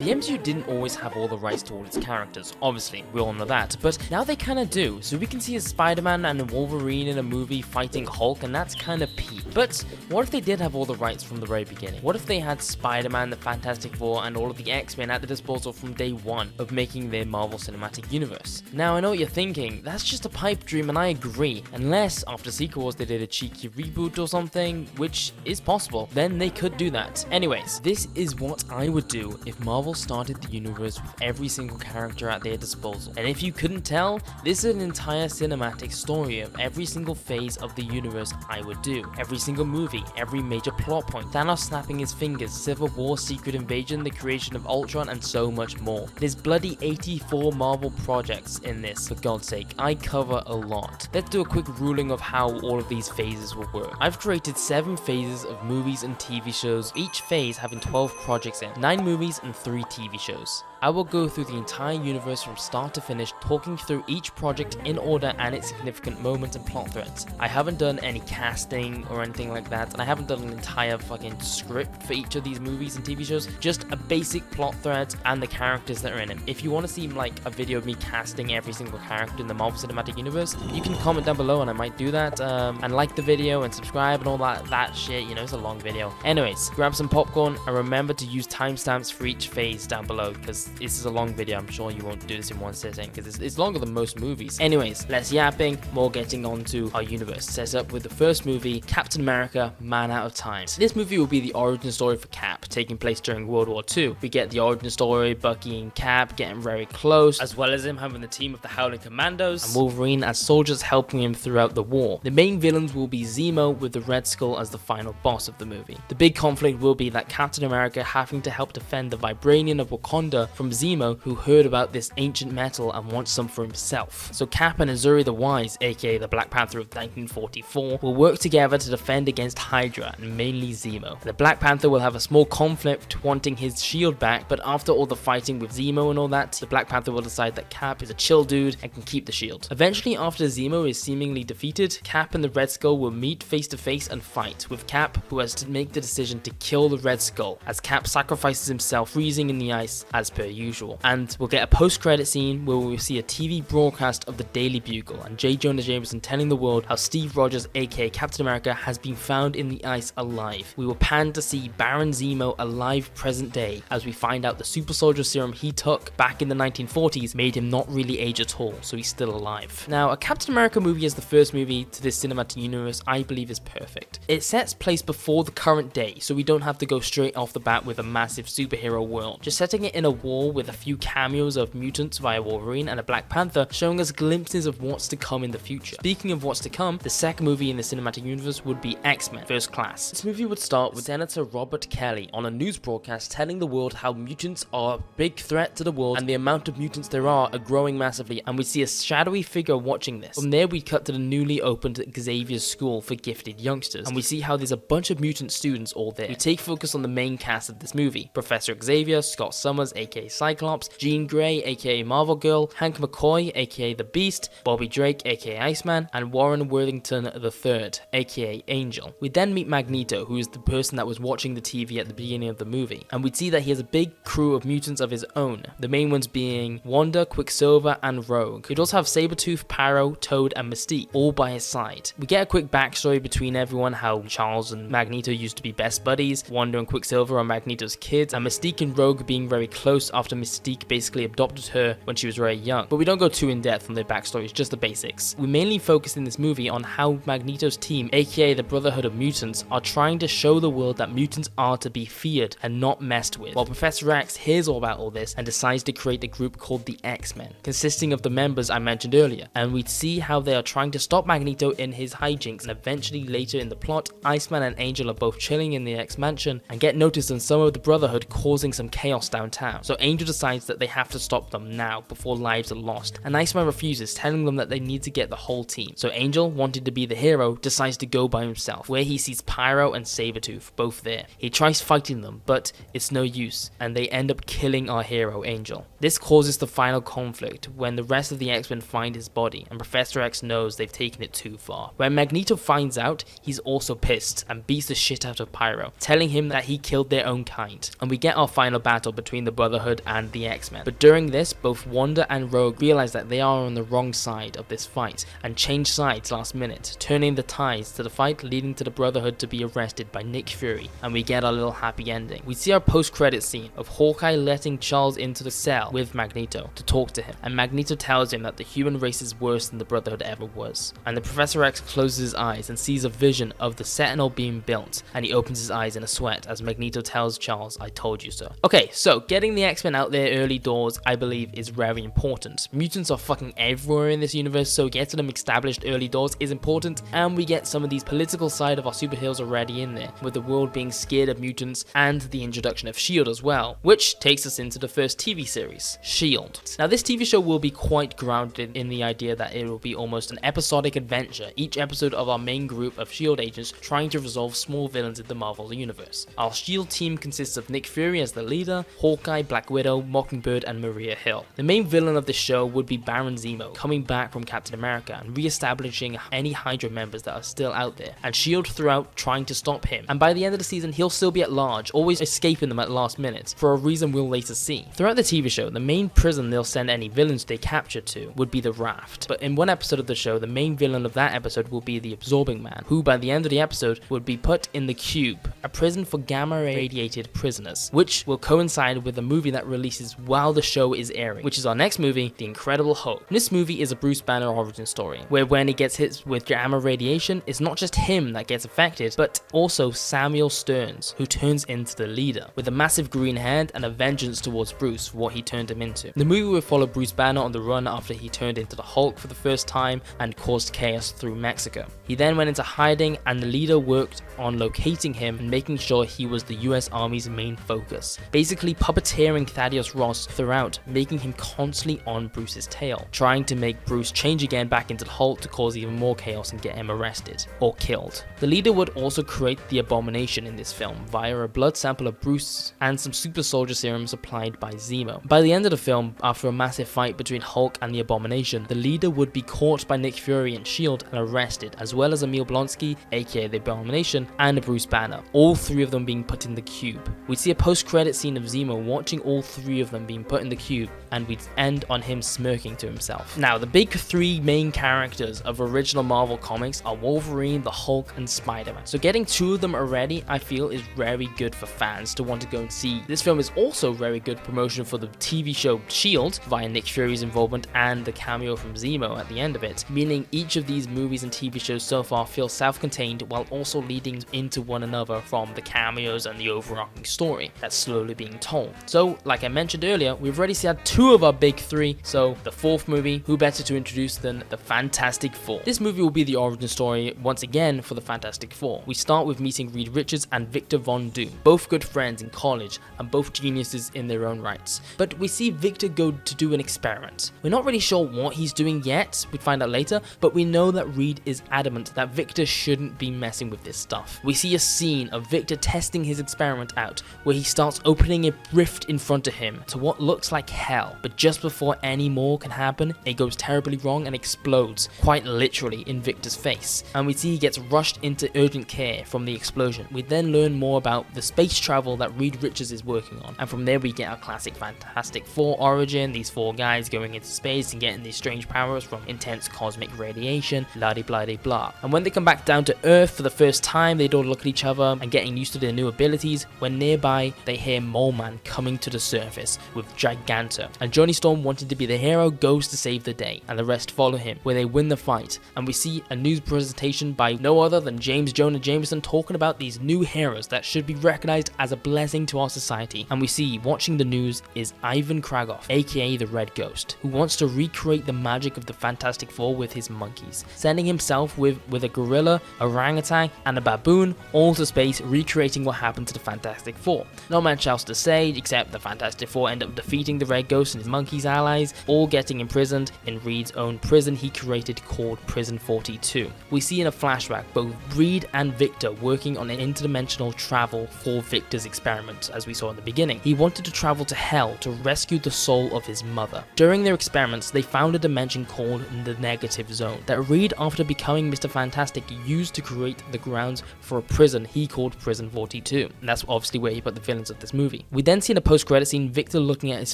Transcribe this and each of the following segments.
The MCU didn't always have all the rights to all its characters, obviously, we all know that, but now they kinda do, so we can see a Spider-Man and a Wolverine in a movie fighting Hulk, and that's kinda peak. But what if they did have all the rights from the very beginning? What if they had Spider-Man, the Fantastic Four, and all of the X-Men at the disposal from day one of making their Marvel Cinematic Universe? Now, I know what you're thinking, that's just a pipe dream, and I agree, unless after sequels they did a cheeky reboot or something, which is possible, then they could do that. Anyways, this is what I would do if Marvel started the universe with every single character at their disposal. And if you couldn't tell, this is an entire cinematic story of every single phase of the universe I would do. Every single movie, every major plot point, Thanos snapping his fingers, Civil War, Secret Invasion, the creation of Ultron, and so much more. There's bloody 84 Marvel projects in this, for God's sake. I cover a lot. Let's do a quick ruling of how all of these phases will work. I've created 7 phases of movies and TV shows, each phase having 12 projects in, 9 movies and 3 TV shows. I will go through the entire universe from start to finish, talking through each project in order and its significant moments and plot threads. I haven't done any casting or anything like that, and I haven't done an entire fucking script for each of these movies and TV shows, just a basic plot thread and the characters that are in it. If you want to see like a video of me casting every single character in the Marvel Cinematic Universe, you can comment down below and I might do that, and like the video and subscribe and all that shit, you know, it's a long video. Anyways, grab some popcorn and remember to use timestamps for each phase down below, because this is a long video. I'm sure you won't do this in one sitting because it's longer than most movies. Anyways, less yapping, more getting on to our universe. Sets up with the first movie, Captain America, Man Out of Time. So this movie will be the origin story for Cap, taking place during World War II. We get the origin story, Bucky and Cap getting very close, as well as him having the team of the Howling Commandos, and Wolverine as soldiers helping him throughout the war. The main villains will be Zemo, with the Red Skull as the final boss of the movie. The big conflict will be that Captain America having to help defend the Vibranium of Wakanda from Zemo, who heard about this ancient metal and wants some for himself. So Cap and Azuri the Wise, aka the Black Panther of 1944, will work together to defend against Hydra and mainly Zemo. The Black Panther will have a small conflict wanting his shield back, but after all the fighting with Zemo and all that, the Black Panther will decide that Cap is a chill dude and can keep the shield. Eventually, after Zemo is seemingly defeated, Cap and the Red Skull will meet face to face and fight, with Cap who has to make the decision to kill the Red Skull, as Cap sacrifices himself freezing in the ice as per usual. And we'll get a post-credit scene where we'll see a TV broadcast of the Daily Bugle and J. Jonah Jameson telling the world how Steve Rogers, aka Captain America, has been found in the ice alive. We will pan to see Baron Zemo alive present day, as we find out the super soldier serum he took back in the 1940s made him not really age at all, so he's still alive. Now, a Captain America movie as the first movie to this cinematic universe I believe is perfect. It sets place before the current day, so we don't have to go straight off the bat with a massive superhero world. Just setting it in a war with a few cameos of mutants via Wolverine and a Black Panther, showing us glimpses of what's to come in the future. Speaking of what's to come, the second movie in the cinematic universe would be X-Men First Class. This movie would start with Senator Robert Kelly on a news broadcast telling the world how mutants are a big threat to the world and the amount of mutants there are growing massively, and we see a shadowy figure watching this. From there we cut to the newly opened Xavier's School for gifted youngsters, and we see how there's a bunch of mutant students all there. We take focus on the main cast of this movie: Professor Xavier, Scott Summers aka Cyclops, Jean Grey aka Marvel Girl, Hank McCoy aka The Beast, Bobby Drake aka Iceman, and Warren Worthington III aka Angel. We then meet Magneto, who is the person that was watching the TV at the beginning of the movie, and we'd see that he has a big crew of mutants of his own, the main ones being Wanda, Quicksilver, and Rogue. He'd also have Sabretooth, Pyro, Toad, and Mystique all by his side. We get a quick backstory between everyone, how Charles and Magneto used to be best buddies, Wanda and Quicksilver are Magneto's kids, and Mystique and Rogue being very close after Mystique basically adopted her when she was very young. But we don't go too in depth on their backstories, just the basics. We mainly focus in this movie on how Magneto's team, aka the Brotherhood of Mutants, are trying to show the world that mutants are to be feared and not messed with, while Professor X hears all about all this and decides to create a group called the X-Men, consisting of the members I mentioned earlier, and we'd see how they are trying to stop Magneto in his hijinks, and eventually later in the plot, Iceman and Angel are both chilling in the X-Mansion and get noticed on some of the Brotherhood causing some chaos downtown. So Angel decides that they have to stop them now before lives are lost, and Iceman refuses, telling them that they need to get the whole team. So Angel, wanting to be the hero, decides to go by himself, where he sees Pyro and Sabretooth both there. He tries fighting them, but it's no use, and they end up killing our hero, Angel. This causes the final conflict when the rest of the X-Men find his body, and Professor X knows they've taken it too far. When Magneto finds out, he's also pissed and beats the shit out of Pyro, telling him that he killed their own kind. And we get our final battle battle between the Brotherhood and the X-Men. But during this, both Wanda and Rogue realize that they are on the wrong side of this fight and change sides last minute, turning the tides to the fight, leading to the Brotherhood to be arrested by Nick Fury, and we get our little happy ending. We see our post-credit scene of Hawkeye letting Charles into the cell with Magneto to talk to him, and Magneto tells him that the human race is worse than the Brotherhood ever was. And the Professor X closes his eyes and sees a vision of the Sentinel being built, and he opens his eyes in a sweat as Magneto tells Charles, "I told you so." Okay, so getting the X-Men out there early doors, I believe, is very important. Mutants are fucking everywhere in this universe, so getting them established early doors is important, and we get some of these political side of our superheroes already in there, with the world being scared of mutants and the introduction of S.H.I.E.L.D. as well, which takes us into the first TV series, S.H.I.E.L.D. Now this TV show will be quite grounded in the idea that it will be almost an episodic adventure, each episode of our main group of S.H.I.E.L.D. agents trying to resolve small villains in the Marvel universe. Our S.H.I.E.L.D. team consists of Nick Fury as the leader, Hawkeye, Black Widow, Mockingbird, and Maria Hill. The main villain of the show would be Baron Zemo, coming back from Captain America and re-establishing any Hydra members that are still out there, and S.H.I.E.L.D. throughout trying to stop him. And by the end of the season, he'll still be at large, always escaping them at last minute, for a reason we'll later see. Throughout the TV show, the main prison they'll send any villains they capture to would be the Raft. But in one episode of the show, the main villain of that episode will be the Absorbing Man, who by the end of the episode would be put in the Cube, a prison for gamma-radiated prisoners, which will coincide with a movie that releases while the show is airing, which is our next movie, The Incredible Hulk. This movie is a Bruce Banner origin story, where when he gets hit with gamma radiation, it's not just him that gets affected, but also Samuel Stearns, who turns into the leader, with a massive green head and a vengeance towards Bruce for what he turned him into. The movie will follow Bruce Banner on the run after he turned into the Hulk for the first time and caused chaos through Mexico. He then went into hiding, and the leader worked on locating him and making sure he was the US Army's main focus, basically puppeteering Thaddeus Ross throughout, making him constantly on Bruce's tail, trying to make Bruce change again back into the Hulk to cause even more chaos and get him arrested or killed. The leader would also create the Abomination in this film via a blood sample of Bruce and some super soldier serum supplied by Zemo. By the end of the film, after a massive fight between Hulk and the Abomination, the leader would be caught by Nick Fury and S.H.I.E.L.D. and arrested, as well as Emil Blonsky, aka the Abomination, and Bruce Banner, all three of them being put in the Cube. We'd see a post-credit scene of Zemo watching all three of them being put in the Cube, and we'd end on him smirking to himself. Now, the big three main characters of original Marvel comics are Wolverine, the Hulk, and Spider-Man. So getting two of them already, I feel, is very good for fans to want to go and see. This film is also very good promotion for the TV show S.H.I.E.L.D. via Nick Fury's involvement and the cameo from Zemo at the end of it, meaning each of these movies and TV shows so far feel self-contained while also leading into one another from the cameos and the overarching story that's slowly being told. So, like I mentioned earlier, we've already seen two of our big three, so the fourth movie, who better to introduce than the Fantastic Four. This movie will be the origin story once again for the Fantastic Four. We start with meeting Reed Richards and Victor Von Doom, both good friends in college and both geniuses in their own rights. But we see Victor go to do an experiment. We're not really sure what he's doing yet, we'd find out later, but we know that Reed is adamant that Victor shouldn't be messing with this stuff. We see a scene of Victor testing his experiment out, where he starts opening a rift in front of him to what looks like hell, but just before any more can happen, it goes terribly wrong and explodes, quite literally in Victor's face, and we see he gets rushed into urgent care from the explosion. We then learn more about the space travel that Reed Richards is working on, and from there we get our classic Fantastic Four origin, these four guys going into space and getting these strange powers from intense cosmic radiation, la-di-blah-di-blah. And when they come back down to Earth for the first time, they don't look at each other and getting used to their new abilities, when nearby they hear Mole Man coming to the surface with Giganta, and Johnny Storm, wanting to be the hero, goes to save the day, and the rest follow him, where they win the fight, and we see a news presentation by no other than James Jonah Jameson talking about these new heroes that should be recognized as a blessing to our society. And we see, watching the news, is Ivan Kragoff, aka the Red Ghost, who wants to recreate the magic of the Fantastic Four with his monkeys, sending himself with a gorilla, orangutan, and a baboon all to space, recreating what happened to the Fantastic Four. Not much else to say, except the Fantastic Four end up defeating the Red Ghost and his monkeys allies, all getting imprisoned in Reed's own prison he created called Prison 42. We see in a flashback both Reed and Victor working on an interdimensional travel for Victor's experiment, as we saw in the beginning. He wanted to travel to hell to rescue the soul of his mother. During their experiments, they found a dimension called the Negative Zone that Reed, after becoming Mr. Fantastic, used to create the grounds for a prison he called Prison 42. And that's obviously where he put the villains of this movie. We then see in a post-credit scene Victor looking at his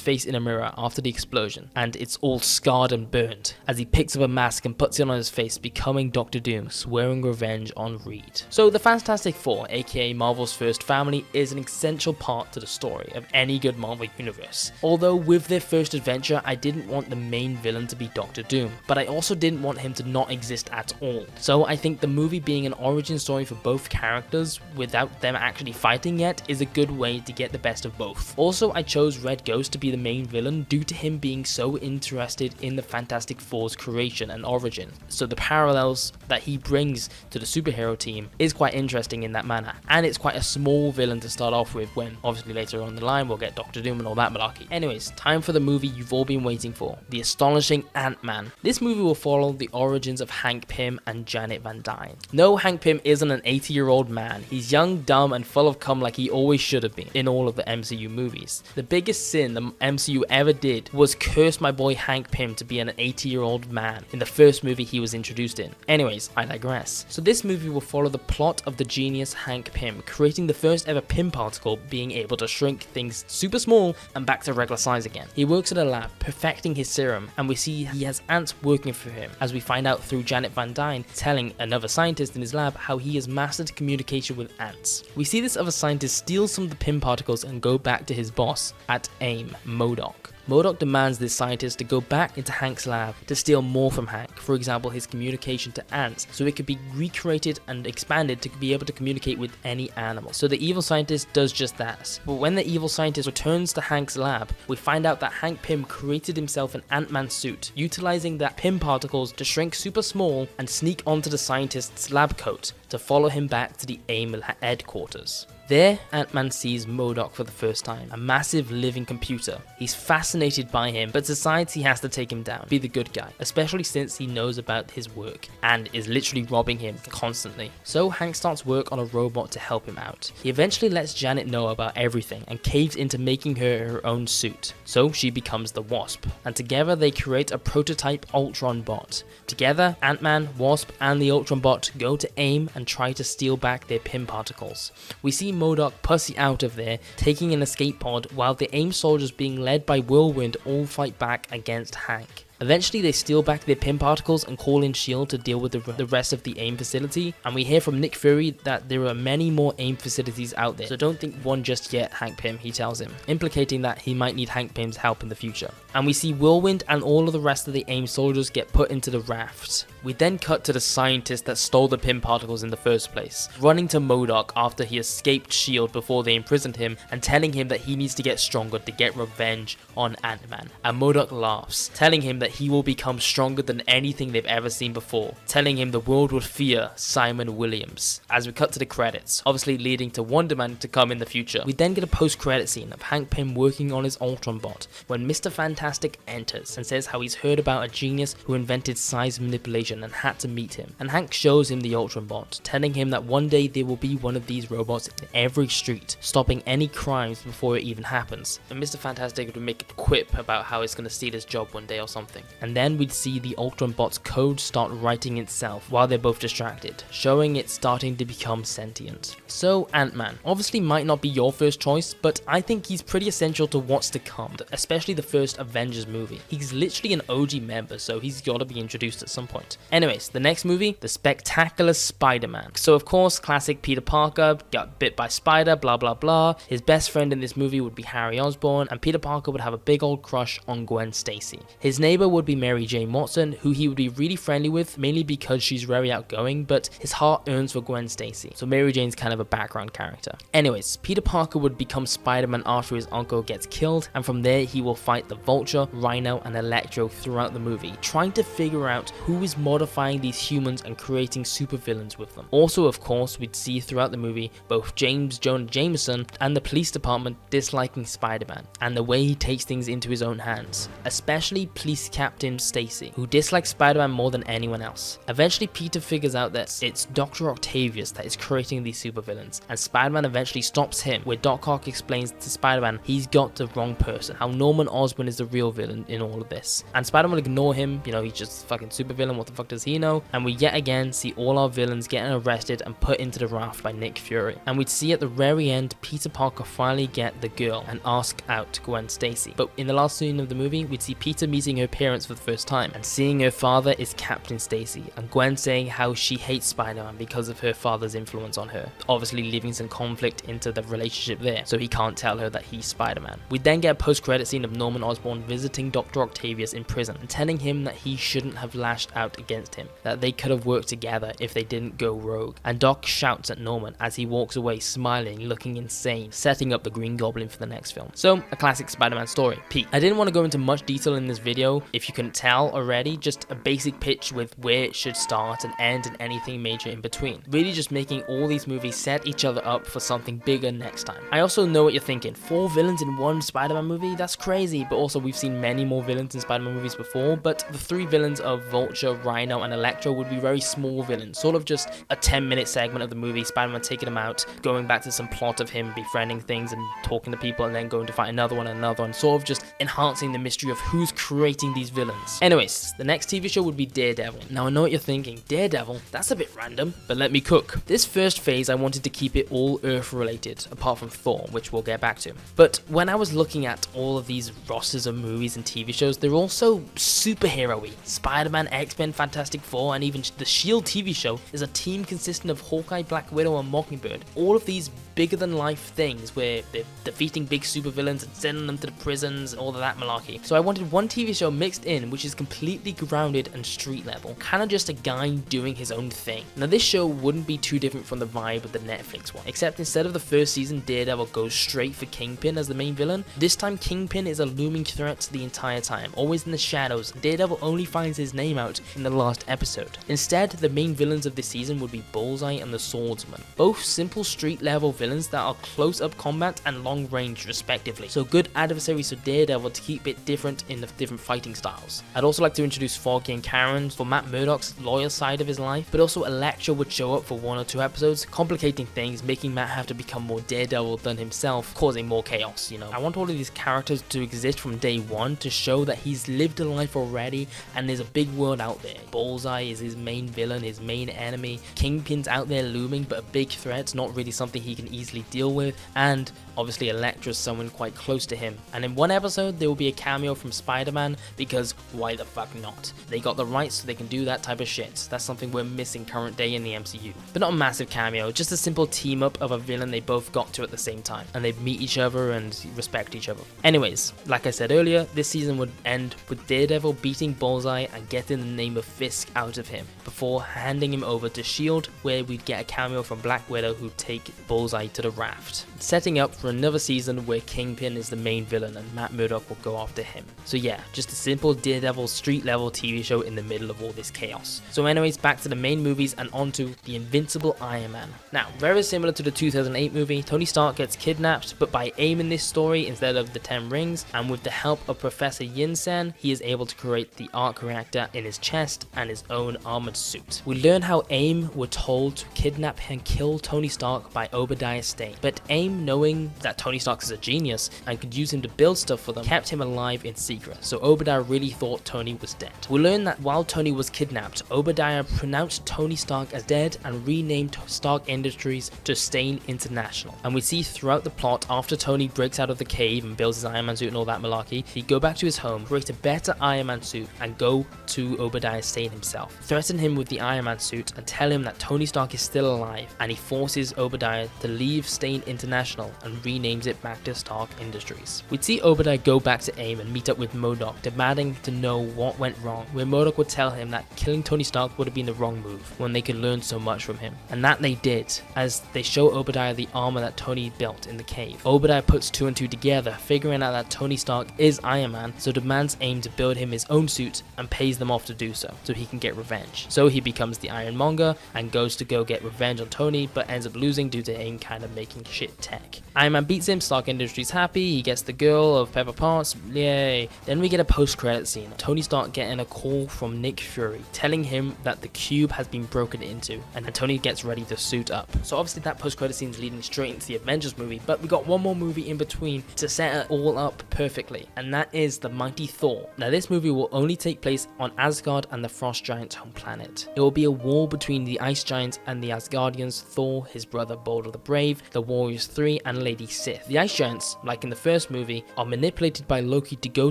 face in a mirror after the explosion, and it's all scarred and burnt, as he picks up a mask and puts it on his face, becoming Doctor Doom, swearing revenge on Reed. So the Fantastic Four, aka Marvel's first family, is an essential part to the story of any good Marvel universe. Although with their first adventure, I didn't want the main villain to be Doctor Doom, but I also didn't want him to not exist at all. So I think the movie being an origin story for both characters without them actually fighting yet is a good way to get the best of both. Also, I chose Red Ghost to be the main villain due to him being so interested in the Fantastic Four's creation and origin. So the parallels that he brings to the superhero team is quite interesting in that manner, and it's quite a small villain to start off with when obviously later on the line we'll get Doctor Doom and all that malarkey. Anyways, time for the movie you've all been waiting for, the astonishing Ant-Man. This movie will follow the origins of Hank Pym and Janet Van Dyne. No, Hank Pym isn't an 80-year-old man. He's young, dumb, and full of cum like he always should have been in all of the MCU movies. The biggest sin the MCU ever did was curse my boy Hank Pym to be an 80-year-old man in the first movie he was introduced in. Anyways, I digress. So this movie will follow the plot of the genius Hank Pym, creating the first ever Pym particle, being able to shrink things super small and back to regular size again. He works at a lab, perfecting his serum, and we see he has ants working for him, as we find out through Janet Van Dyne telling another scientist in his lab how he has mastered communication with ants. We see this other scientist steal some of the Pym particles and go back to his boss at AIM, MODOK. MODOK demands this scientist to go back into Hank's lab to steal more from Hank, for example his communication to ants, so it could be recreated and expanded to be able to communicate with any animal. So the evil scientist does just that. But when the evil scientist returns to Hank's lab, we find out that Hank Pym created himself an Ant-Man suit, utilizing that Pym particles to shrink super small and sneak onto the scientist's lab coat to follow him back to the AIM headquarters. There, Ant-Man sees MODOK for the first time, a massive living computer. He's fascinated by him, but decides he has to take him down, be the good guy, especially since he knows about his work and is literally robbing him constantly. So Hank starts work on a robot to help him out. He eventually lets Janet know about everything and caves into making her own suit. So she becomes the Wasp, and together they create a prototype Ultron bot. Together, Ant-Man, Wasp, and the Ultron bot go to AIM and try to steal back their Pym particles. We see MODOK pussy out of there, taking an escape pod, while the AIM soldiers being led by Whirlwind all fight back against Hank. Eventually they steal back their Pym particles and call in S.H.I.E.L.D. to deal with the rest of the AIM facility, and we hear from Nick Fury that there are many more AIM facilities out there, so don't think one just yet, Hank Pym, he tells him, implicating that he might need Hank Pym's help in the future. And we see Whirlwind and all of the rest of the AIM soldiers get put into the raft. We then cut to the scientist that stole the Pym particles in the first place, running to MODOK after he escaped S.H.I.E.L.D. before they imprisoned him, and telling him that he needs to get stronger to get revenge on Ant-Man. And MODOK laughs, telling him that he will become stronger than anything they've ever seen before, telling him the world would fear Simon Williams. As we cut to the credits, obviously leading to Wonder Man to come in the future. We then get a post-credit scene of Hank Pym working on his Ultron bot when Mr. Fantastic enters and says how he's heard about a genius who invented size manipulation and had to meet him. And Hank shows him the Ultron bot, telling him that one day there will be one of these robots in every street, stopping any crimes before it even happens. And Mr. Fantastic would make a quip about how it's going to steal his job one day or something. And then we'd see the Ultron bot's code start writing itself while they're both distracted, showing it starting to become sentient. So Ant-Man obviously might not be your first choice, but I think he's pretty essential to what's to come, especially the first Avengers movie. He's literally an OG member, so he's got to be introduced at some point. Anyways, the next movie, The Spectacular Spider-Man. So of course, classic Peter Parker got bit by spider, blah blah blah. His best friend in this movie would be Harry Osborn, and Peter Parker would have a big old crush on Gwen Stacy. His neighbor would be Mary Jane Watson, who he would be really friendly with, mainly because she's very outgoing, but his heart yearns for Gwen Stacy, so Mary Jane's kind of a background character. Anyways, Peter Parker would become Spider-Man after his uncle gets killed, and from there he will fight the Vulture, Rhino, and Electro throughout the movie, trying to figure out who is modifying these humans and creating supervillains with them. Also, of course, we'd see throughout the movie both James Jonah Jameson and the police department disliking Spider-Man, and the way he takes things into his own hands, especially Police Captain Stacy, who dislikes Spider-Man more than anyone else. Eventually, Peter figures out that it's Dr. Octavius that is creating these supervillains, and Spider-Man eventually stops him, where Doc Ock explains to Spider-Man he's got the wrong person, how Norman Osborn is the real villain in all of this. And Spider-Man will ignore him, you know, he's just fucking supervillain, what the fuck fuck does he know? And we yet again see all our villains getting arrested and put into the raft by Nick Fury. And we'd see at the very end Peter Parker finally get the girl and ask out Gwen Stacy. But in the last scene of the movie, we'd see Peter meeting her parents for the first time and seeing her father is Captain Stacy, and Gwen saying how she hates Spider-Man because of her father's influence on her, obviously leaving some conflict into the relationship there, so he can't tell her that he's Spider-Man. We then get a post-credit scene of Norman Osborn visiting Dr. Octavius in prison and telling him that he shouldn't have lashed out against him, that they could have worked together if they didn't go rogue. And Doc shouts at Norman as he walks away smiling, looking insane, setting up the Green Goblin for the next film. So, a classic Spider-Man story. Pete. I didn't want to go into much detail in this video, if you couldn't tell already, just a basic pitch with where it should start and end and anything major in between. Really just making all these movies set each other up for something bigger next time. I also know what you're thinking, 4 villains in one Spider-Man movie? That's crazy, but also we've seen many more villains in Spider-Man movies before, but the 3 villains of Vulture, Rhino, and Electro would be very small villains, sort of just a 10-minute segment of the movie, Spider-Man taking him out, going back to some plot of him befriending things and talking to people, and then going to fight another one, sort of just enhancing the mystery of who's creating these villains. Anyways, the next TV show would be Daredevil. Now I know what you're thinking, Daredevil? That's a bit random, but let me cook. This first phase I wanted to keep it all Earth related, apart from Thor, which we'll get back to. But when I was looking at all of these rosters of movies and TV shows, they're all so superhero-y. Spider-Man, X-Men, Fantastic Four, and even the S.H.I.E.L.D. TV show is a team consisting of Hawkeye, Black Widow, and Mockingbird. All of these bigger-than-life things where they're defeating big supervillains and sending them to the prisons and all of that malarkey. So I wanted one TV show mixed in which is completely grounded and street level, kind of just a guy doing his own thing. Now this show wouldn't be too different from the vibe of the Netflix one, except instead of the first season Daredevil goes straight for Kingpin as the main villain, this time Kingpin is a looming threat the entire time, always in the shadows. Daredevil only finds his name out in the last episode. Instead, the main villains of this season would be Bullseye and the Swordsman, both simple street level villains that are close up combat and long range respectively, so good adversaries for Daredevil to keep it different in the different fighting styles. I'd also like to introduce Foggy and Karen for Matt Murdock's lawyer side of his life, but also Elektra would show up for 1 or 2 episodes, complicating things, making Matt have to become more Daredevil than himself, causing more chaos, you know. I want all of these characters to exist from day one to show that he's lived a life already and there's a big world out there. Bullseye is his main villain, his main enemy. Kingpin's out there looming, but a big threat, not really something he can easily deal with, and obviously Elektra's someone quite close to him. And in one episode there will be a cameo from Spider-Man, because why the fuck not? They got the rights so they can do that type of shit. That's something we're missing current day in the MCU. But not a massive cameo, just a simple team up of a villain they both got to at the same time, and they'd meet each other and respect each other. Anyways, like I said earlier, this season would end with Daredevil beating Bullseye and getting the name of Fisk out of him, before handing him over to S.H.I.E.L.D., where we'd get a cameo from Black Widow who'd take Bullseye to the raft, setting up for another season where Kingpin is the main villain and Matt Murdock will go after him. So yeah, just a simple Daredevil street level TV show in the middle of all this chaos. So anyways, back to the main movies and onto the Invincible Iron Man. Now, very similar to the 2008 movie, Tony Stark gets kidnapped, but by AIM in this story instead of the 10 rings, and with the help of Professor Yinsen, he is able to create the arc reactor in his chest and his own armored suit. We learn how AIM were told to kidnap and kill Tony Stark by Obadiah Stane, but AIM, knowing that Tony Stark is a genius and could use him to build stuff for them, kept him alive in secret, so Obadiah really thought Tony was dead. We learn that while Tony was kidnapped, Obadiah pronounced Tony Stark as dead and renamed Stark Industries to Stane International. And we see throughout the plot, after Tony breaks out of the cave and builds his Iron Man suit and all that malarkey, he'd go back to his home, create a better Iron Man suit, and go to Obadiah Stane himself, threaten him with the Iron Man suit and tell him that Tony Stark is still alive, and he forces Obadiah to leave Stane International and renames it back to Stark Industries. We'd see Obadiah go back to AIM and meet up with MODOK, demanding to know what went wrong, where MODOK would tell him that killing Tony Stark would have been the wrong move, when they could learn so much from him. And that they did, as they show Obadiah the armor that Tony built in the cave. Obadiah puts 2 and 2 together, figuring out that Tony Stark is Iron Man, so demands AIM to build him his own suit and pays them off to do so he can get revenge. So he becomes the Ironmonger and goes to go get revenge on Tony, but ends up losing due to AIM kind of making shit tech. Iron Man beats him, Stark Industries happy, he gets the girl of Pepper Potts, yay. Then we get a post-credit scene, Tony Stark getting a call from Nick Fury, telling him that the cube has been broken into, and then Tony gets ready to suit up. So obviously that post-credit scene is leading straight into the Avengers movie, but we got one more movie in between to set it all up perfectly, and that is the Mighty Thor. Now this movie will only take place on Asgard and the Frost Giants' home planet. It will be a war between the Ice Giants and the Asgardians, Thor, his brother Balder the Brave, the Warriors 3, and Lady Sif. The Ice Giants, like in the first movie, are manipulated by Loki to go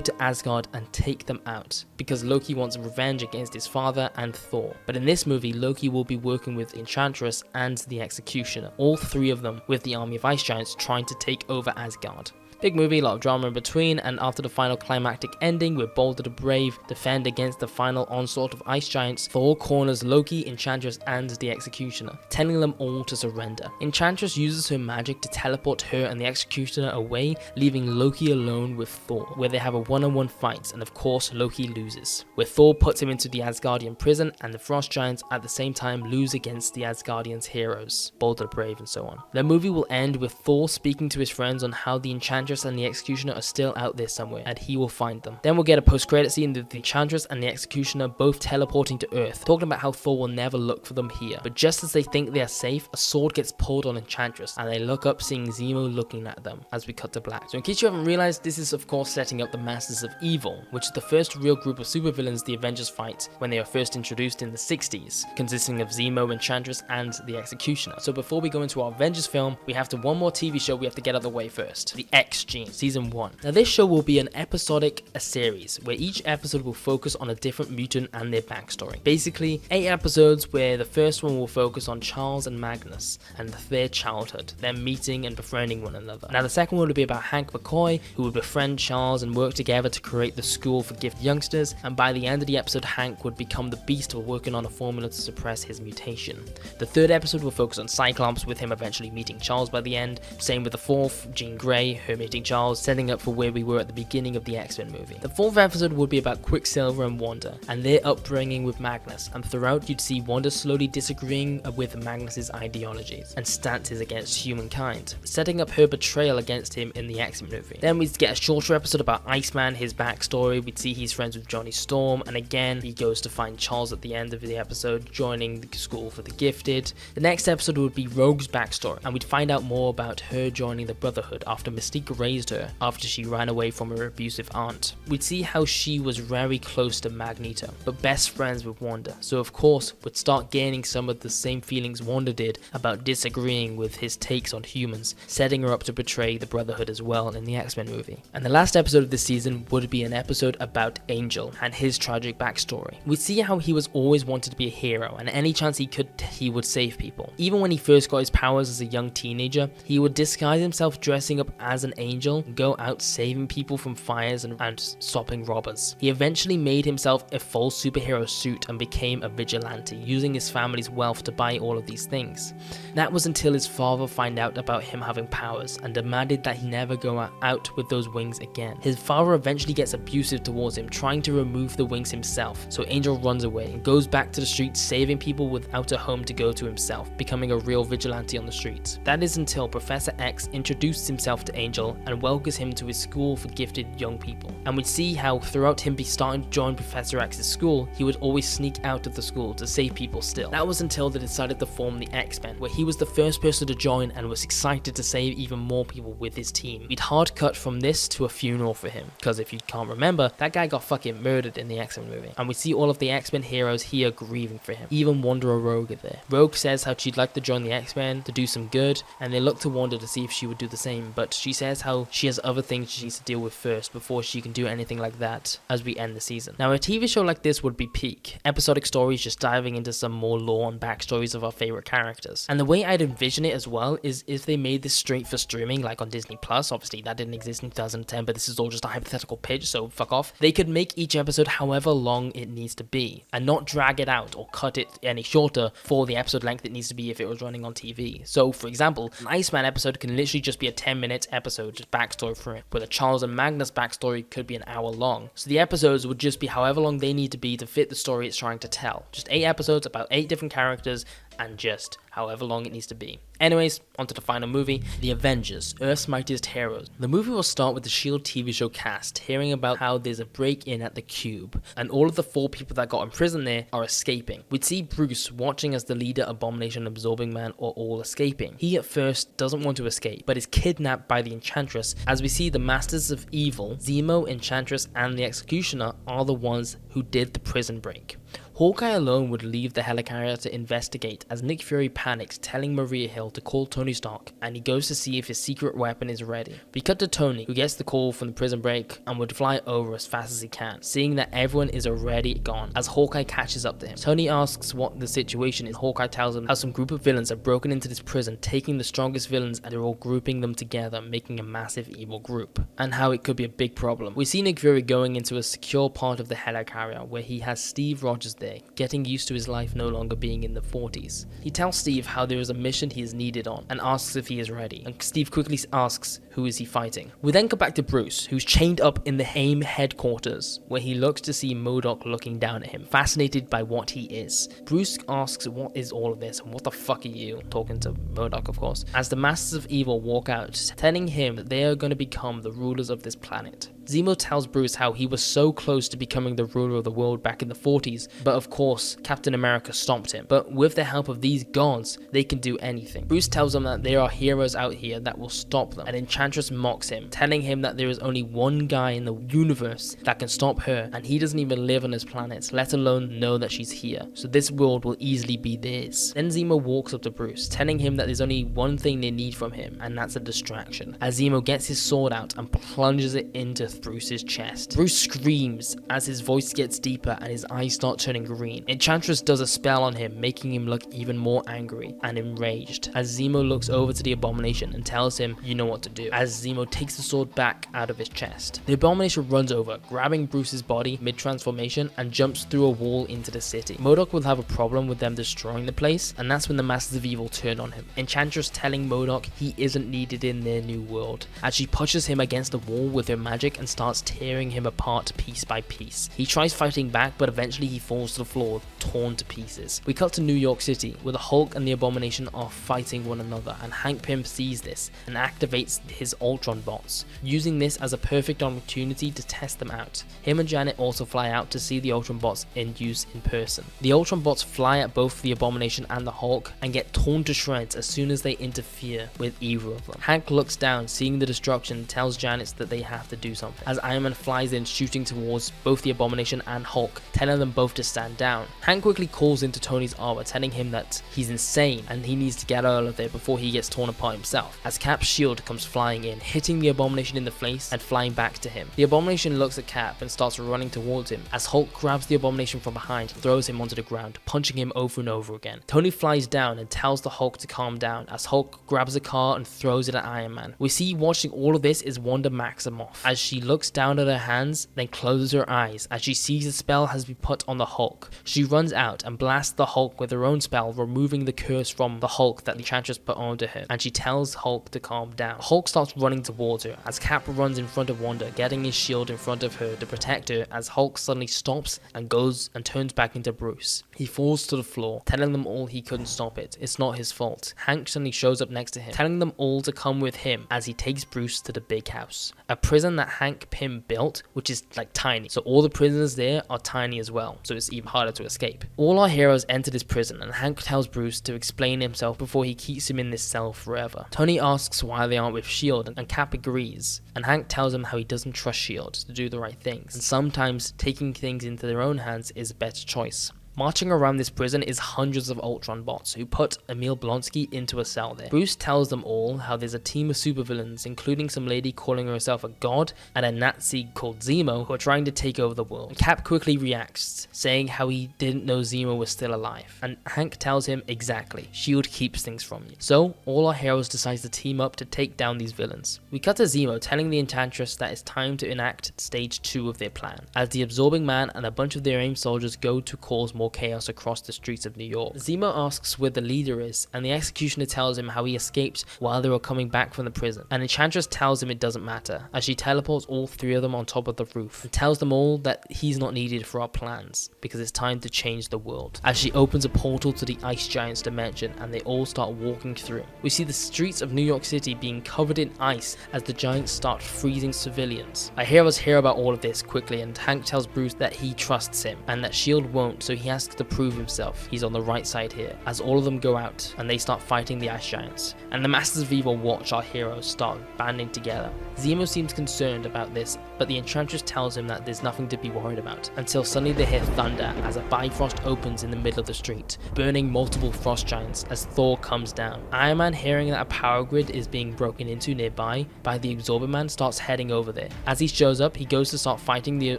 to Asgard and take them out, because Loki wants revenge against his father and Thor. But in this movie, Loki will be working with the Enchantress and the Executioner, all three of them with the army of Ice Giants trying to take over Asgard. Big movie, a lot of drama in between, and after the final climactic ending with Balder the Brave defend against the final onslaught of Ice Giants, Thor corners Loki, Enchantress, and the Executioner, telling them all to surrender. Enchantress uses her magic to teleport her and the Executioner away, leaving Loki alone with Thor, where they have a one-on-one fight, and of course Loki loses, where Thor puts him into the Asgardian prison, and the Frost Giants at the same time lose against the Asgardians' heroes, Balder the Brave and so on. The movie will end with Thor speaking to his friends on how the Enchantress and the Executioner are still out there somewhere, and he will find them. Then we'll get a post-credit scene with the Enchantress and the Executioner both teleporting to Earth, talking about how Thor will never look for them here. But just as they think they are safe, a sword gets pulled on Enchantress, and they look up seeing Zemo looking at them, as we cut to black. So in case you haven't realized, this is of course setting up the Masters of Evil, which is the first real group of supervillains the Avengers fight when they are first introduced in the 60s, consisting of Zemo, Enchantress, and the Executioner. So before we go into our Avengers film, we have one more TV show we have to get out of the way first. The X Gene, Season 1. Now this show will be an episodic series, where each episode will focus on a different mutant and their backstory. Basically, 8 episodes where the first one will focus on Charles and Magnus and their childhood, them meeting and befriending one another. Now the second one will be about Hank McCoy, who would befriend Charles and work together to create the school for gifted youngsters, and by the end of the episode, Hank would become the Beast for working on a formula to suppress his mutation. The third episode will focus on Cyclops, with him eventually meeting Charles by the end. Same with the fourth, Jean Grey, her meeting Charles, setting up for where we were at the beginning of the X-Men movie. The fourth episode would be about Quicksilver and Wanda, and their upbringing with Magnus, and throughout you'd see Wanda slowly disagreeing with Magnus's ideologies and stances against humankind, setting up her betrayal against him in the X-Men movie. Then we'd get a shorter episode about Iceman, his backstory. We'd see he's friends with Johnny Storm, and again he goes to find Charles at the end of the episode, joining the school for the gifted. The next episode would be Rogue's backstory, and we'd find out more about her joining the Brotherhood after Mystique raised her after she ran away from her abusive aunt. We'd see how she was very close to Magneto, but best friends with Wanda, so of course would start gaining some of the same feelings Wanda did about disagreeing with his takes on humans, setting her up to betray the Brotherhood as well in the X-Men movie. And the last episode of this season would be an episode about Angel and his tragic backstory. We'd see how he was always wanted to be a hero, and any chance he could, he would save people. Even when he first got his powers as a young teenager, he would disguise himself dressing up as an angel, go out saving people from fires and stopping robbers. He eventually made himself a full superhero suit and became a vigilante, using his family's wealth to buy all of these things. That was until his father found out about him having powers and demanded that he never go out with those wings again. His father eventually gets abusive towards him, trying to remove the wings himself, so Angel runs away and goes back to the streets, saving people without a home to go to himself, becoming a real vigilante on the streets. That is until Professor X introduces himself to Angel and welcomes him to his school for gifted young people. And we'd see how throughout him starting to join Professor X's school, he would always sneak out of the school to save people still. That was until they decided to form the X-Men, where he was the first person to join and was excited to save even more people with his team. We'd hard cut from this to a funeral for him, because if you can't remember, that guy got fucking murdered in the X-Men movie. And we see all of the X-Men heroes here grieving for him. Even Wanda or Rogue are there. Rogue says how she'd like to join the X-Men to do some good, and they look to Wanda to see if she would do the same, but she says how she has other things she needs to deal with first before she can do anything like that as we end the season. Now a TV show like this would be peak. Episodic stories just diving into some more lore and backstories of our favorite characters. And the way I'd envision it as well is if they made this straight for streaming like on Disney Plus, obviously that didn't exist in 2010, but this is all just a hypothetical pitch, so fuck off. They could make each episode however long it needs to be and not drag it out or cut it any shorter for the episode length it needs to be if it was running on TV. So for example, an Iceman episode can literally just be a 10-minute episode, just backstory for it, where the Charles and Magnus backstory could be an hour long. So the episodes would just be however long they need to be to fit the story it's trying to tell. Just 8 episodes about 8 different characters, and just however long it needs to be. Anyways, onto the final movie, The Avengers, Earth's Mightiest Heroes. The movie will start with the S.H.I.E.L.D. TV show cast hearing about how there's a break-in at the Cube, and all of the 4 people that got imprisoned there are escaping. We'd see Bruce watching as the leader, Abomination, and Absorbing Man are all escaping. He at first doesn't want to escape, but is kidnapped by the Enchantress, as we see the Masters of Evil, Zemo, Enchantress, and the Executioner are the ones who did the prison break. Hawkeye alone would leave the helicarrier to investigate as Nick Fury panics, telling Maria Hill to call Tony Stark, and he goes to see if his secret weapon is ready. We cut to Tony, who gets the call from the prison break and would fly over as fast as he can, seeing that everyone is already gone as Hawkeye catches up to him. Tony asks what the situation is. Hawkeye tells him how some group of villains have broken into this prison, taking the strongest villains, and they're all grouping them together, making a massive evil group, and how it could be a big problem. We see Nick Fury going into a secure part of the helicarrier where he has Steve Rogers there, getting used to his life no longer being in the 40s. He tells Steve how there is a mission he is needed on and asks if he is ready, and Steve quickly asks who is he fighting. We then go back to Bruce, who's chained up in the AIM headquarters, where he looks to see MODOK looking down at him, fascinated by what he is. Bruce asks what is all of this and what the fuck are you? Talking to MODOK, of course, as the Masters of Evil walk out, telling him that they are going to become the rulers of this planet. Zemo tells Bruce how he was so close to becoming the ruler of the world back in the 40s, but of course, Captain America stopped him. But with the help of these gods, they can do anything. Bruce tells them that there are heroes out here that will stop them, and Enchantress mocks him, telling him that there is only one guy in the universe that can stop her, and he doesn't even live on his planet, let alone know that she's here. So this world will easily be theirs. Then Zemo walks up to Bruce, telling him that there's only one thing they need from him, and that's a distraction, as Zemo gets his sword out and plunges it into Bruce's chest. Bruce screams as his voice gets deeper and his eyes start turning green. Enchantress does a spell on him, making him look even more angry and enraged, as Zemo looks over to the Abomination and tells him you know what to do, as Zemo takes the sword back out of his chest. The Abomination runs over, grabbing Bruce's body mid-transformation and jumps through a wall into the city. MODOK will have a problem with them destroying the place, and that's when the Masters of Evil turn on him. Enchantress telling MODOK he isn't needed in their new world, as she pushes him against the wall with her magic and starts tearing him apart piece by piece. He tries fighting back, but eventually he falls to the floor, torn to pieces. We cut to New York City, where the Hulk and the Abomination are fighting one another, and Hank Pym sees this and activates his Ultron bots, using this as a perfect opportunity to test them out. Him and Janet also fly out to see the Ultron bots in use in person. The Ultron bots fly at both the Abomination and the Hulk and get torn to shreds as soon as they interfere with either of them. Hank looks down, seeing the destruction, and tells Janet that they have to do something, as Iron Man flies in, shooting towards both the Abomination and Hulk, telling them both to stand down. Hank quickly calls into Tony's armor, telling him that he's insane and he needs to get out of there before he gets torn apart himself, as Cap's shield comes flying in, hitting the Abomination in the face and flying back to him. The Abomination looks at Cap and starts running towards him, as Hulk grabs the Abomination from behind and throws him onto the ground, punching him over and over again. Tony flies down and tells the Hulk to calm down, as Hulk grabs a car and throws it at Iron Man. We see watching all of this is Wanda Maximoff, as she looks down at her hands, then closes her eyes as she sees a spell has been put on the Hulk. She runs out and blasts the Hulk with her own spell, removing the curse from the Hulk that the Enchantress put onto her, and she tells Hulk to calm down. Hulk starts running towards her as Cap runs in front of Wanda, getting his shield in front of her to protect her, as Hulk suddenly stops and goes and turns back into Bruce. He falls to the floor, telling them all he couldn't stop it. It's not his fault. Hank suddenly shows up next to him, telling them all to come with him as he takes Bruce to the big house, a prison that Hank Pym built, which is like tiny, so all the prisoners there are tiny as well, so it's even harder to escape. All our heroes enter this prison, and Hank tells Bruce to explain himself before he keeps him in this cell forever. Tony asks why they aren't with S.H.I.E.L.D., and Cap agrees, and Hank tells him how he doesn't trust S.H.I.E.L.D. to do the right things, and sometimes taking things into their own hands is a better choice. Marching around this prison is hundreds of Ultron bots who put Emil Blonsky into a cell there. Bruce tells them all how there's a team of supervillains, including some lady calling herself a god and a Nazi called Zemo, who are trying to take over the world. Cap quickly reacts, saying how he didn't know Zemo was still alive, and Hank tells him exactly, S.H.I.E.L.D. keeps things from you. So all our heroes decide to team up to take down these villains. We cut to Zemo telling the Enchantress that it's time to enact stage 2 of their plan, as the Absorbing Man and a bunch of their AIM soldiers go to cause more more chaos across the streets of New York. Zemo asks where the leader is, and the executioner tells him how he escaped while they were coming back from the prison. And Enchantress tells him it doesn't matter, as she teleports all three of them on top of the roof and tells them all that he's not needed for our plans because it's time to change the world. As she opens a portal to the Ice Giant's dimension and they all start walking through. We see the streets of New York City being covered in ice as the giants start freezing civilians. Our heroes hear about all of this quickly, and Hank tells Bruce that he trusts him and that S.H.I.E.L.D. won't, so he has to prove himself. He's on the right side here, as all of them go out and they start fighting the Ice Giants. And the Masters of Evil watch our heroes start banding together. Zemo seems concerned about this, but the Enchantress tells him that there's nothing to be worried about, until suddenly they hear thunder as a Bifrost opens in the middle of the street, burning multiple frost giants as Thor comes down. Iron Man, hearing that a power grid is being broken into nearby by the Absorbing Man, starts heading over there. As he shows up, he goes to start fighting the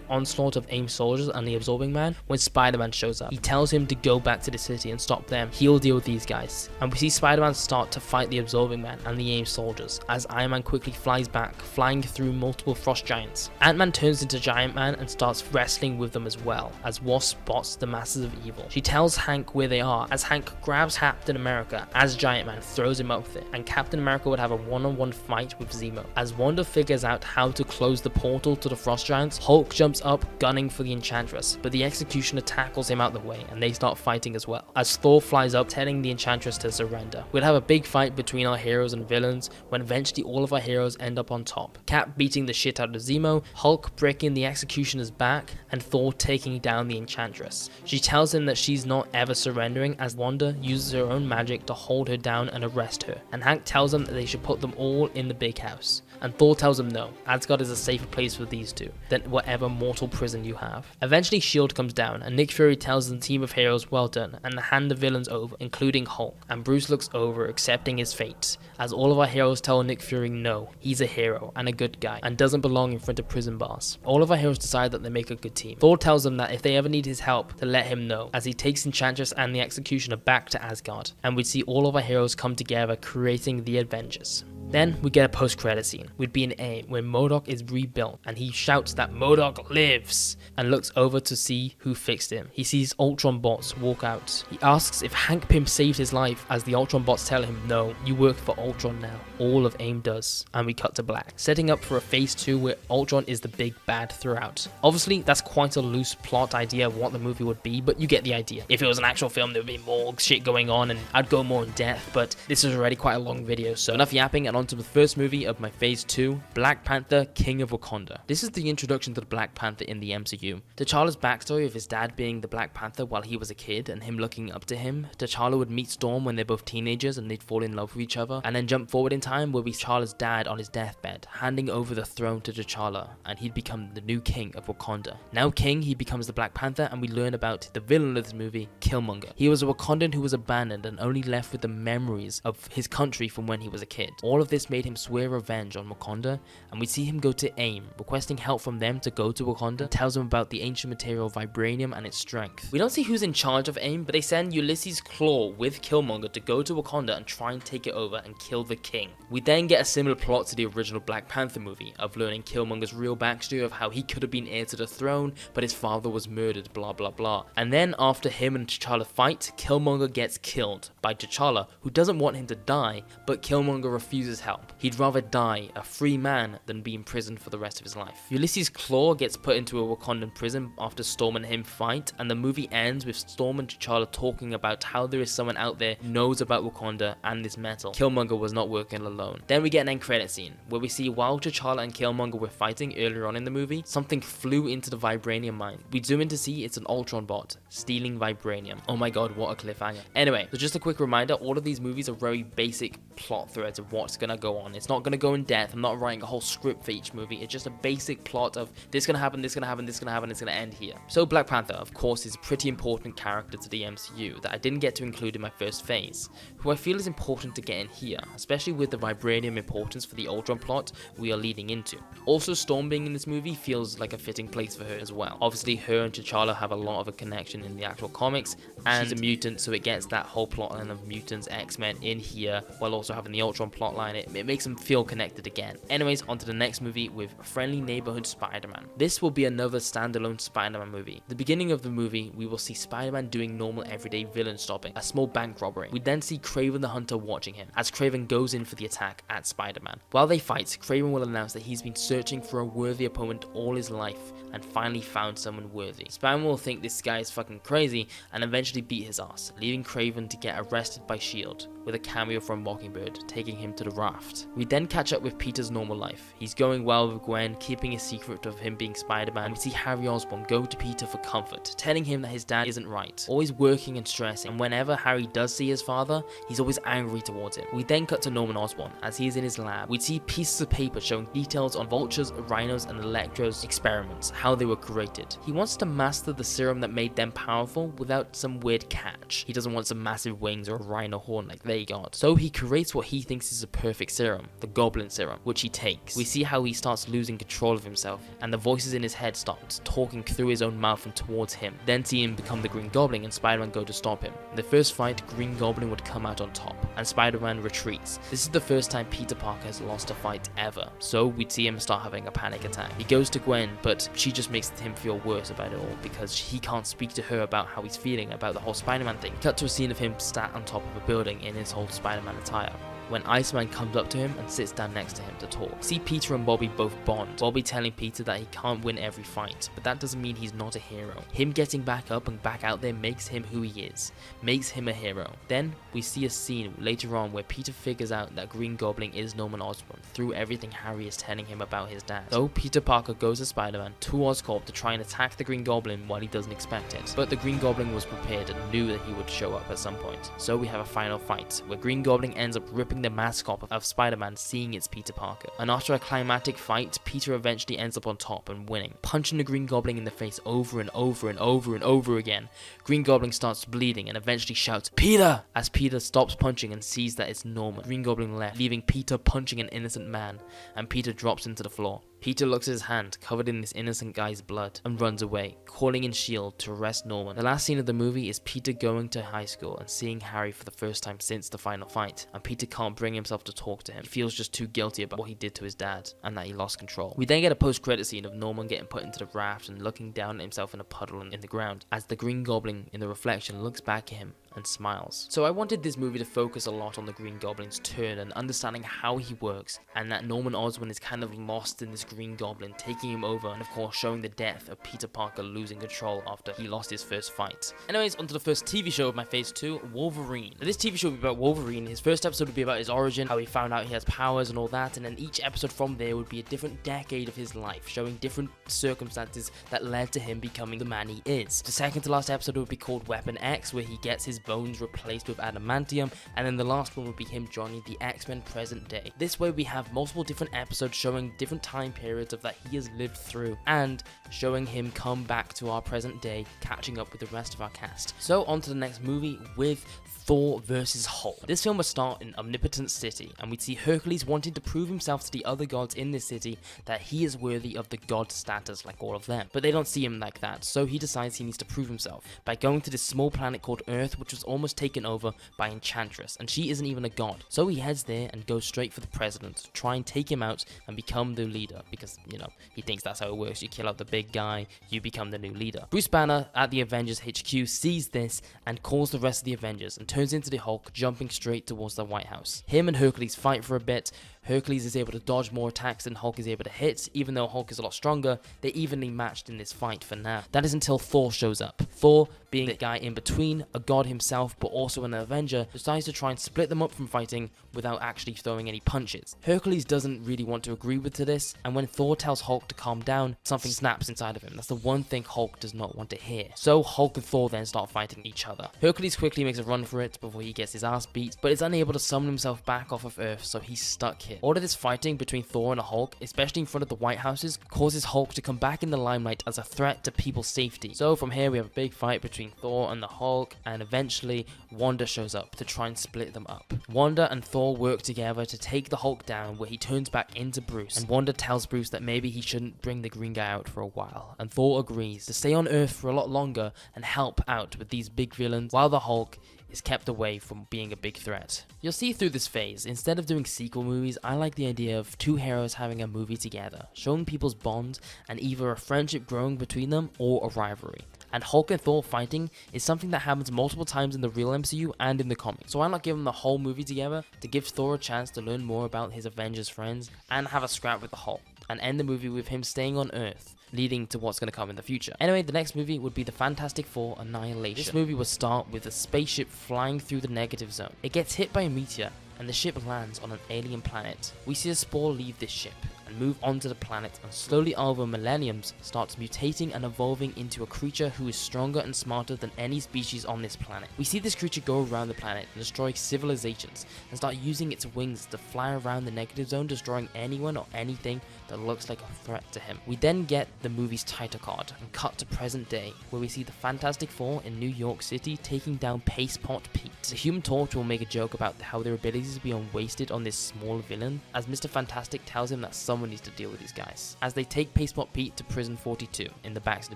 onslaught of AIM soldiers and the Absorbing Man when Spider-Man shows up. He tells him to go back to the city and stop them. He'll deal with these guys. And we see Spider-Man start to fight the Absorbing Man and the AIM soldiers as Iron Man quickly flies back, flying through multiple frost giants. Ant-Man turns into Giant Man and starts wrestling with them as well, as Wasp spots the Masters of Evil. She tells Hank where they are, as Hank grabs Captain America as Giant Man throws him up with it, and Captain America would have a one-on-one fight with Zemo. As Wanda figures out how to close the portal to the frost giants, Hulk jumps up gunning for the Enchantress, but the Executioner tackles him out the way and they start fighting as well, as Thor flies up telling the Enchantress to surrender. We'll have a big fight between our heroes and villains when eventually all of our heroes end up on top. Cap beating the shit out of Zemo, Hulk breaking the Executioner's back, and Thor taking down the Enchantress. She tells him that she's not ever surrendering, as Wanda uses her own magic to hold her down and arrest her, and Hank tells them that they should put them all in the big house. And Thor tells him no, Asgard is a safer place for these two than whatever mortal prison you have. Eventually S.H.I.E.L.D. comes down and Nick Fury tells the team of heroes well done and hand the villains over, including Hulk, and Bruce looks over accepting his fate, as all of our heroes tell Nick Fury no, he's a hero and a good guy and doesn't belong in front of prison bars. All of our heroes decide that they make a good team. Thor tells them that if they ever need his help to let him know, as he takes Enchantress and the Executioner back to Asgard, and we see all of our heroes come together creating the Avengers. Then we get a post-credit scene. We'd be in AIM when MODOK is rebuilt and he shouts that MODOK lives and looks over to see who fixed him. He sees Ultron bots walk out. He asks if Hank Pym saved his life, as the Ultron bots tell him no, you work for Ultron now. All of AIM does, and we cut to black, setting up for a phase 2 where Ultron is the big bad throughout. Obviously that's quite a loose plot idea of what the movie would be, but you get the idea. If it was an actual film there would be more shit going on and I'd go more in depth, but this is already quite a long video, so enough yapping and on to the first movie of my phase 2, Black Panther, King of Wakanda. This is the introduction to the Black Panther in the MCU. T'Challa's backstory of his dad being the Black Panther while he was a kid and him looking up to him. T'Challa would meet Storm when they're both teenagers and they'd fall in love with each other, and then jump forward in time where we see T'Challa's dad on his deathbed, handing over the throne to T'Challa, and he'd become the new king of Wakanda. Now king, he becomes the Black Panther, and we learn about the villain of this movie, Killmonger. He was a Wakandan who was abandoned and only left with the memories of his country from when he was a kid. All of this made him swear revenge on Wakanda, and we see him go to AIM, requesting help from them to go to Wakanda, tells him about the ancient material vibranium and its strength. We don't see who's in charge of AIM, but they send Ulysses Klaue with Killmonger to go to Wakanda and try and take it over and kill the king. We then get a similar plot to the original Black Panther movie, of learning Killmonger's real backstory of how he could have been heir to the throne, but his father was murdered, blah blah blah. And then after him and T'Challa fight, Killmonger gets killed by T'Challa, who doesn't want him to die, but Killmonger refuses help. He'd rather die a free man than be imprisoned for the rest of his life. Ulysses Klaue gets put into a Wakandan prison after Storm and him fight, and the movie ends with Storm and T'Challa talking about how there is someone out there who knows about Wakanda and this metal. Killmonger was not working alone. Then we get an end credit scene where we see while T'Challa and Killmonger were fighting earlier on in the movie, something flew into the vibranium mine. We zoom in to see it's an Ultron bot stealing vibranium. Oh my god, what a cliffhanger. Anyway, so just a quick reminder, all of these movies are very basic plot threads of what's gonna go on. It's not gonna go in depth. I'm not writing a whole script for each movie. It's just a basic plot of this gonna happen, this gonna happen, this gonna happen, it's gonna end here. So Black Panther, of course, is a pretty important character to the MCU that I didn't get to include in my first phase, who I feel is important to get in here, especially with the vibranium importance for the Ultron plot we are leading into. Also, Storm being in this movie feels like a fitting place for her as well. Obviously, her and T'Challa have a lot of a connection in the actual comics, and she's a mutant, so it gets that whole plotline of mutants, X-Men in here, while also having the Ultron plotline storyline, it makes them feel connected again. Anyways, on to the next movie with Friendly Neighborhood Spider-Man. This will be another standalone Spider-Man movie. The beginning of the movie, we will see Spider-Man doing normal everyday villain stopping, a small bank robbery. We then see Kraven the Hunter watching him, as Kraven goes in for the attack at Spider-Man. While they fight, Kraven will announce that he's been searching for a worthy opponent all his life, and finally found someone worthy. Spider-Man will think this guy is fucking crazy, and eventually beat his ass, leaving Kraven to get arrested by S.H.I.E.L.D., with a cameo from Mockingbird, taking him to the raft. We then catch up with Peter's normal life. He's going well with Gwen, keeping a secret of him being Spider-Man. We see Harry Osborn go to Peter for comfort, telling him that his dad isn't right, always working and stressing, and whenever Harry does see his father, he's always angry towards him. We then cut to Norman Osborn, as he is in his lab. We see pieces of paper showing details on Vulture's, Rhino's, and Electro's experiments, how they were created. He wants to master the serum that made them powerful without some weird catch. He doesn't want some massive wings or a rhino horn like they got. So he creates what he thinks is a perfect serum, the Goblin Serum, which he takes. We see how he starts losing control of himself, and the voices in his head start talking through his own mouth and towards him. Then see him become the Green Goblin and Spider-Man go to stop him. In the first fight, Green Goblin would come out on top, and Spider-Man retreats. This is the first time Peter Parker has lost a fight ever, so we'd see him start having a panic attack. He goes to Gwen, but she just makes him feel worse about it all, because he can't speak to her about how he's feeling about the whole Spider-Man thing. Cut to a scene of him sat on top of a building in his whole Spider-Man attire, when Iceman comes up to him and sits down next to him to talk. See Peter and Bobby both bond, Bobby telling Peter that he can't win every fight, but that doesn't mean he's not a hero. Him getting back up and back out there makes him who he is, makes him a hero. Then we see a scene later on where Peter figures out that Green Goblin is Norman Osborn through everything Harry is telling him about his dad. So Peter Parker goes as Spider-Man to Oscorp to try and attack the Green Goblin while he doesn't expect it, but the Green Goblin was prepared and knew that he would show up at some point. So we have a final fight, where Green Goblin ends up ripping the mask off of Spider-Man, seeing it's Peter Parker. And after a climactic fight, Peter eventually ends up on top and winning, punching the Green Goblin in the face over and over and over and over again. Green Goblin starts bleeding and eventually shouts, "Peter!" as Peter stops punching and sees that it's Norman. Green Goblin left, leaving Peter punching an innocent man, and Peter drops into the floor. Peter looks at his hand, covered in this innocent guy's blood, and runs away, calling in S.H.I.E.L.D. to arrest Norman. The last scene of the movie is Peter going to high school and seeing Harry for the first time since the final fight, and Peter can't bring himself to talk to him. He feels just too guilty about what he did to his dad, and that he lost control. We then get a post-credit scene of Norman getting put into the raft and looking down at himself in a puddle in the ground, as the Green Goblin in the reflection looks back at him and smiles. So I wanted this movie to focus a lot on the Green Goblin's turn and understanding how he works, and that Norman Osborn is kind of lost in this Green Goblin, taking him over, and of course showing the depth of Peter Parker losing control after he lost his first fight. Anyways, onto the first TV show of my phase 2, Wolverine. Now, this TV show will be about Wolverine. His first episode would be about his origin, how he found out he has powers and all that, and then each episode from there would be a different decade of his life, showing different circumstances that led to him becoming the man he is. The second to last episode would be called Weapon X, where he gets his bones replaced with adamantium, and then the last one would be him joining the X-Men present day. This way we have multiple different episodes showing different time periods of that he has lived through, and showing him come back to our present day, catching up with the rest of our cast. So on to the next movie with Thor vs. Hulk. This film would start in Omnipotent City, and we'd see Hercules wanting to prove himself to the other gods in this city that he is worthy of the god status like all of them. But they don't see him like that, so he decides he needs to prove himself by going to this small planet called Earth, which was almost taken over by Enchantress, and she isn't even a god. So he heads there and goes straight for the president to try and take him out and become the leader, because, you know, he thinks that's how it works. You kill out the big guy, you become the new leader. Bruce Banner at the Avengers HQ sees this and calls the rest of the Avengers and turns into the Hulk, jumping straight towards the White House. Him and Hercules fight for a bit. Hercules is able to dodge more attacks than Hulk is able to hit. Even though Hulk is a lot stronger, they're evenly matched in this fight for now. That is until Thor shows up. Thor, being the guy in between, a god himself but also an Avenger, decides to try and split them up from fighting without actually throwing any punches. Hercules doesn't really want to agree with this, and when Thor tells Hulk to calm down, something snaps inside of him. That's the one thing Hulk does not want to hear. So Hulk and Thor then start fighting each other. Hercules quickly makes a run for it before he gets his ass beat, but is unable to summon himself back off of Earth, so he's stuck here. All of this fighting between Thor and the Hulk, especially in front of the White Houses, causes Hulk to come back in the limelight as a threat to people's safety. So from here we have a big fight between Thor and the Hulk, and eventually Wanda shows up to try and split them up. Wanda and Thor work together to take the Hulk down, where he turns back into Bruce, and Wanda tells Bruce that maybe he shouldn't bring the green guy out for a while, and Thor agrees to stay on Earth for a lot longer and help out with these big villains, while the Hulk is kept away from being a big threat. You'll see through this phase, instead of doing sequel movies, I like the idea of two heroes having a movie together, showing people's bonds and either a friendship growing between them or a rivalry. And Hulk and Thor fighting is something that happens multiple times in the real MCU and in the comics. So why not give them the whole movie together to give Thor a chance to learn more about his Avengers friends and have a scrap with the Hulk, and end the movie with him staying on Earth, leading to what's going to come in the future. Anyway, the next movie would be the Fantastic Four Annihilation. This movie would start with a spaceship flying through the negative zone. It gets hit by a meteor and the ship lands on an alien planet. We see a spore leave this ship and move onto the planet, and slowly over millenniums starts mutating and evolving into a creature who is stronger and smarter than any species on this planet. We see this creature go around the planet and destroy civilizations and start using its wings to fly around the negative zone, destroying anyone or anything that looks like a threat to him. We then get the movie's title card and cut to present day, where we see the Fantastic Four in New York City taking down Paste Pot Pete. The Human Torch will make a joke about how their abilities will be unwasted on this small villain, as Mr. Fantastic tells him that someone needs to deal with these guys, as they take Paste Pot Pete to prison 42 in the back of the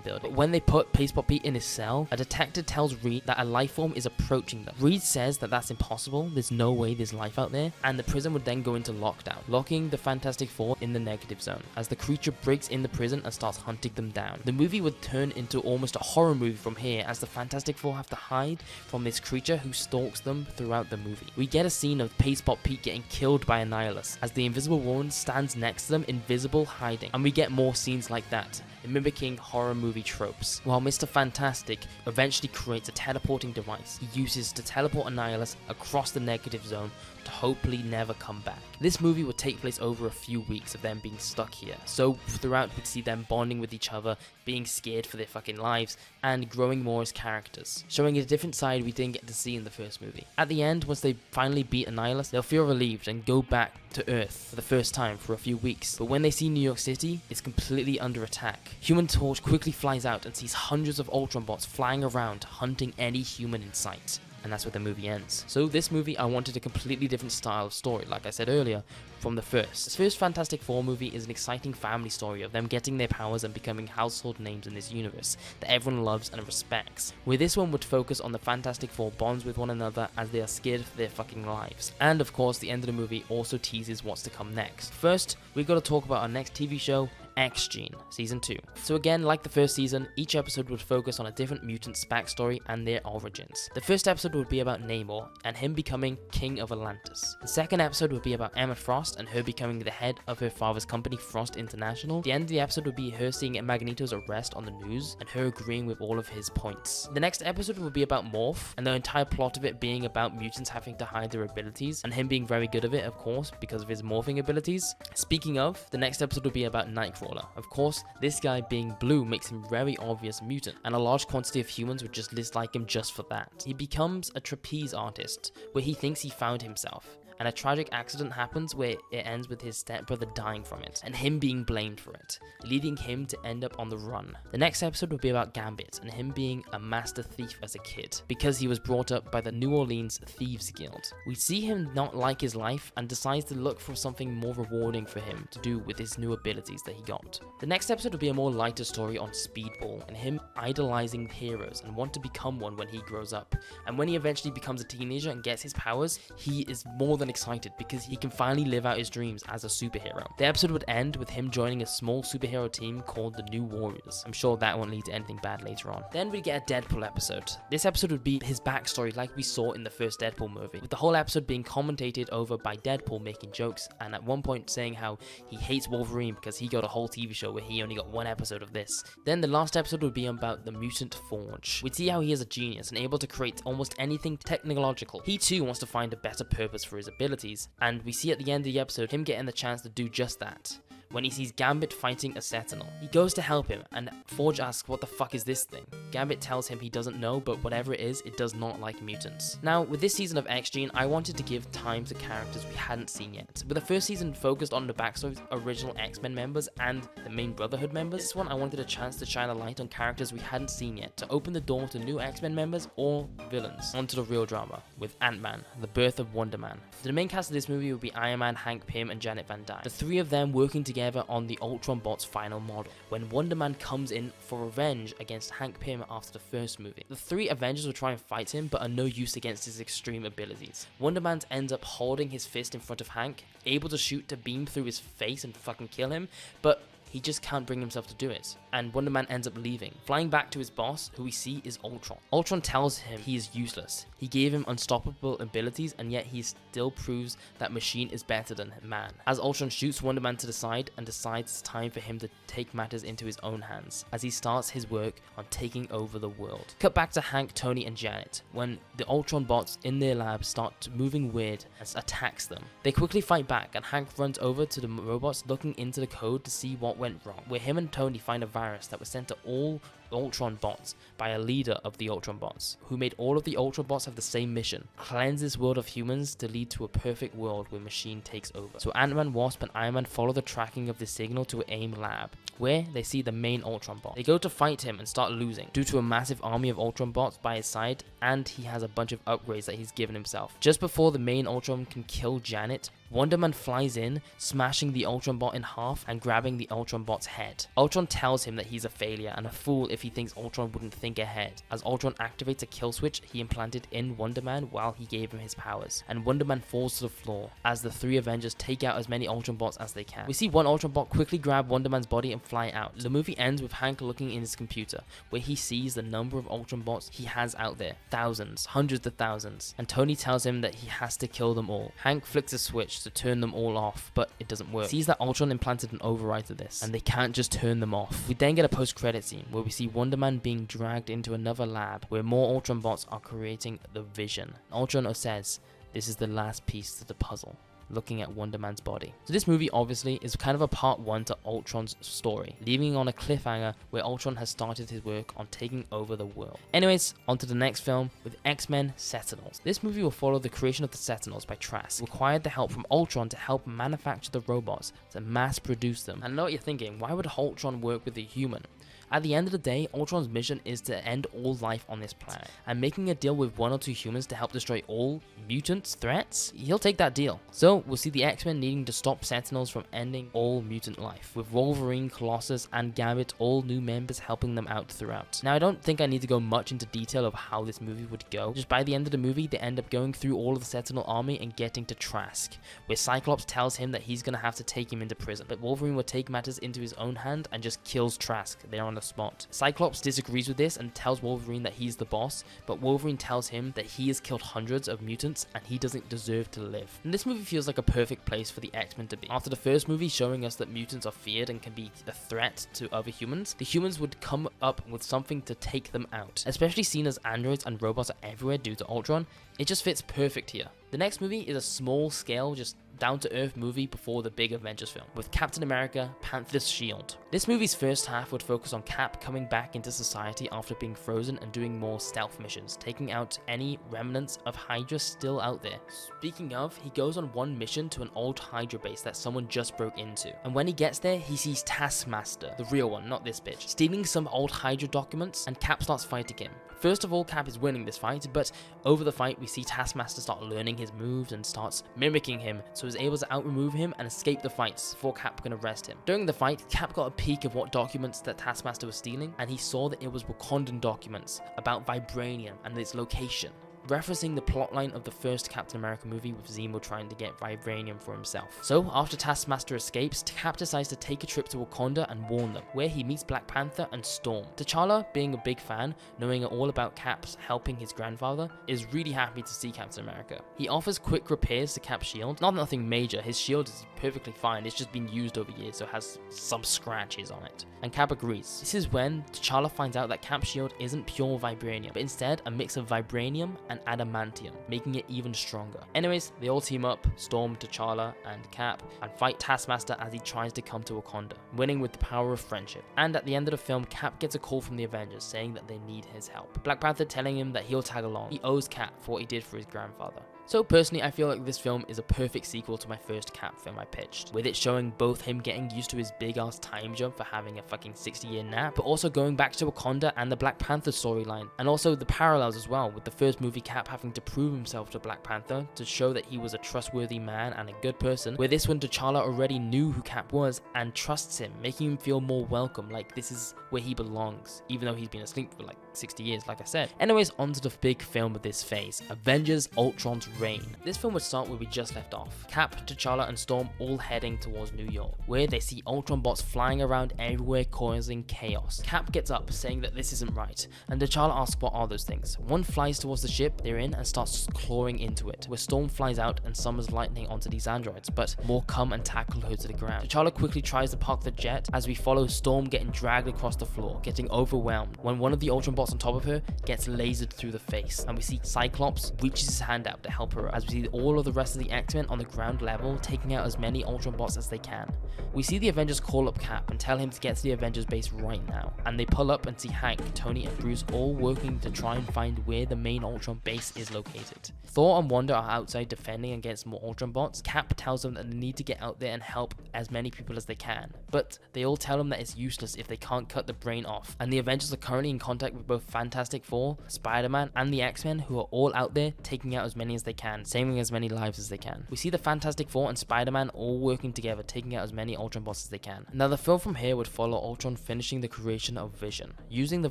building. But when they put Paste Pot Pete in his cell, a detective tells Reed that a life form is approaching them. Reed says that that's impossible, there's no way there's life out there, and the prison would then go into lockdown, locking the Fantastic Four in the negative zone, as the creature breaks in the prison and starts hunting them down. The movie would turn into almost a horror movie from here, as the Fantastic Four have to hide from this creature who stalks them throughout the movie. We get a scene of Paste Pot Pete getting killed by Annihilus, as the Invisible Woman stands next to them, invisible, hiding, and we get more scenes like that, mimicking horror movie tropes. While Mr. Fantastic eventually creates a teleporting device he uses to teleport Annihilus across the negative zone to hopefully never come back. This movie would take place over a few weeks of them being stuck here, so throughout we'd see them bonding with each other, being scared for their fucking lives, and growing more as characters, showing a different side we didn't get to see in the first movie. At the end, once they finally beat Annihilus, they'll feel relieved and go back to Earth for the first time for a few weeks, but when they see New York City, it's completely under attack. Human Torch quickly flies out and sees hundreds of Ultron bots flying around, hunting any human in sight. And that's where the movie ends. So this movie, I wanted a completely different style of story, like I said earlier, from the first. This first Fantastic Four movie is an exciting family story of them getting their powers and becoming household names in this universe that everyone loves and respects. Where this one would focus on the Fantastic Four bonds with one another as they are scared for their fucking lives. And of course, the end of the movie also teases what's to come next. First, we gotta talk about our next TV show, X-Gene, Season 2. So again, like the first season, each episode would focus on a different mutant's backstory and their origins. The first episode would be about Namor and him becoming King of Atlantis. The second episode would be about Emma Frost and her becoming the head of her father's company, Frost International. The end of the episode would be her seeing Magneto's arrest on the news and her agreeing with all of his points. The next episode would be about Morph, and the entire plot of it being about mutants having to hide their abilities and him being very good at it, of course, because of his morphing abilities. Speaking of, the next episode would be about Nightcrawler. Of course, this guy being blue makes him very obvious mutant, and a large quantity of humans would just dislike him just for that. He becomes a trapeze artist, where he thinks he found himself, and a tragic accident happens where it ends with his stepbrother dying from it, and him being blamed for it, leading him to end up on the run. The next episode would be about Gambit, and him being a master thief as a kid, because he was brought up by the New Orleans Thieves Guild. We see him not like his life, and decides to look for something more rewarding for him to do with his new abilities that he got. The next episode would be a more lighter story on Speedball, and him idolizing heroes, and want to become one when he grows up. And when he eventually becomes a teenager and gets his powers, he is more than excited because he can finally live out his dreams as a superhero. The episode would end with him joining a small superhero team called the New Warriors. I'm sure that won't lead to anything bad later on. Then we get a Deadpool episode. This episode would be his backstory like we saw in the first Deadpool movie, with the whole episode being commentated over by Deadpool making jokes, and at one point saying how he hates Wolverine because he got a whole TV show where he only got one episode of this. Then the last episode would be about the Mutant Forge. We'd see how he is a genius and able to create almost anything technological. He too wants to find a better purpose for his abilities, and we see at the end of the episode him getting the chance to do just that. When he sees Gambit fighting a Sentinel, he goes to help him, and Forge asks what the fuck is this thing? Gambit tells him he doesn't know, but whatever it is, it does not like mutants. Now, with this season of X-Gene, I wanted to give time to characters we hadn't seen yet. With the first season focused on the backstories of original X-Men members and the main Brotherhood members, this one I wanted a chance to shine a light on characters we hadn't seen yet, to open the door to new X-Men members or villains onto the real drama, with Ant-Man, the birth of Wonder Man. The main cast of this movie would be Iron Man, Hank Pym, and Janet Van Dyne. The three of them working together together on the Ultron bot's final model, when Wonder Man comes in for revenge against Hank Pym after the first movie. The three Avengers will try and fight him, but are no use against his extreme abilities. Wonder Man ends up holding his fist in front of Hank, able to shoot to beam through his face and fucking kill him, but he just can't bring himself to do it, and Wonder Man ends up leaving, flying back to his boss, who we see is Ultron. Ultron tells him he is useless. He gave him unstoppable abilities, and yet he still proves that machine is better than man. As Ultron shoots Wonder Man to the side and decides it's time for him to take matters into his own hands, as he starts his work on taking over the world. Cut back to Hank, Tony, and Janet, when the Ultron bots in their lab start moving weird and attacks them. They quickly fight back, and Hank runs over to the robots looking into the code to see what went wrong, where him and Tony find a virus that was sent to all Ultron bots by a leader of the Ultron bots, who made all of the Ultron bots have the same mission: cleanse this world of humans to lead to a perfect world where machine takes over. So Ant-Man, Wasp, and Iron Man follow the tracking of the signal to AIM lab, where they see the main Ultron bot. They go to fight him and start losing due to a massive army of Ultron bots by his side, and he has a bunch of upgrades that he's given himself. Just before the main Ultron can kill Janet, Wonder Man flies in, smashing the Ultron bot in half and grabbing the Ultron bot's head. Ultron tells him that he's a failure and a fool if he thinks Ultron wouldn't think ahead, as Ultron activates a kill switch he implanted in Wonder Man while he gave him his powers, and Wonder Man falls to the floor as the three Avengers take out as many Ultron bots as they can. We see one Ultron bot quickly grab Wonder Man's body and fly out. The movie ends with Hank looking in his computer, where he sees the number of Ultron bots he has out there. Thousands, hundreds of thousands, and Tony tells him that he has to kill them all. Hank flicks a switch to turn them all off, but it doesn't work. He sees that Ultron implanted an override to this, and they can't just turn them off. We then get a post-credit scene where we see Wonder Man being dragged into another lab where more Ultron bots are creating the Vision. Ultron says, "This is the last piece to the puzzle," looking at Wonder Man's body. So this movie obviously is kind of a part 1 to Ultron's story, leaving on a cliffhanger where Ultron has started his work on taking over the world. Anyways, on to the next film with X-Men Sentinels. This movie will follow the creation of the Sentinels by Trask, required the help from Ultron to help manufacture the robots to mass produce them. And I know what you're thinking, why would Ultron work with a human? At the end of the day, Ultron's mission is to end all life on this planet, and making a deal with 1 or 2 humans to help destroy all mutants threats, he'll take that deal. So we'll see the X-Men needing to stop Sentinels from ending all mutant life, with Wolverine, Colossus, and Gambit all new members helping them out throughout. Now I don't think I need to go much into detail of how this movie would go, just by the end of the movie they end up going through all of the Sentinel army and getting to Trask, where Cyclops tells him that he's gonna have to take him into prison, but Wolverine will take matters into his own hand and just kills Trask there on the spot. Cyclops disagrees with this and tells Wolverine that he's the boss, but Wolverine tells him that he has killed hundreds of mutants and he doesn't deserve to live. And this movie feels like a perfect place for the X-Men to be. After the first movie showing us that mutants are feared and can be a threat to other humans, the humans would come up with something to take them out. Especially seen as androids and robots are everywhere due to Ultron, it just fits perfect here. The next movie is a small scale, just down-to-earth movie before the big Avengers film, with Captain America, Panther's Shield. This movie's first half would focus on Cap coming back into society after being frozen and doing more stealth missions, taking out any remnants of Hydra still out there. Speaking of, he goes on one mission to an old Hydra base that someone just broke into, and when he gets there, he sees Taskmaster, the real one, not this bitch, stealing some old Hydra documents, and Cap starts fighting him. First of all, Cap is winning this fight, but over the fight we see Taskmaster start learning his moves and starts mimicking him, so he's able to out-remove him and escape the fights before Cap can arrest him. During the fight, Cap got a peek of what documents that Taskmaster was stealing, and he saw that it was Wakandan documents about vibranium and its location, referencing the plotline of the first Captain America movie with Zemo trying to get vibranium for himself. So after Taskmaster escapes, Cap decides to take a trip to Wakanda and warn them, where he meets Black Panther and Storm. T'Challa, being a big fan, knowing all about Cap's helping his grandfather, is really happy to see Captain America. He offers quick repairs to Cap's shield, not nothing major, his shield is perfectly fine, it's just been used over years so it has some scratches on it. And Cap agrees. This is when T'Challa finds out that Cap's shield isn't pure vibranium, but instead a mix of vibranium and adamantium, making it even stronger. Anyways, they all team up, Storm, T'Challa, and Cap, and fight Taskmaster as he tries to come to Wakanda, winning with the power of friendship. And at the end of the film, Cap gets a call from the Avengers saying that they need his help. Black Panther telling him that he'll tag along. He owes Cap for what he did for his grandfather. So personally, I feel like this film is a perfect sequel to my first Cap film I pitched, with it showing both him getting used to his big ass time jump for having a fucking 60-year nap, but also going back to Wakanda and the Black Panther storyline, and also the parallels as well with the first movie Cap having to prove himself to Black Panther to show that he was a trustworthy man and a good person, where this one T'Challa already knew who Cap was and trusts him, making him feel more welcome, like this is where he belongs, even though he's been asleep for like 60 years, like I said. Anyways, on to the big film of this phase, Avengers Ultron's Reign. This film would start where we just left off. Cap, T'Challa, and Storm all heading towards New York, where they see Ultron bots flying around everywhere causing chaos. Cap gets up, saying that this isn't right, and T'Challa asks what are those things. One flies towards the ship they're in and starts clawing into it, where Storm flies out and summons lightning onto these androids, but more come and tackle her to the ground. T'Challa quickly tries to park the jet as we follow Storm getting dragged across the floor, getting overwhelmed when one of the Ultron bots on top of her gets lasered through the face, and we see Cyclops reaches his hand out to help her as we see all of the rest of the X-Men on the ground level taking out as many Ultron bots as they can. We see the Avengers call up Cap and tell him to get to the Avengers base right now, and they pull up and see Hank, Tony, and Bruce all working to try and find where the main Ultron base is located. Thor and Wanda are outside defending against more Ultron bots. Cap tells them that they need to get out there and help as many people as they can, but they all tell him that it's useless if they can't cut the brain off, and the Avengers are currently in contact with both Fantastic Four, Spider-Man, and the X-Men, who are all out there taking out as many as they can, saving as many lives as they can. We see the Fantastic Four and Spider-Man all working together, taking out as many Ultron bots as they can. Now the film from here would follow Ultron finishing the creation of Vision, using the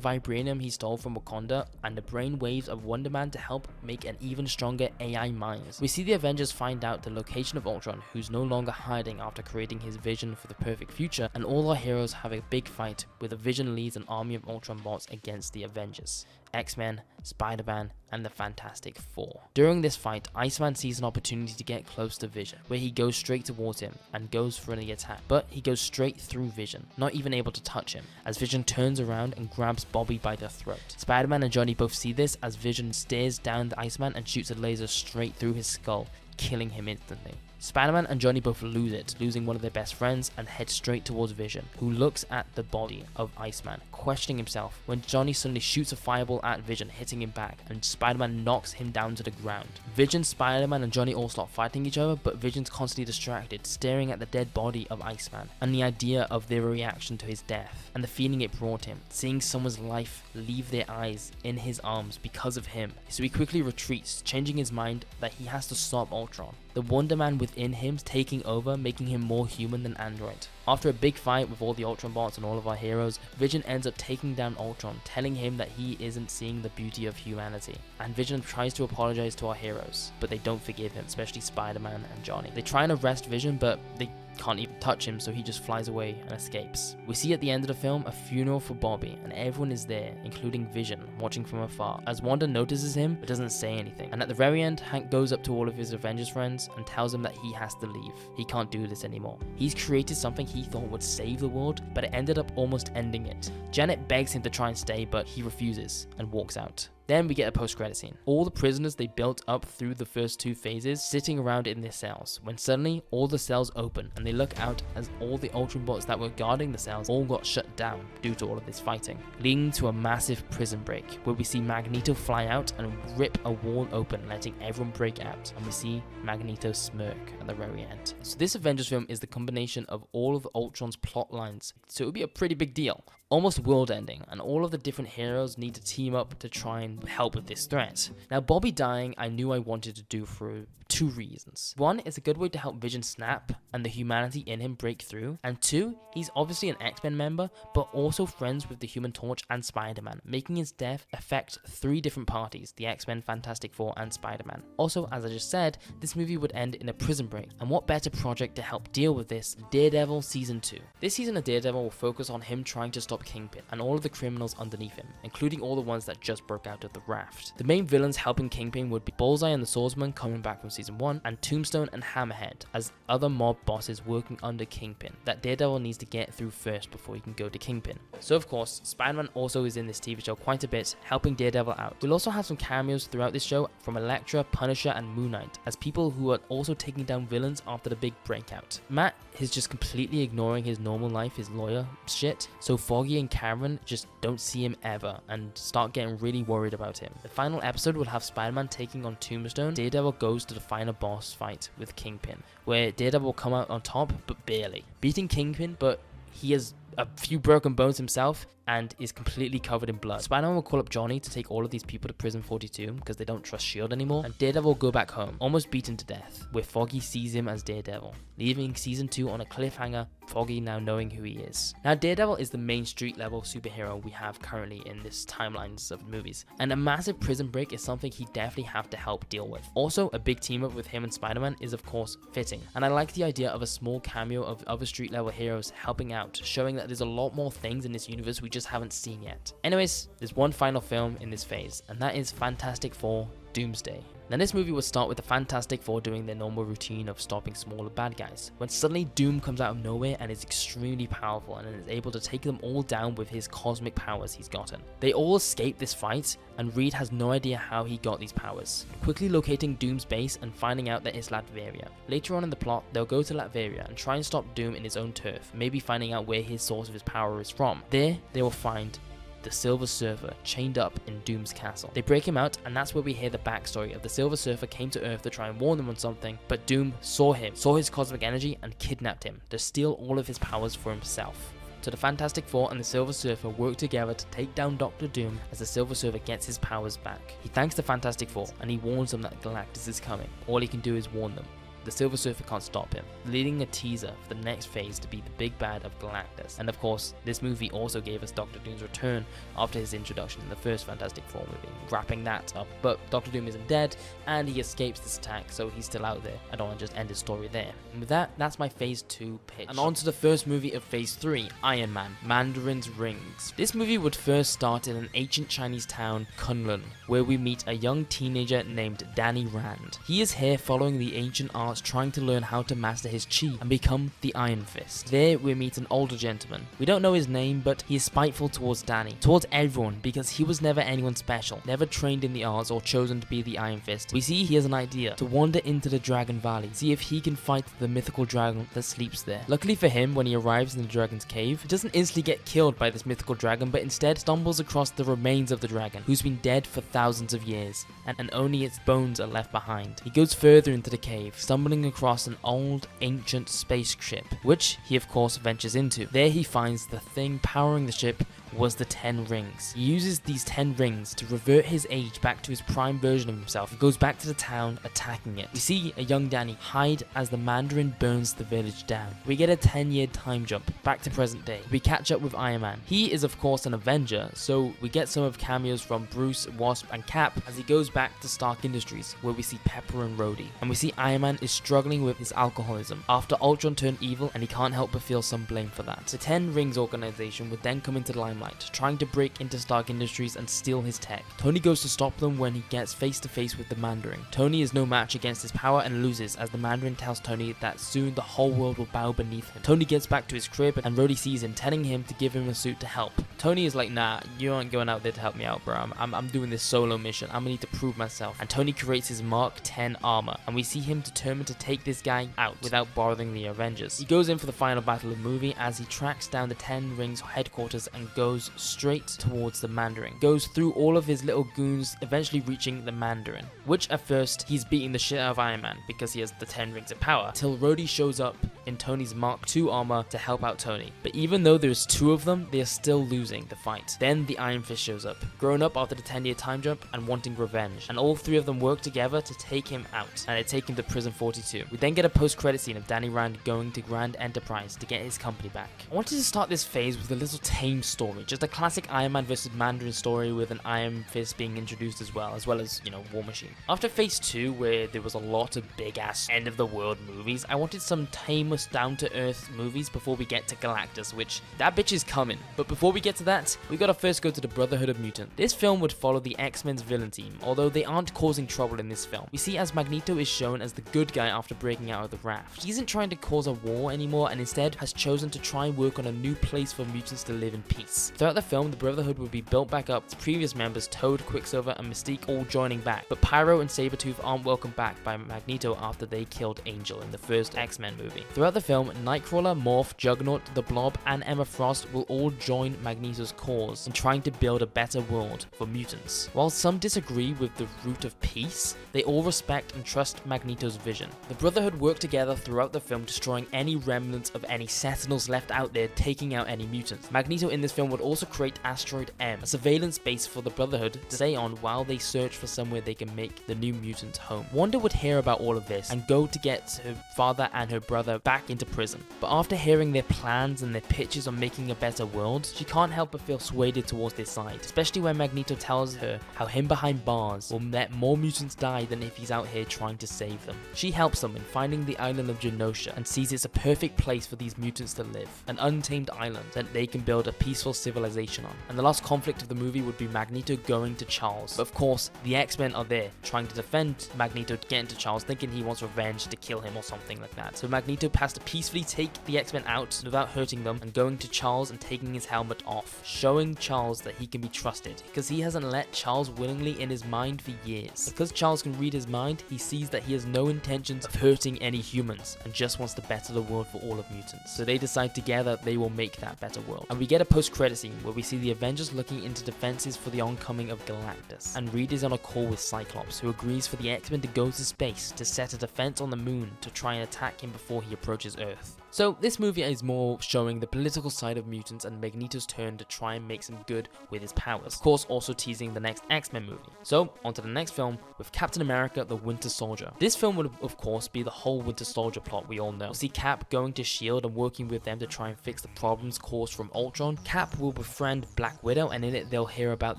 vibranium he stole from Wakanda and the brain waves of Wonder Man to help make an even stronger AI mind. We see the Avengers find out the location of Ultron, who's no longer hiding after creating his vision for the perfect future, and all our heroes have a big fight where the Vision leads an army of Ultron bots against the Avengers, X-Men, Spider-Man, and the Fantastic Four. During this fight, Iceman sees an opportunity to get close to Vision, where he goes straight towards him and goes for the attack, but he goes straight through Vision, not even able to touch him, as Vision turns around and grabs Bobby by the throat. Spider-Man and Johnny both see this as Vision stares down the Iceman and shoots a laser straight through his skull, killing him instantly. Spider-Man and Johnny both lose it, losing one of their best friends, and head straight towards Vision, who looks at the body of Iceman, questioning himself, when Johnny suddenly shoots a fireball at Vision, hitting him back, and Spider-Man knocks him down to the ground. Vision, Spider-Man, and Johnny all start fighting each other, but Vision's constantly distracted, staring at the dead body of Iceman, and the idea of their reaction to his death, and the feeling it brought him, seeing someone's life leave their eyes in his arms because of him. So he quickly retreats, changing his mind that he has to stop Ultron. The Wonder Man within him taking over, making him more human than android. After a big fight with all the Ultron bots and all of our heroes, Vision ends up taking down Ultron, telling him that he isn't seeing the beauty of humanity. And Vision tries to apologize to our heroes, but they don't forgive him, especially Spider-Man and Johnny. They try and arrest Vision, but they can't even touch him, so he just flies away and escapes. We see at the end of the film a funeral for Bobby, and everyone is there, including Vision, watching from afar, as Wanda notices him but doesn't say anything. And at the very end, Hank goes up to all of his Avengers friends and tells them that he has to leave. He can't do this anymore. He's created something he thought would save the world, but it ended up almost ending it. Janet begs him to try and stay, but he refuses and walks out. Then we get a post-credit scene. All the prisoners they built up through the first two phases sitting around in their cells, when suddenly all the cells open and they look out as all the Ultron bots that were guarding the cells all got shut down due to all of this fighting, leading to a massive prison break where we see Magneto fly out and rip a wall open, letting everyone break out, and we see Magneto smirk at the very end. So this Avengers film is the combination of all of Ultron's plot lines, so it would be a pretty big deal. Almost world ending, and all of the different heroes need to team up to try and help with this threat. Now Bobby dying I knew I wanted to do for two reasons. One, it's a good way to help Vision snap and the humanity in him break through, and two, he's obviously an X-Men member but also friends with the Human Torch and Spider-Man, making his death affect three different parties, the X-Men, Fantastic Four, and Spider-Man. Also, as I just said, this movie would end in a prison break, and what better project to help deal with this, Daredevil Season 2. This season of Daredevil will focus on him trying to stop Kingpin and all of the criminals underneath him, including all the ones that just broke out of the raft. The main villains helping Kingpin would be Bullseye and the Swordsman coming back from Season 1, and Tombstone and Hammerhead as other mob bosses working under Kingpin that Daredevil needs to get through first before he can go to Kingpin. So of course, Spider-Man also is in this TV show quite a bit, helping Daredevil out. We'll also have some cameos throughout this show from Elektra, Punisher, and Moon Knight as people who are also taking down villains after the big breakout. Matt is just completely ignoring his normal life, his lawyer shit, so Foggy and Cameron just don't see him ever and start getting really worried about him. The final episode will have Spider-Man taking on Tombstone. Daredevil goes to the final boss fight with Kingpin, where Daredevil will come out on top, but barely, beating Kingpin, but he has a few broken bones himself, and is completely covered in blood. Spider-Man will call up Johnny to take all of these people to prison 42 because they don't trust S.H.I.E.L.D. anymore, and Daredevil will go back home, almost beaten to death, where Foggy sees him as Daredevil, leaving season 2 on a cliffhanger, Foggy now knowing who he is. Now, Daredevil is the main street level superhero we have currently in this timelines of movies, and a massive prison break is something he definitely have to help deal with. Also, a big team up with him and Spider-Man is of course fitting, and I like the idea of a small cameo of other street level heroes helping out, showing that there's a lot more things in this universe we just haven't seen yet. Anyways, there's one final film in this phase, and that is Fantastic Four: Doomsday. Now, this movie will start with the Fantastic Four doing their normal routine of stopping smaller bad guys, when suddenly Doom comes out of nowhere and is extremely powerful and is able to take them all down with his cosmic powers he's gotten. They all escape this fight, and Reed has no idea how he got these powers, quickly locating Doom's base and finding out that it's Latveria. Later on in the plot, they'll go to Latveria and try and stop Doom in his own turf, maybe finding out where his source of his power is from. There, they will find the Silver Surfer chained up in Doom's castle. They break him out, and that's where we hear the backstory of the Silver Surfer came to Earth to try and warn them on something, but Doom saw his cosmic energy, and kidnapped him to steal all of his powers for himself. So the Fantastic Four and the Silver Surfer work together to take down Dr. Doom as the Silver Surfer gets his powers back. He thanks the Fantastic Four, and he warns them that Galactus is coming. All he can do is warn them. The Silver Surfer can't stop him, leading a teaser for the next phase to be the big bad of Galactus. And of course, this movie also gave us Dr. Doom's return after his introduction in the first Fantastic Four movie, wrapping that up. But Dr. Doom isn't dead, and he escapes this attack, so he's still out there. I don't want to just end his story there. And with that, that's my phase 2 pitch. And on to the first movie of phase 3, Iron Man, Mandarin's Rings. This movie would first start in an ancient Chinese town, Kunlun, where we meet a young teenager named Danny Rand. He is here following the ancient arts, trying to learn how to master his chi and become the Iron Fist. There we meet an older gentleman. We don't know his name, but he is spiteful towards Danny, towards everyone, because he was never anyone special, never trained in the arts or chosen to be the Iron Fist. We see he has an idea to wander into the Dragon Valley, see if he can fight the mythical dragon that sleeps there. Luckily for him, when he arrives in the dragon's cave, he doesn't instantly get killed by this mythical dragon, but instead stumbles across the remains of the dragon, who's been dead for thousands of years, and only its bones are left behind. He goes further into the cave, stumbling across an old ancient spaceship, which he of course ventures into. There he finds the thing powering the ship was the 10 rings. He uses these 10 rings to revert his age back to his prime version of himself. He goes back to the town, attacking it. We see a young Danny hide as the Mandarin burns the village down. We get a 10-year time jump back to present day. We catch up with Iron Man. He is of course an Avenger, so we get some of cameos from Bruce, Wasp, and Cap as he goes back to Stark Industries, where we see Pepper and Rhodey. And we see Iron Man is struggling with his alcoholism after Ultron turned evil, and he can't help but feel some blame for that. The 10 Rings organization would then come into the limelight, trying to break into Stark Industries and steal his tech. Tony goes to stop them when he gets face to face with the Mandarin. Tony is no match against his power and loses as the Mandarin tells Tony that soon the whole world will bow beneath him. Tony gets back to his crib and Rhodey sees him, telling him to give him a suit to help. Tony is like, nah, you aren't going out there to help me out, bro. I'm doing this solo mission. I'm gonna need to prove myself. And Tony creates his Mark 10 armor, and we see him determined to take this guy out without bothering the Avengers. He goes in for the final battle of the movie as he tracks down the 10 Rings headquarters and goes straight towards the Mandarin. Goes through all of his little goons, eventually reaching the Mandarin, which at first he's beating the shit out of Iron Man because he has the 10 Rings of power, till Rhodey shows up in Tony's Mark II armor to help out Tony. But even though there's 2 of them, they are still losing the fight. Then the Iron Fist shows up, grown up after the 10-year time jump and wanting revenge, and all 3 of them work together to take him out, and they take him to prison 42. We then get a post-credit scene of Danny Rand going to Grand Enterprise to get his company back. I wanted to start this phase with a little tame story, just a classic Iron Man vs. Mandarin story with an Iron Fist being introduced as well as, you know, War Machine. After phase 2, where there was a lot of big-ass end-of-the-world movies, I wanted some tameless, down-to-earth movies before we get to Galactus, which, that bitch is coming. But before we get to that, we gotta first go to the Brotherhood of Mutants. This film would follow the X-Men's villain team, although they aren't causing trouble in this film. We see as Magneto is shown as the good guy after breaking out of the raft. He isn't trying to cause a war anymore, and instead has chosen to try and work on a new place for mutants to live in peace. Throughout the film, the Brotherhood would be built back up, with previous members Toad, Quicksilver, and Mystique all joining back, but Pyro and Sabretooth aren't welcomed back by Magneto after they killed Angel in the first X-Men movie. Throughout the film, Nightcrawler, Morph, Juggernaut, the Blob, and Emma Frost will all join Magneto's cause in trying to build a better world for mutants. While some disagree with the root of peace, they all respect and trust Magneto's vision. The Brotherhood work together throughout the film, destroying any remnants of any Sentinels left out there, taking out any mutants. Magneto in this film would also create Asteroid M, a surveillance base for the Brotherhood to stay on while they search for somewhere they can make the new mutants home. Wanda would hear about all of this and go to get her father and her brother back into prison. But after hearing their plans and their pitches on making a better world, she can't help but feel swayed towards their side, especially when Magneto tells her how him behind bars will let more mutants die than if he's out here trying to save them. She helps them in finding the island of Genosha and sees it's a perfect place for these mutants to live, an untamed island that they can build a peaceful civilization on. And the last conflict of the movie would be Magneto going to Charles. But of course, the X-Men are there, trying to defend Magneto to get into Charles, thinking he wants revenge to kill him or something like that. So Magneto has to peacefully take the X-Men out without hurting them and going to Charles and taking his helmet off, showing Charles that he can be trusted, because he hasn't let Charles willingly in his mind for years. Because Charles can read his mind, he sees that he has no intentions of hurting any humans and just wants to better the world for all of mutants. So they decide together they will make that better world. And we get a post-credit scene where we see the Avengers looking into defenses for the oncoming of Galactus, and Reed is on a call with Cyclops, who agrees for the X-Men to go to space to set a defense on the moon to try and attack him before he approaches Earth. So this movie is more showing the political side of mutants and Magneto's turn to try and make some good with his powers. Of course, also teasing the next X-Men movie. So, on to the next film with Captain America, the Winter Soldier. This film would, of course, be the whole Winter Soldier plot we all know. We'll see Cap going to S.H.I.E.L.D. and working with them to try and fix the problems caused from Ultron. Cap will befriend Black Widow, and in it they'll hear about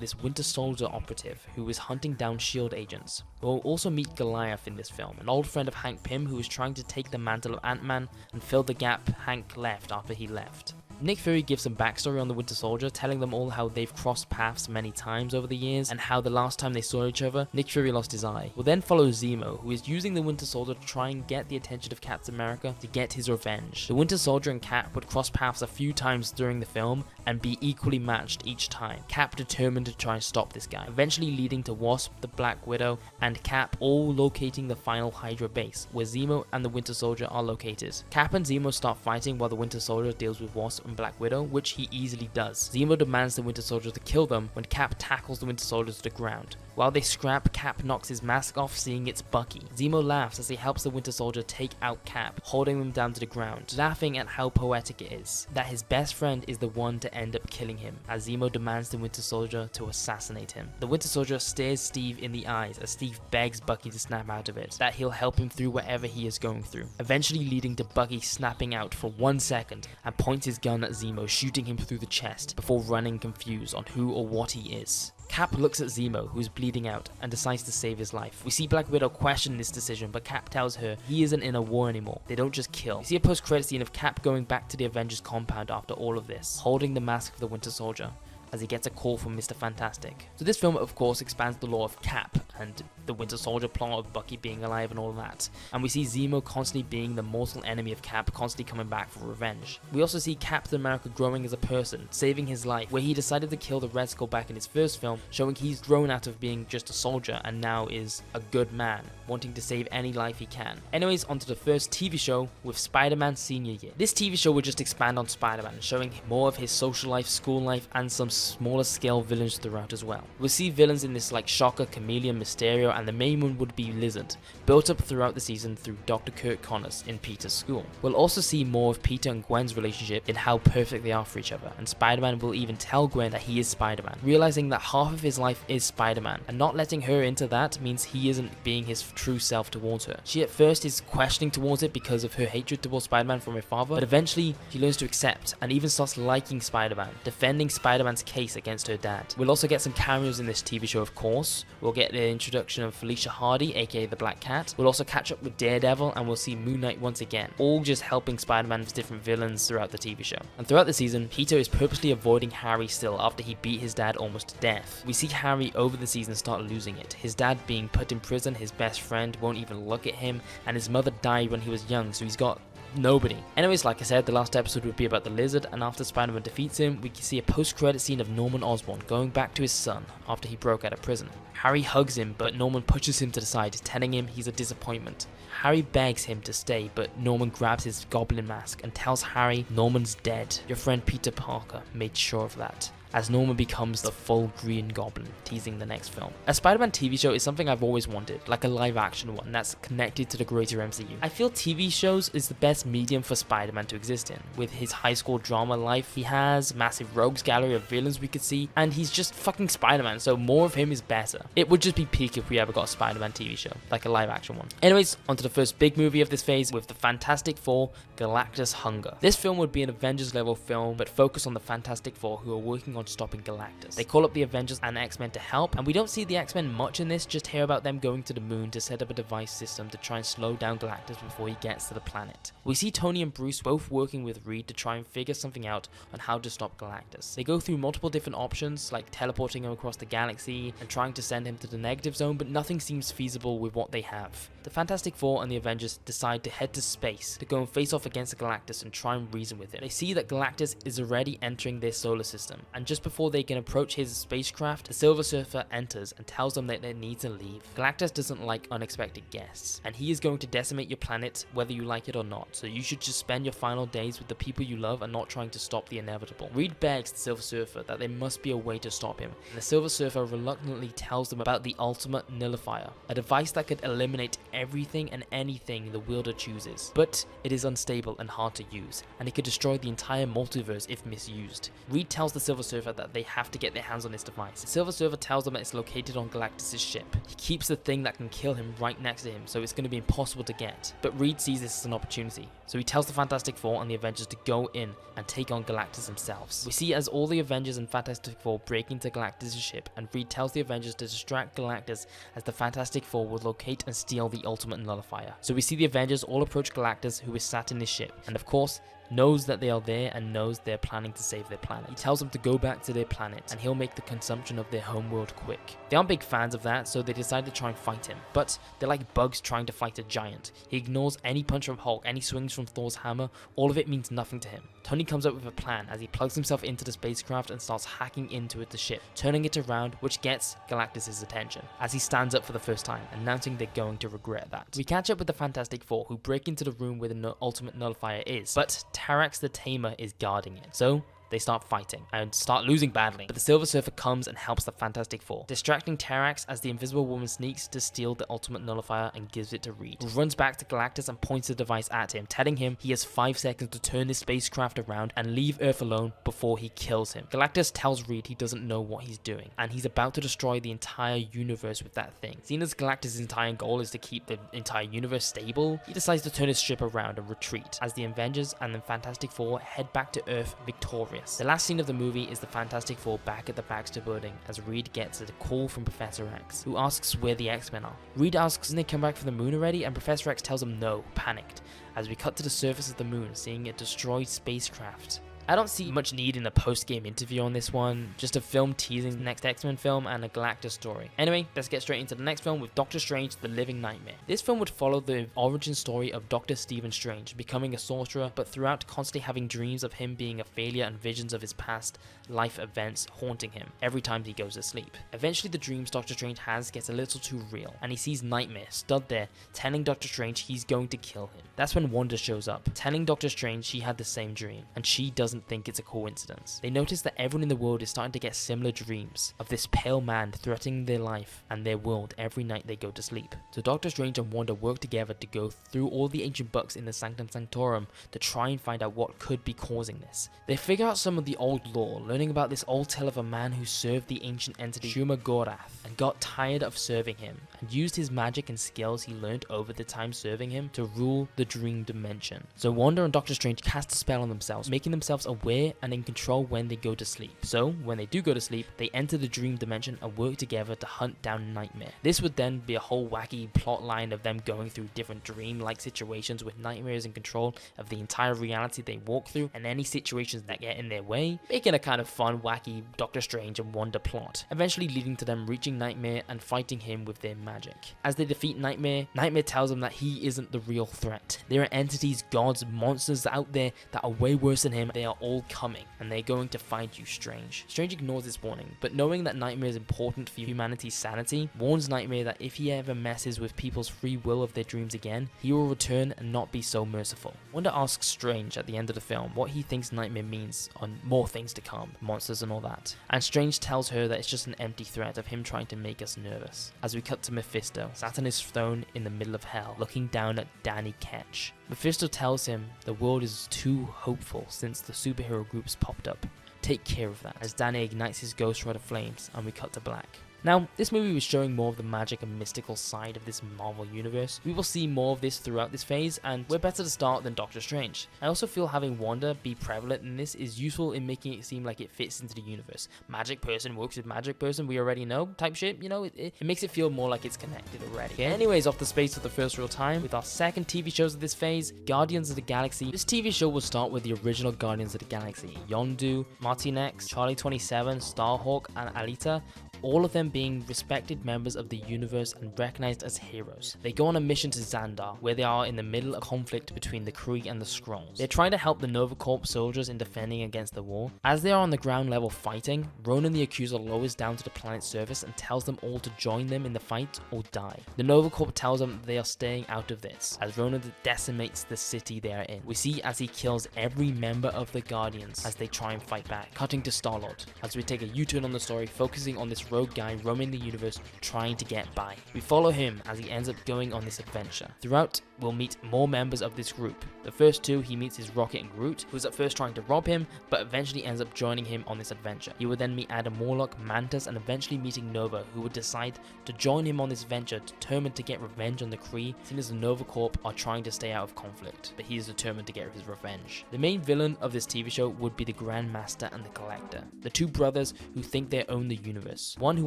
this Winter Soldier operative who is hunting down S.H.I.E.L.D. agents. We'll also meet Goliath in this film, an old friend of Hank Pym who is trying to take the mantle of Ant-Man and fill the gap Hank left after he left. Nick Fury gives some backstory on the Winter Soldier, telling them all how they've crossed paths many times over the years, and how the last time they saw each other, Nick Fury lost his eye. We'll then follow Zemo, who is using the Winter Soldier to try and get the attention of Captain America to get his revenge. The Winter Soldier and Cap would cross paths a few times during the film and be equally matched each time. Cap determined to try and stop this guy, eventually leading to Wasp, the Black Widow, and Cap all locating the final Hydra base, where Zemo and the Winter Soldier are located. Cap and Zemo start fighting while the Winter Soldier deals with Wasp and Black Widow, which he easily does. Zemo demands the Winter Soldier to kill them when Cap tackles the Winter Soldier to the ground. While they scrap, Cap knocks his mask off, seeing it's Bucky. Zemo laughs as he helps the Winter Soldier take out Cap, holding them down to the ground, laughing at how poetic it is, that his best friend is the one to end up killing him, as Zemo demands the Winter Soldier to assassinate him. The Winter Soldier stares Steve in the eyes as Steve begs Bucky to snap out of it, that he'll help him through whatever he is going through, eventually leading to Bucky snapping out for 1 second and points his gun at Zemo, shooting him through the chest before running confused on who or what he is. Cap looks at Zemo, who's bleeding out, and decides to save his life. We see Black Widow question this decision, but Cap tells her he isn't in a war anymore. They don't just kill. We see a post-credit scene of Cap going back to the Avengers compound after all of this, holding the mask of the Winter Soldier, as he gets a call from Mr. Fantastic. So this film, of course, expands the lore of Cap and the Winter Soldier plot of Bucky being alive and all that. And we see Zemo constantly being the mortal enemy of Cap, constantly coming back for revenge. We also see Captain America growing as a person, saving his life, where he decided to kill the Red Skull back in his first film, showing he's grown out of being just a soldier and now is a good man, wanting to save any life he can. Anyways, onto the first TV show with Spider-Man Senior Year. This TV show would just expand on Spider-Man, showing more of his social life, school life, and some smaller scale villains throughout as well. We'll see villains in this like Shocker, Chameleon, Mysterio, and the main one would be Lizard, built up throughout the season through Dr. Kurt Connors in Peter's school. We'll also see more of Peter and Gwen's relationship in how perfect they are for each other, and Spider-Man will even tell Gwen that he is Spider-Man, realizing that half of his life is Spider-Man, and not letting her into that means he isn't being his true self towards her. She at first is questioning towards it because of her hatred towards Spider-Man from her father, but eventually she learns to accept and even starts liking Spider-Man, defending Spider-Man's case against her dad. We'll also get some cameos in this TV show, of course. We'll get the introduction of Felicia Hardy, aka the Black Cat. We'll also catch up with Daredevil, and we'll see Moon Knight once again, all just helping Spider-Man's different villains throughout the TV show. And throughout the season, Peter is purposely avoiding Harry still after he beat his dad almost to death. We see Harry over the season start losing it, his dad being put in prison, his best friend won't even look at him, and his mother died when he was young, so he's got Nobody. Anyways, like I said, the last episode would be about the Lizard, and after Spider-Man defeats him, we can see a post-credit scene of Norman Osborn going back to his son after he broke out of prison. Harry hugs him, but Norman pushes him to the side, telling him he's a disappointment. Harry begs him to stay, but Norman grabs his goblin mask and tells Harry Norman's dead. Your friend Peter Parker made sure of that, as Norman becomes the full Green Goblin, teasing the next film. A Spider-Man TV show is something I've always wanted, like a live-action one that's connected to the greater MCU. I feel TV shows is the best medium for Spider-Man to exist in. With his high school drama life, he has massive rogues gallery of villains we could see, and he's just fucking Spider-Man, so more of him is better. It would just be peak if we ever got a Spider-Man TV show, like a live-action one. Anyways, onto the first big movie of this phase with the Fantastic Four, Galactus Hunger. This film would be an Avengers level film, but focus on the Fantastic Four who are working on stopping Galactus. They call up the Avengers and X-Men to help, and we don't see the X-Men much in this, just hear about them going to the moon to set up a device system to try and slow down Galactus before he gets to the planet. We see Tony and Bruce both working with Reed to try and figure something out on how to stop Galactus. They go through multiple different options, like teleporting him across the galaxy and trying to send him to the negative zone, but nothing seems feasible with what they have. The Fantastic Four and the Avengers decide to head to space to go and face off against Galactus and try and reason with him. They see that Galactus is already entering their solar system, and just before they can approach his spacecraft, the Silver Surfer enters and tells them that they need to leave. Galactus doesn't like unexpected guests, and he is going to decimate your planet whether you like it or not, so you should just spend your final days with the people you love and not trying to stop the inevitable. Reed begs the Silver Surfer that there must be a way to stop him, and the Silver Surfer reluctantly tells them about the Ultimate Nullifier, a device that could eliminate everything and anything the wielder chooses, but it is unstable and hard to use, and it could destroy the entire multiverse if misused. Reed tells the Silver Surfer that they have to get their hands on this device. The Silver Surfer tells them that it's located on Galactus' ship. He keeps the thing that can kill him right next to him, so it's going to be impossible to get. But Reed sees this as an opportunity, so he tells the Fantastic Four and the Avengers to go in and take on Galactus themselves. We see as all the Avengers and Fantastic Four break into Galactus' ship, and Reed tells the Avengers to distract Galactus as the Fantastic Four will locate and steal the Ultimate Nullifier. So we see the Avengers all approach Galactus, who is sat in his ship, and of course, knows that they are there and knows they're planning to save their planet. He tells them to go back to their planet and he'll make the consumption of their homeworld quick. They aren't big fans of that, so they decide to try and fight him, but they're like bugs trying to fight a giant. He ignores any punch from Hulk, any swings from Thor's hammer, all of it means nothing to him. Tony comes up with a plan as he plugs himself into the spacecraft and starts hacking into the ship, turning it around, which gets Galactus' attention, as he stands up for the first time, announcing they're going to regret that. We catch up with the Fantastic Four, who break into the room where the Ultimate Nullifier is, but Tarax the Tamer is guarding it, so they start fighting and start losing badly, but the Silver Surfer comes and helps the Fantastic Four, distracting Tarax as the Invisible Woman sneaks to steal the Ultimate Nullifier and gives it to Reed, who runs back to Galactus and points the device at him, telling him he has 5 seconds to turn his spacecraft around and leave Earth alone before he kills him. Galactus tells Reed he doesn't know what he's doing, and he's about to destroy the entire universe with that thing. Seeing as Galactus' entire goal is to keep the entire universe stable, he decides to turn his ship around and retreat, as the Avengers and the Fantastic Four head back to Earth victorious. The last scene of the movie is the Fantastic Four back at the Baxter building as Reed gets a call from Professor X, who asks where the X-Men are. Reed asks, didn't they come back from the moon already? And Professor X tells him no, panicked, as we cut to the surface of the moon, seeing a destroyed spacecraft. I don't see much need in a post-game interview on this one, just a film teasing the next X-Men film and a Galactus story. Anyway, let's get straight into the next film with Doctor Strange, The Living Nightmare. This film would follow the origin story of Dr. Stephen Strange, becoming a sorcerer, but throughout constantly having dreams of him being a failure and visions of his past life events haunting him every time he goes to sleep. Eventually, the dreams Doctor Strange has gets a little too real, and he sees Nightmare stood there, telling Doctor Strange he's going to kill him. That's when Wanda shows up, telling Doctor Strange she had the same dream, and she doesn't think it's a coincidence. They notice that everyone in the world is starting to get similar dreams of this pale man threatening their life and their world every night they go to sleep. So Doctor Strange and Wanda work together to go through all the ancient books in the Sanctum Sanctorum to try and find out what could be causing this. They figure out some of the old lore, learning about this old tale of a man who served the ancient entity Shuma Gorath and got tired of serving him and used his magic and skills he learned over the time serving him to rule the dream dimension. So Wanda and Doctor Strange cast a spell on themselves, making themselves themselves aware and in control when they go to sleep. So when they do go to sleep, they enter the dream dimension and work together to hunt down Nightmare. This would then be a whole wacky plot line of them going through different dream-like situations with Nightmare is in control of the entire reality they walk through and any situations that get in their way, making a kind of fun, wacky Doctor Strange and Wanda plot, eventually leading to them reaching Nightmare and fighting him with their magic. As they defeat Nightmare, Nightmare tells them that he isn't the real threat. There are entities, gods, monsters out there that are way worse than him. They are all coming, and they're going to find you, Strange. Strange ignores this warning, but knowing that Nightmare is important for humanity's sanity, warns Nightmare that if he ever messes with people's free will of their dreams again, he will return and not be so merciful. Wanda asks Strange at the end of the film what he thinks Nightmare means on more things to come, monsters and all that, and Strange tells her that it's just an empty threat of him trying to make us nervous. As we cut to Mephisto, sat on his throne in the middle of hell, looking down at Danny Ketch. Mephisto tells him the world is too hopeful since the superhero groups popped up. Take care of that, as Danny ignites his Ghost Rider flames and we cut to black. Now, this movie was showing more of the magic and mystical side of this Marvel universe. We will see more of this throughout this phase, and we're better to start than Doctor Strange. I also feel having Wanda be prevalent in this is useful in making it seem like it fits into the universe. Magic person works with magic person, we already know, type shit, you know, it makes it feel more like it's connected already. Okay? Anyways, off the space of the first real time, with our second TV shows of this phase, Guardians of the Galaxy. This TV show will start with the original Guardians of the Galaxy, Yondu, Martinex, Charlie 27, Starhawk, and Alita, all of them being respected members of the universe and recognized as heroes. They go on a mission to Xandar, where they are in the middle of conflict between the Kree and the Skrulls. They're trying to help the Nova Corps soldiers in defending against the war. As they are on the ground level fighting, Ronan the Accuser lowers down to the planet's surface and tells them all to join them in the fight or die. The Nova Corps tells them they are staying out of this, as Ronan decimates the city they are in. We see as he kills every member of the Guardians as they try and fight back, cutting to Star-Lord, as we take a U-turn on the story, focusing on this rogue guy roaming the universe trying to get by. We follow him as he ends up going on this adventure. Throughout, we'll meet more members of this group. The first two, he meets his Rocket and Groot, who's at first trying to rob him, but eventually ends up joining him on this adventure. He would then meet Adam Warlock, Mantis, and eventually meeting Nova, who would decide to join him on this venture, determined to get revenge on the Kree, seeing as the Nova Corps are trying to stay out of conflict, but he is determined to get his revenge. The main villain of this TV show would be the Grandmaster and the Collector, the two brothers who think they own the universe. One who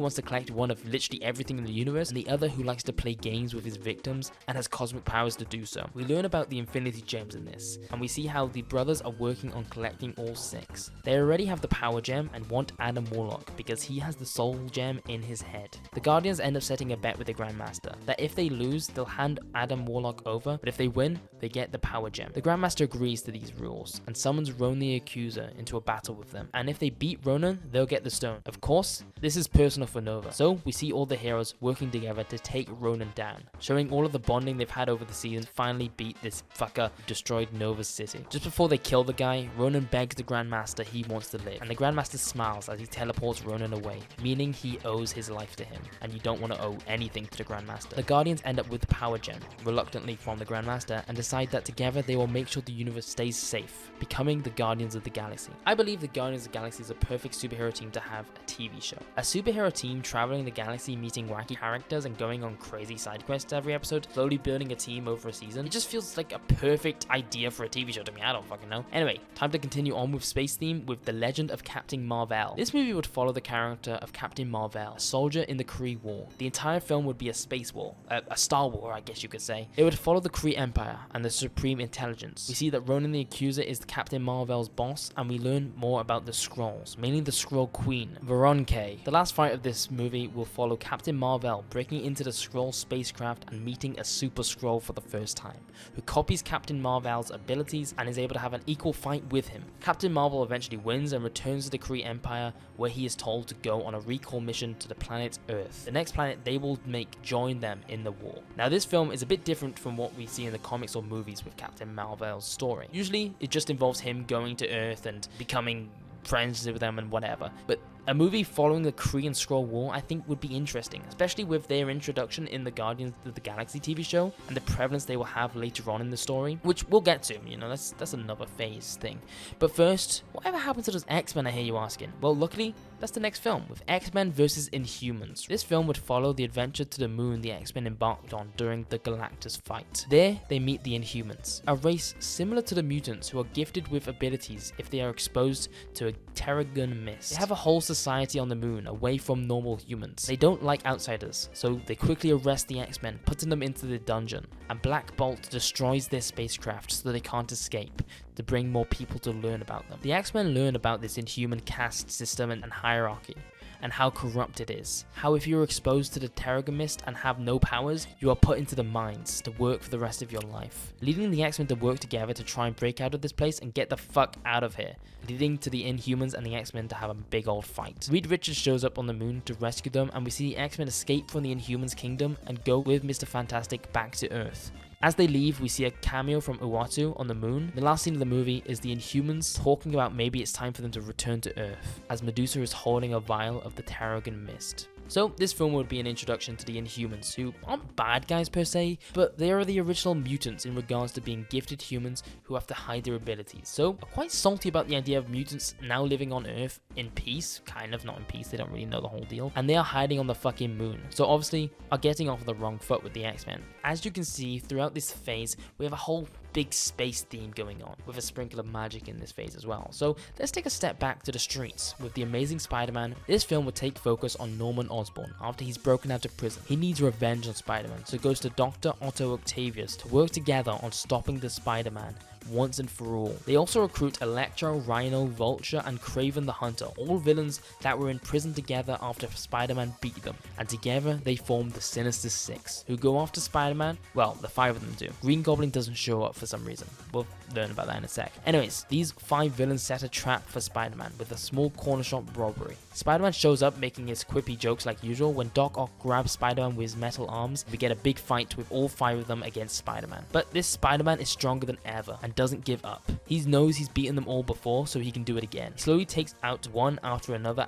wants to collect one of literally everything in the universe, and the other who likes to play games with his victims and has cosmic powers to do so. We learn about the Infinity Gems in this, and we see how the brothers are working on collecting all 6. They already have the Power Gem and want Adam Warlock because he has the Soul Gem in his head. The Guardians end up setting a bet with the Grandmaster that if they lose, they'll hand Adam Warlock over, but if they win, they get the Power Gem. The Grandmaster agrees to these rules and summons Ronan the Accuser into a battle with them, and if they beat Ronan, they'll get the stone. Of course, this is personal for Nova, so we see all the heroes working together to take Ronan down, showing all of the bonding they've had over the season, finally beat this fucker who destroyed Nova's city. Just before they kill the guy, Ronan begs the Grandmaster he wants to live, and the Grandmaster smiles as he teleports Ronan away, meaning he owes his life to him, and you don't want to owe anything to the Grandmaster. The Guardians end up with the Power Gem, reluctantly from the Grandmaster, and decide that together they will make sure the universe stays safe, becoming the Guardians of the Galaxy. I believe the Guardians of the Galaxy is a perfect superhero team to have a TV show. A superhero team traveling the galaxy, meeting wacky characters and going on crazy side quests every episode, slowly building a team over a season. It just feels like a perfect idea for a TV show to me. I don't fucking know. Anyway, time to continue on with space theme with The Legend of Captain Marvel. This movie would follow the character of Captain Marvel, a soldier in the Kree War. The entire film would be a space war, a Star War, I guess you could say. It would follow the Kree Empire and the Supreme Intelligence. We see that Ronan the Accuser is Captain Marvel's boss, and we learn more about the Skrulls, mainly the Skrull Queen, Veronke. The last fight of this movie will follow Captain Marvel breaking into the Skrull spacecraft and meeting a Super Skrull for the first time, who copies Captain Marvel's abilities and is able to have an equal fight with him. Captain Marvel eventually wins and returns to the Kree Empire, where he is told to go on a recall mission to the planet Earth, the next planet they will make join them in the war. Now this film is a bit different from what we see in the comics or movies with Captain Marvel's story. Usually it just involves him going to Earth and becoming friends with them and whatever, but A movie following the Kree and Skrull War I think would be interesting, especially with their introduction in the Guardians of the Galaxy TV show and the prevalence they will have later on in the story, which we'll get to, you know, that's another phase thing. But first, whatever happened to those X-Men, I hear you asking? Well, luckily, that's the next film, with X-Men vs. Inhumans. This film would follow the adventure to the moon the X-Men embarked on during the Galactus fight. There, they meet the Inhumans, a race similar to the mutants who are gifted with abilities if they are exposed to a Terrigen mist. They have a whole society on the moon away from normal humans. They don't like outsiders, so they quickly arrest the X-Men, putting them into the dungeon, and Black Bolt destroys their spacecraft so they can't escape, to bring more people to learn about them. The X-Men learn about this Inhuman caste system and hierarchy, and how corrupt it is. How if you're exposed to the Terrigen mist and have no powers, you are put into the mines to work for the rest of your life. Leading the X-Men to work together to try and break out of this place and get the fuck out of here. Leading to the Inhumans and the X-Men to have a big old fight. Reed Richards shows up on the moon to rescue them, and we see the X-Men escape from the Inhumans kingdom and go with Mr. Fantastic back to Earth. As they leave, we see a cameo from Uatu on the moon. The last scene of the movie is the Inhumans talking about maybe it's time for them to return to Earth, as Medusa is holding a vial of the Terrigen mist. So this film would be an introduction to the Inhumans, who aren't bad guys per se, but they are the original mutants in regards to being gifted humans who have to hide their abilities. So I'm quite salty about the idea of mutants now living on Earth in peace, kind of, not in peace, they don't really know the whole deal, and they are hiding on the fucking moon. So obviously are getting off on the wrong foot with the X-Men. As you can see, throughout this phase, we have a whole big space theme going on, with a sprinkle of magic in this phase as well. So let's take a step back to the streets. With The Amazing Spider-Man, this film would take focus on Norman Osborn after he's broken out of prison. He needs revenge on Spider-Man, so goes to Dr. Otto Octavius to work together on stopping the Spider-Man once and for all. They also recruit Electro, Rhino, Vulture, and Kraven the Hunter, all villains that were in prison together after Spider-Man beat them, and together they form the Sinister Six, who go after Spider-Man. Well, the 5 of them do. Green Goblin doesn't show up for some reason. We'll learn about that in a sec. Anyways, these 5 villains set a trap for Spider-Man with a small corner shop robbery. Spider-Man shows up making his quippy jokes like usual. When Doc Ock grabs Spider-Man with his metal arms, we get a big fight with all 5 of them against Spider-Man. But this Spider-Man is stronger than ever and doesn't give up. He knows he's beaten them all before, so he can do it again. He slowly takes out one after another,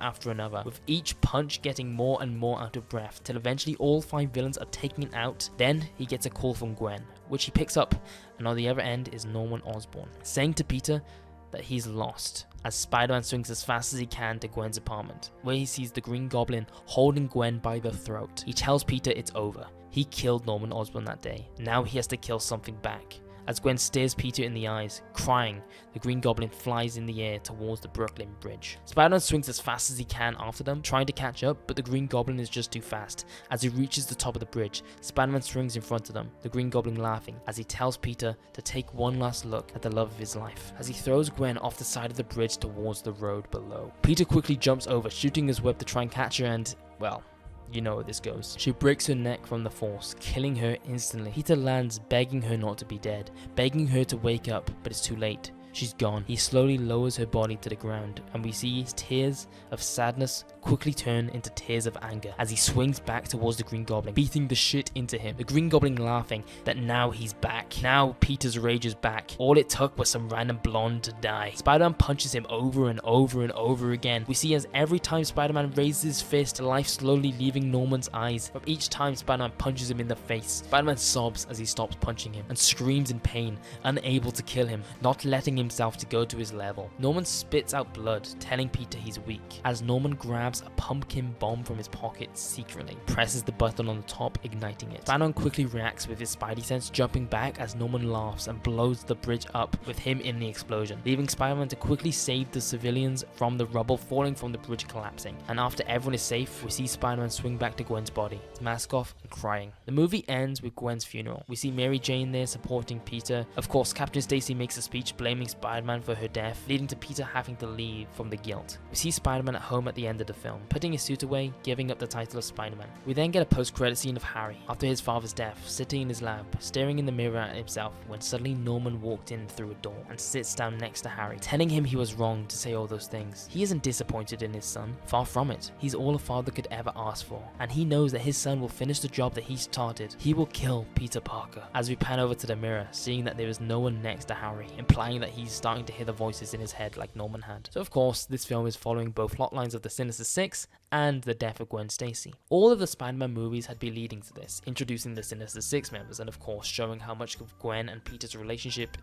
with each punch getting more and more out of breath, till eventually all 5 villains are taken out. Then he gets a call from Gwen, which he picks up, and on the other end is Norman Osborn, saying to Peter that he's lost, as Spider-Man swings as fast as he can to Gwen's apartment, where he sees the Green Goblin holding Gwen by the throat. He tells Peter it's over. He killed Norman Osborn that day. Now he has to kill something back. As Gwen stares Peter in the eyes, crying, the Green Goblin flies in the air towards the Brooklyn Bridge. Spider-Man swings as fast as he can after them, trying to catch up, but the Green Goblin is just too fast. As he reaches the top of the bridge, Spider-Man swings in front of them, the Green Goblin laughing, as he tells Peter to take one last look at the love of his life, as he throws Gwen off the side of the bridge towards the road below. Peter quickly jumps over, shooting his web to try and catch her, and, well, you know where this goes. She breaks her neck from the force, killing her instantly. Peter lands, begging her not to be dead, begging her to wake up, but it's too late. She's gone. He slowly lowers her body to the ground, and we see his tears of sadness quickly turn into tears of anger as he swings back towards the Green Goblin, beating the shit into him. The Green Goblin laughing that now he's back. Now Peter's rage is back. All it took was some random blonde to die. Spider-Man punches him over and over and over again. We see as every time Spider-Man raises his fist, life slowly leaving Norman's eyes. But each time Spider-Man punches him in the face, Spider-Man sobs as he stops punching him and screams in pain, unable to kill him, not letting himself to go to his level. Norman spits out blood, telling Peter he's weak, as Norman grabs a pumpkin bomb from his pocket secretly, presses the button on the top, igniting it. Spider-Man quickly reacts with his Spidey sense, jumping back as Norman laughs and blows the bridge up with him in the explosion, leaving Spider-Man to quickly save the civilians from the rubble falling from the bridge collapsing. And after everyone is safe, we see Spider-Man swing back to Gwen's body, his mask off and crying. The movie ends with Gwen's funeral. We see Mary Jane there supporting Peter. Of course, Captain Stacy makes a speech blaming Spider-Man for her death, leading to Peter having to leave from the guilt. We see Spider-Man at home at the end of the film, putting his suit away, giving up the title of Spider-Man. We then get a post-credit scene of Harry, after his father's death, sitting in his lab, staring in the mirror at himself, when suddenly Norman walked in through a door and sits down next to Harry, telling him he was wrong to say all those things. He isn't disappointed in his son, far from it. He's all a father could ever ask for, and he knows that his son will finish the job that he started. He will kill Peter Parker. As we pan over to the mirror, seeing that there is no one next to Harry, implying that he's starting to hear the voices in his head like Norman had. So of course, this film is following both plotlines of the Sinister Six and the death of Gwen Stacy. All of the Spider-Man movies had been leading to this, introducing the Sinister Six members and of course showing how much of Gwen and Peter's relationship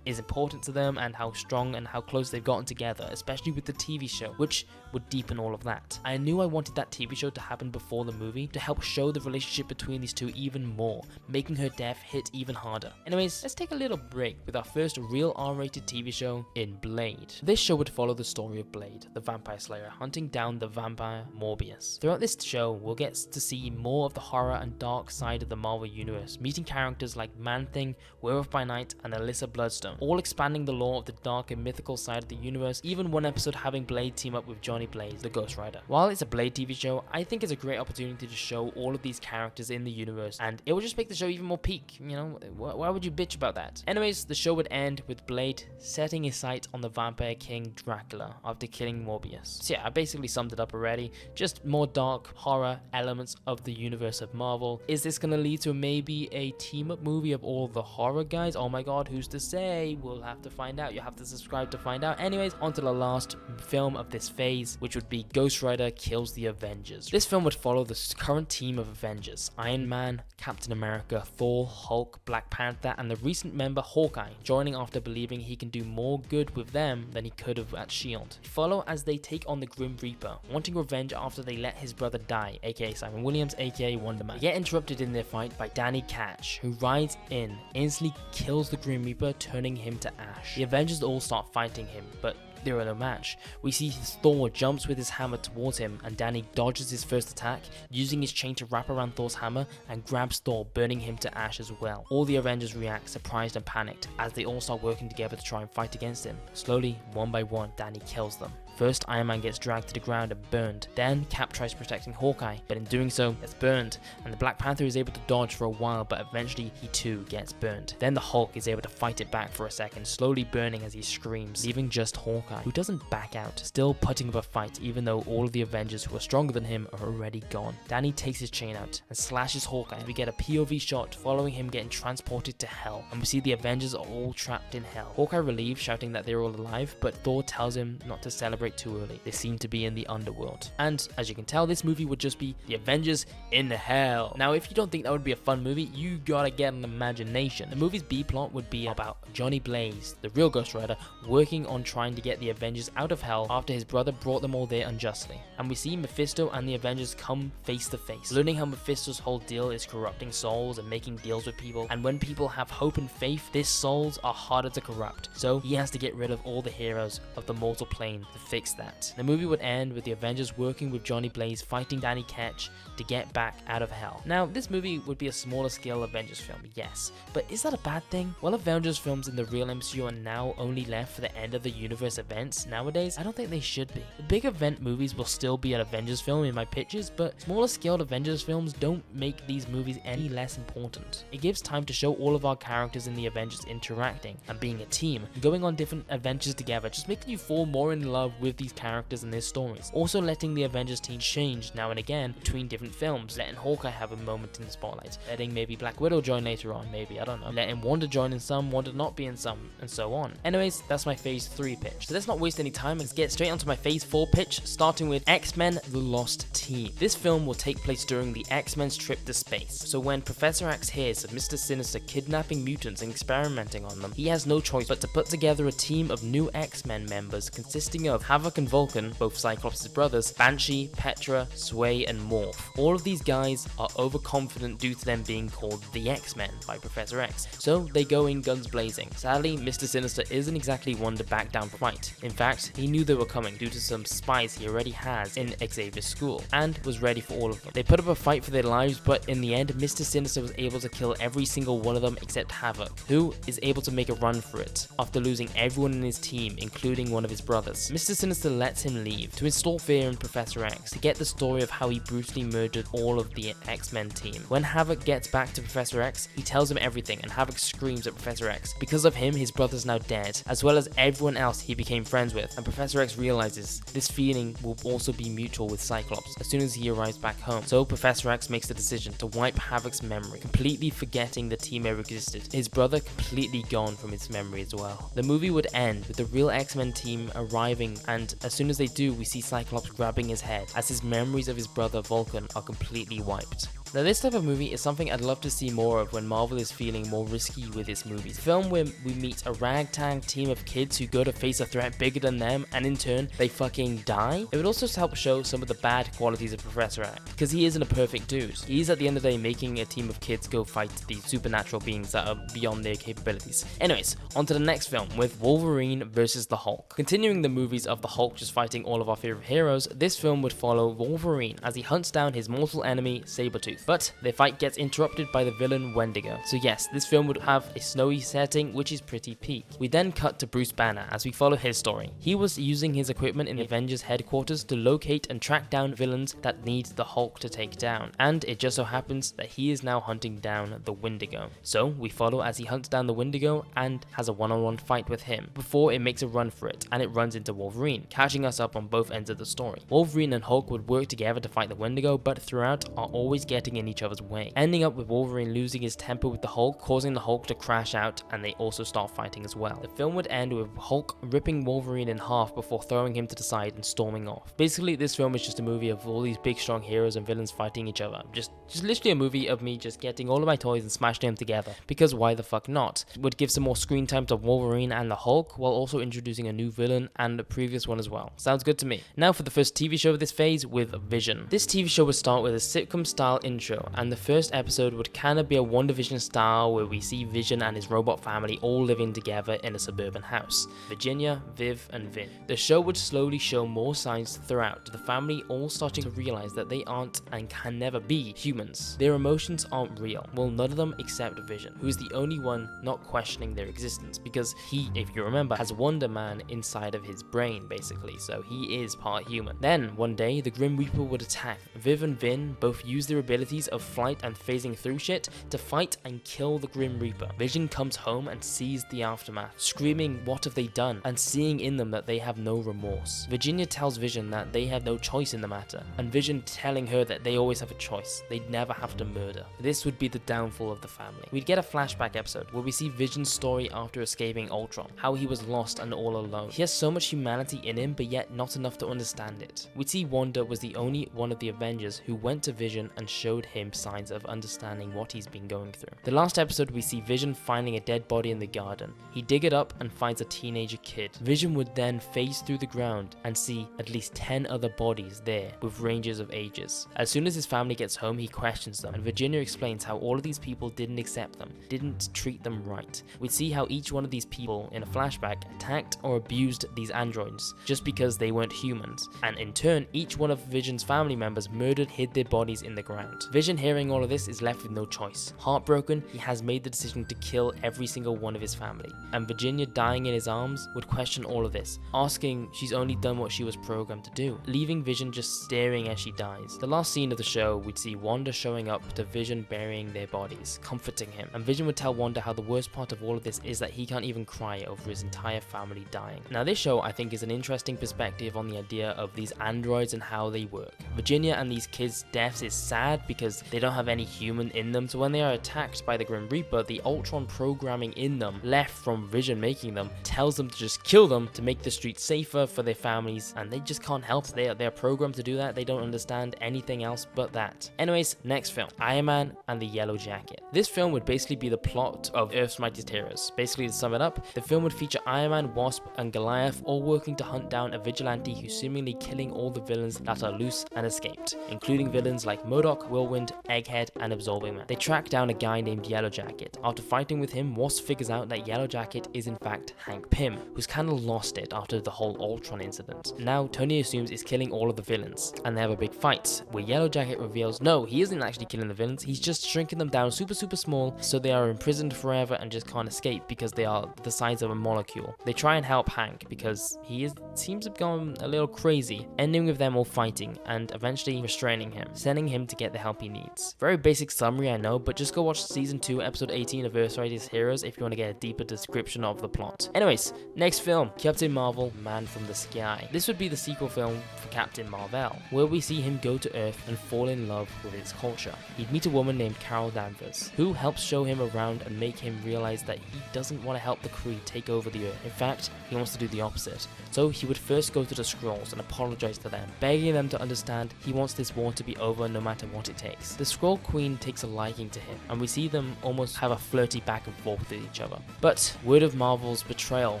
is important to them and how strong and how close they've gotten together, especially with the TV show, which would deepen all of that. I knew I wanted that TV show to happen before the movie to help show the relationship between these two even more, making her death hit even harder. Anyways, let's take a little break with our first real R-rated TV show in Blade. This show would follow the story of Blade, the vampire slayer, hunting down the vampire Morbius. Throughout this show, we'll get to see more of the horror and dark side of the Marvel Universe, meeting characters like Man-Thing, Werewolf by Night, and Alyssa Bloodstone, all expanding the lore of the dark and mythical side of the universe, even one episode having Blade team up with Johnny Blaze, the Ghost Rider. While it's a Blade TV show, I think it's a great opportunity to show all of these characters in the universe, and it will just make the show even more peak, you know, why would you bitch about that? Anyways, the show would end with Blade setting his sight on the Vampire King Dracula after killing Morbius. So yeah, I basically summed it up already, just more dark horror elements of the universe of Marvel. Is this gonna lead to maybe a team-up movie of all the horror guys? Oh my god, who's to say? We'll have to find out. You have to subscribe to find out. Anyways, on to the last film of this phase, which would be Ghost Rider Kills the Avengers. This film would follow the current team of Avengers: Iron Man, Captain America, Thor, Hulk, Black Panther, and the recent member Hawkeye, joining after believing he can do more good with them than he could have at S.H.I.E.L.D. Follow as they take on the Grim Reaper, wanting revenge after they let his brother die, aka Simon Williams, aka Wonder Man. They get interrupted in their fight by Danny Ketch, who rides in, instantly kills the Grim Reaper, turning him to ash. The Avengers all start fighting him, but they are no match. We see Thor jumps with his hammer towards him, and Danny dodges his first attack, using his chain to wrap around Thor's hammer and grabs Thor, burning him to ash as well. All the Avengers react surprised and panicked as they all start working together to try and fight against him. Slowly, one by one, Danny kills them. First, Iron Man gets dragged to the ground and burned. Then, Cap tries protecting Hawkeye, but in doing so, gets burned, and the Black Panther is able to dodge for a while, but eventually he too gets burned. Then the Hulk is able to fight it back for a second, slowly burning as he screams, leaving just Hawkeye, who doesn't back out, still putting up a fight even though all of the Avengers who are stronger than him are already gone. Danny takes his chain out and slashes Hawkeye, and we get a POV shot following him getting transported to Hell, and we see the Avengers are all trapped in Hell. Hawkeye relieved, shouting that they're all alive, but Thor tells him not to celebrate too early. They seem to be in the underworld. And as you can tell, this movie would just be the Avengers in Hell. Now, if you don't think that would be a fun movie, you gotta get an imagination. The movie's B-plot would be about Johnny Blaze, the real Ghost Rider, working on trying to get the Avengers out of Hell after his brother brought them all there unjustly. And we see Mephisto and the Avengers come face to face, learning how Mephisto's whole deal is corrupting souls and making deals with people. And when people have hope and faith, these souls are harder to corrupt. So he has to get rid of all the heroes of the mortal plane to fix that. The movie would end with the Avengers working with Johnny Blaze fighting Danny Ketch to get back out of Hell. Now, this movie would be a smaller scale Avengers film, yes, but is that a bad thing? While Avengers films in the real MCU are now only left for the end of the universe events nowadays, I don't think they should be. The big event movies will still be an Avengers film in my pictures, but smaller scaled Avengers films don't make these movies any less important. It gives time to show all of our characters in the Avengers interacting and being a team, going on different adventures together, just making you fall more in love with these characters and their stories. Also letting the Avengers team change now and again between different films, letting Hawkeye have a moment in the spotlight, letting maybe Black Widow join later on, maybe, I don't know, letting Wanda join in some, Wanda not be in some, and so on. Anyways, that's my phase 3 pitch. So let's not waste any time, let's get straight onto my phase 4 pitch, starting with X-Men The Lost Team. This film will take place during the X-Men's trip to space. So when Professor X hears of Mr. Sinister kidnapping mutants and experimenting on them, he has no choice but to put together a team of new X-Men members consisting of Havoc and Vulcan, both Cyclops' brothers, Banshee, Petra, Sway, and Morph. All of these guys are overconfident due to them being called the X-Men by Professor X, so they go in guns blazing. Sadly, Mr. Sinister isn't exactly one to back down from fight. In fact, he knew they were coming due to some spies he already has in Xavier's school, and was ready for all of them. They put up a fight for their lives, but in the end, Mr. Sinister was able to kill every single one of them except Havoc, who is able to make a run for it, after losing everyone in his team, including one of his brothers. Mr. Sinister lets him leave to install fear in Professor X, to get the story of how he brutally murdered all of the X-Men team. When Havoc gets back to Professor X, he tells him everything, and Havoc screams at Professor X. Because of him, his brother's now dead, as well as everyone else he became became friends with, and Professor X realizes this feeling will also be mutual with Cyclops as soon as he arrives back home. So Professor X makes the decision to wipe Havoc's memory, completely forgetting the team ever existed. His brother completely gone from his memory as well. The movie would end with the real X-Men team arriving, and as soon as they do, we see Cyclops grabbing his head as his memories of his brother Vulcan are completely wiped. Now this type of movie is something I'd love to see more of when Marvel is feeling more risky with its movies. A film where we meet a ragtag team of kids who go to face a threat bigger than them and in turn they fucking die. It would also help show some of the bad qualities of Professor X, because he isn't a perfect dude. He's at the end of the day making a team of kids go fight these supernatural beings that are beyond their capabilities. Anyways, on to the next film with Wolverine versus the Hulk. Continuing the movies of the Hulk just fighting all of our favorite heroes, this film would follow Wolverine as he hunts down his mortal enemy Sabretooth. But their fight gets interrupted by the villain Wendigo. So yes, this film would have a snowy setting, which is pretty peak. We then cut to Bruce Banner as we follow his story. He was using his equipment in the Avengers headquarters to locate and track down villains that need the Hulk to take down. And it just so happens that he is now hunting down the Wendigo. So we follow as he hunts down the Wendigo and has a one-on-one fight with him before it makes a run for it, and it runs into Wolverine, catching us up on both ends of the story. Wolverine and Hulk would work together to fight the Wendigo, but throughout are always getting in each other's way, ending up with Wolverine losing his temper with the Hulk, causing the Hulk to crash out, and they also start fighting as well. The film would end with Hulk ripping Wolverine in half before throwing him to the side and storming off. Basically, this film is just a movie of all these big strong heroes and villains fighting each other. Just literally a movie of me just getting all of my toys and smashing them together, because why the fuck not? It would give some more screen time to Wolverine and the Hulk, while also introducing a new villain and the previous one as well. Sounds good to me. Now for the first TV show of this phase with Vision. This TV show would start with a sitcom style intro, and the first episode would kind of be a WandaVision style where we see Vision and his robot family all living together in a suburban house. Virginia, Viv, and Vin. The show would slowly show more signs throughout, the family all starting to realize that they aren't and can never be humans. Their emotions aren't real. Well, none of them except Vision, who is the only one not questioning their existence, because he, if you remember, has Wonder Man inside of his brain basically, so he is part human. Then, one day, the Grim Reaper would attack. Viv and Vin both use their abilities of flight and phasing through shit to fight and kill the Grim Reaper. Vision comes home and sees the aftermath, screaming what have they done, and seeing in them that they have no remorse. Virginia tells Vision that they have no choice in the matter, and Vision telling her that they always have a choice, they'd never have to murder. This would be the downfall of the family. We'd get a flashback episode where we see Vision's story after escaping Ultron, how he was lost and all alone. He has so much humanity in him, but yet not enough to understand it. We'd see Wanda was the only one of the Avengers who went to Vision and showed him signs of understanding what he's been going through. The last episode we see Vision finding a dead body in the garden. He dig it up and finds a teenager kid. Vision would then phase through the ground and see at least 10 other bodies there with ranges of ages. As soon as his family gets home, he questions them, and Virginia explains how all of these people didn't accept them, didn't treat them right. We'd see how each one of these people in a flashback attacked or abused these androids just because they weren't humans, and in turn each one of Vision's family members murdered, hid their bodies in the ground. Vision, hearing all of this, is left with no choice. Heartbroken, he has made the decision to kill every single one of his family, and Virginia dying in his arms would question all of this, asking she's only done what she was programmed to do, leaving Vision just staring as she dies. The last scene of the show, we'd see Wanda showing up to Vision burying their bodies, comforting him, and Vision would tell Wanda how the worst part of all of this is that he can't even cry over his entire family dying. Now this show I think is an interesting perspective on the idea of these androids and how they work. Virginia and these kids' deaths is sad because they don't have any human in them, so when they are attacked by the Grim Reaper, the Ultron programming in them, left from Vision making them, tells them to just kill them to make the streets safer for their families, and they just can't help. They're programmed to do that. They don't understand anything else but that. Anyways, next film, Iron Man and the Yellow Jacket. This film would basically be the plot of Earth's Mightiest Heroes. Basically, to sum it up, the film would feature Iron Man, Wasp, and Goliath all working to hunt down a vigilante who's seemingly killing all the villains that are loose and escaped, including villains like MODOK, Whirlwind, Egghead, and Absorbing Man. They track down a guy named Yellow Jacket. After fighting with him, Wasp figures out that Yellow Jacket is in fact Hank Pym, who's kinda lost it after the whole Ultron incident. Now, Tony assumes is killing all of the villains, and they have a big fight, where Yellow Jacket reveals no, he isn't actually killing the villains, he's just shrinking them down super small so they are imprisoned forever and just can't escape because they are the size of a molecule. They try and help Hank because he seems to have gone a little crazy, ending with them all fighting and eventually restraining him, sending him to get the help help he needs. Very basic summary, I know, but just go watch season 2 episode 18 of Earth's Mightiest Heroes if you want to get a deeper description of the plot. Anyways, next film, Captain Marvel, Man from the Sky. This would be the sequel film for Captain Marvel, where we see him go to Earth and fall in love with its culture. He'd meet a woman named Carol Danvers, who helps show him around and make him realize that he doesn't want to help the Kree take over the Earth. In fact, he wants to do the opposite. So he would first go to the Skrulls and apologize to them, begging them to understand he wants this war to be over no matter what it takes. The Skrull Queen takes a liking to him, and we see them almost have a flirty back and forth with each other. But word of Marvel's betrayal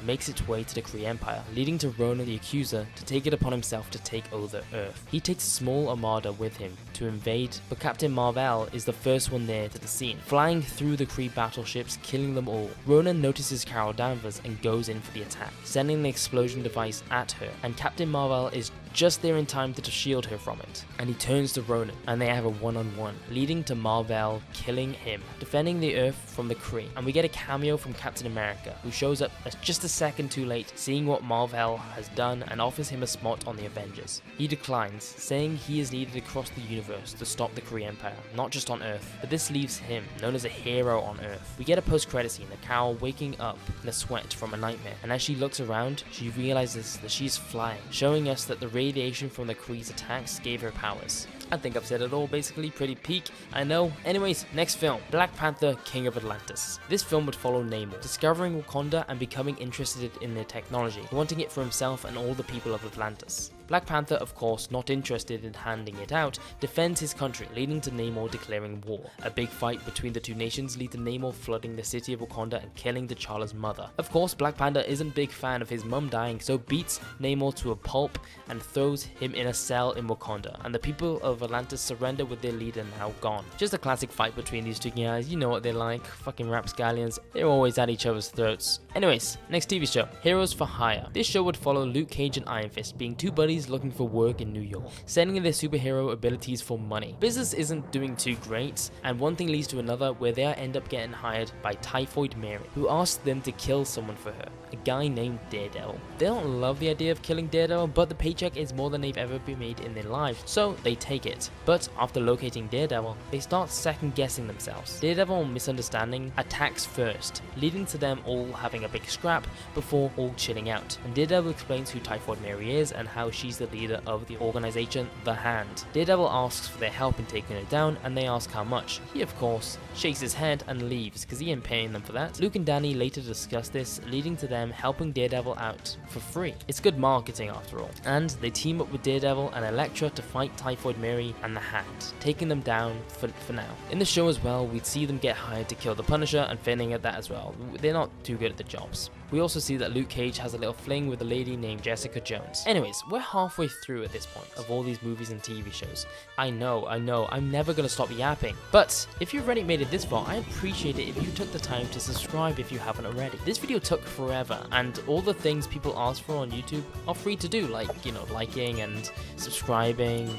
makes its way to the Kree Empire, leading to Ronan the Accuser to take it upon himself to take over Earth. He takes a small armada with him to invade, but Captain Marvel is the first one there to the scene, flying through the Kree battleships, killing them all. Ronan notices Carol Danvers and goes in for the attack, sending the explosion device at her, and Captain Marvel is just there in time to shield her from it. And he turns to Ronan, and they have a one-on-one, leading to Marvel killing him, defending the Earth from the Kree. And we get a cameo from Captain America, who shows up just a second too late, seeing what Marvel has done and offers him a spot on the Avengers. He declines, saying he is needed across the universe to stop the Kree Empire, not just on Earth. But this leaves him known as a hero on Earth. We get a post-credit scene of Carol waking up in a sweat from a nightmare, and as she looks around, she realizes that she's flying, showing us that the radiation from the Kree's attacks gave her powers. I think I've said it all, basically pretty peak, I know. Anyways, next film, Black Panther, King of Atlantis. This film would follow Namor, discovering Wakanda and becoming interested in their technology, wanting it for himself and all the people of Atlantis. Black Panther, of course, not interested in handing it out, defends his country, leading to Namor declaring war. A big fight between the two nations leads to Namor flooding the city of Wakanda and killing T'Challa's mother. Of course, Black Panther isn't a big fan of his mum dying, so beats Namor to a pulp and throws him in a cell in Wakanda, and the people of Atlantis surrender with their leader now gone. Just a classic fight between these two guys, you know what they're like, fucking rapscallions, they're always at each other's throats. Anyways, next TV show, Heroes for Hire. This show would follow Luke Cage and Iron Fist being two buddies looking for work in New York, sending in their superhero abilities for money. Business isn't doing too great, and one thing leads to another where they end up getting hired by Typhoid Mary, who asks them to kill someone for her, a guy named Daredevil. They don't love the idea of killing Daredevil, but the paycheck is more than they've ever been made in their lives, so they take it. But after locating Daredevil, they start second guessing themselves. Daredevil, misunderstanding, attacks first, leading to them all having a big scrap before all chilling out. And Daredevil explains who Typhoid Mary is and how she's the leader of the organization, The Hand. Daredevil asks for their help in taking her down, and they ask how much. He, of course, shakes his head and leaves because he ain't paying them for that. Luke and Danny later discuss this, leading to them helping Daredevil out for free. It's good marketing after all. And they team up with Daredevil and Elektra to fight Typhoid Mary and The Hand, taking them down for now. In the show as well, we'd see them get hired to kill the Punisher and failing at that as well. They're not too good at the jobs. We also see that Luke Cage has a little fling with a lady named Jessica Jones. Anyways, we're halfway through at this point of all these movies and TV shows. I know, I'm never gonna stop yapping. But if you've already made it this far, I appreciate it if you took the time to subscribe if you haven't already. This video took forever, and all the things people ask for on YouTube are free to do, like, you know, liking and subscribing.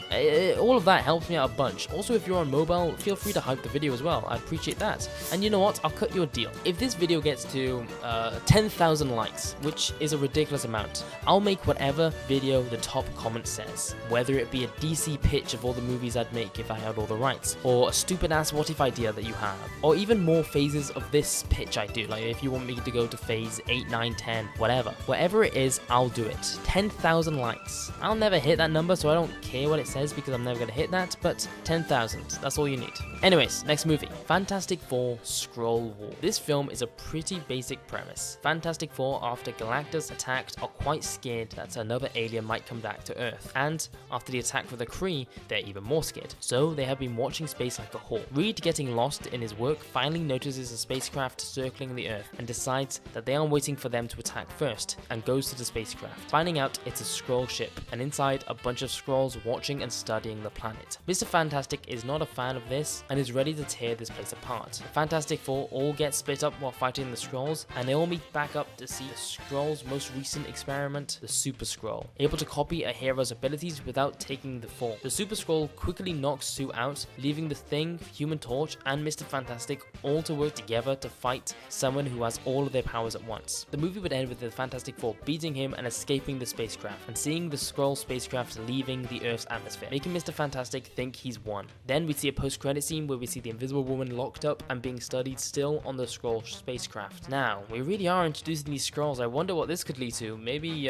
All of that helps me out a bunch. Also, if you're on mobile, feel free to hype the video as well. I appreciate that. And you know what? I'll cut you a deal. If this video gets to 10,000 likes, which is a ridiculous amount, I'll make whatever video the top comment says, whether it be a DC pitch of all the movies I'd make if I had all the rights, or a stupid ass what if idea that you have, or even more phases of this pitch I do, like if you want me to go to phase 8, 9, 10, whatever it is, I'll do it. 10,000 likes. I'll never hit that number, so I don't care what it says because I'm never gonna hit that, but 10,000, that's all you need. Anyways, next movie, Fantastic Four Skrull War. This film is a pretty basic premise. Fantastic Four, after Galactus attacked, are quite scared that another alien might come back to Earth, and after the attack with the Kree, they're even more scared. So they have been watching space like a hawk. Reed, getting lost in his work, finally notices a spacecraft circling the Earth and decides that they are waiting for them to attack first, and goes to the spacecraft, finding out it's a Skrull ship, and inside a bunch of Skrulls watching and studying the planet. Mr. Fantastic is not a fan of this and is ready to tear this place apart. The Fantastic Four all get split up while fighting the Skrulls, and they all meet back back up to see the Skrulls' most recent experiment, the Super Skrull, able to copy a hero's abilities without taking the fall. The Super Skrull quickly knocks Sue out, leaving the Thing, Human Torch, and Mr. Fantastic all to work together to fight someone who has all of their powers at once. The movie would end with the Fantastic Four beating him and escaping the spacecraft, and seeing the Skrull spacecraft leaving the Earth's atmosphere, making Mr. Fantastic think he's won. Then we see a post-credit scene where we see the Invisible Woman locked up and being studied still on the Skrull spacecraft. Now, we really are introducing these Skrulls. I wonder what this could lead to. Maybe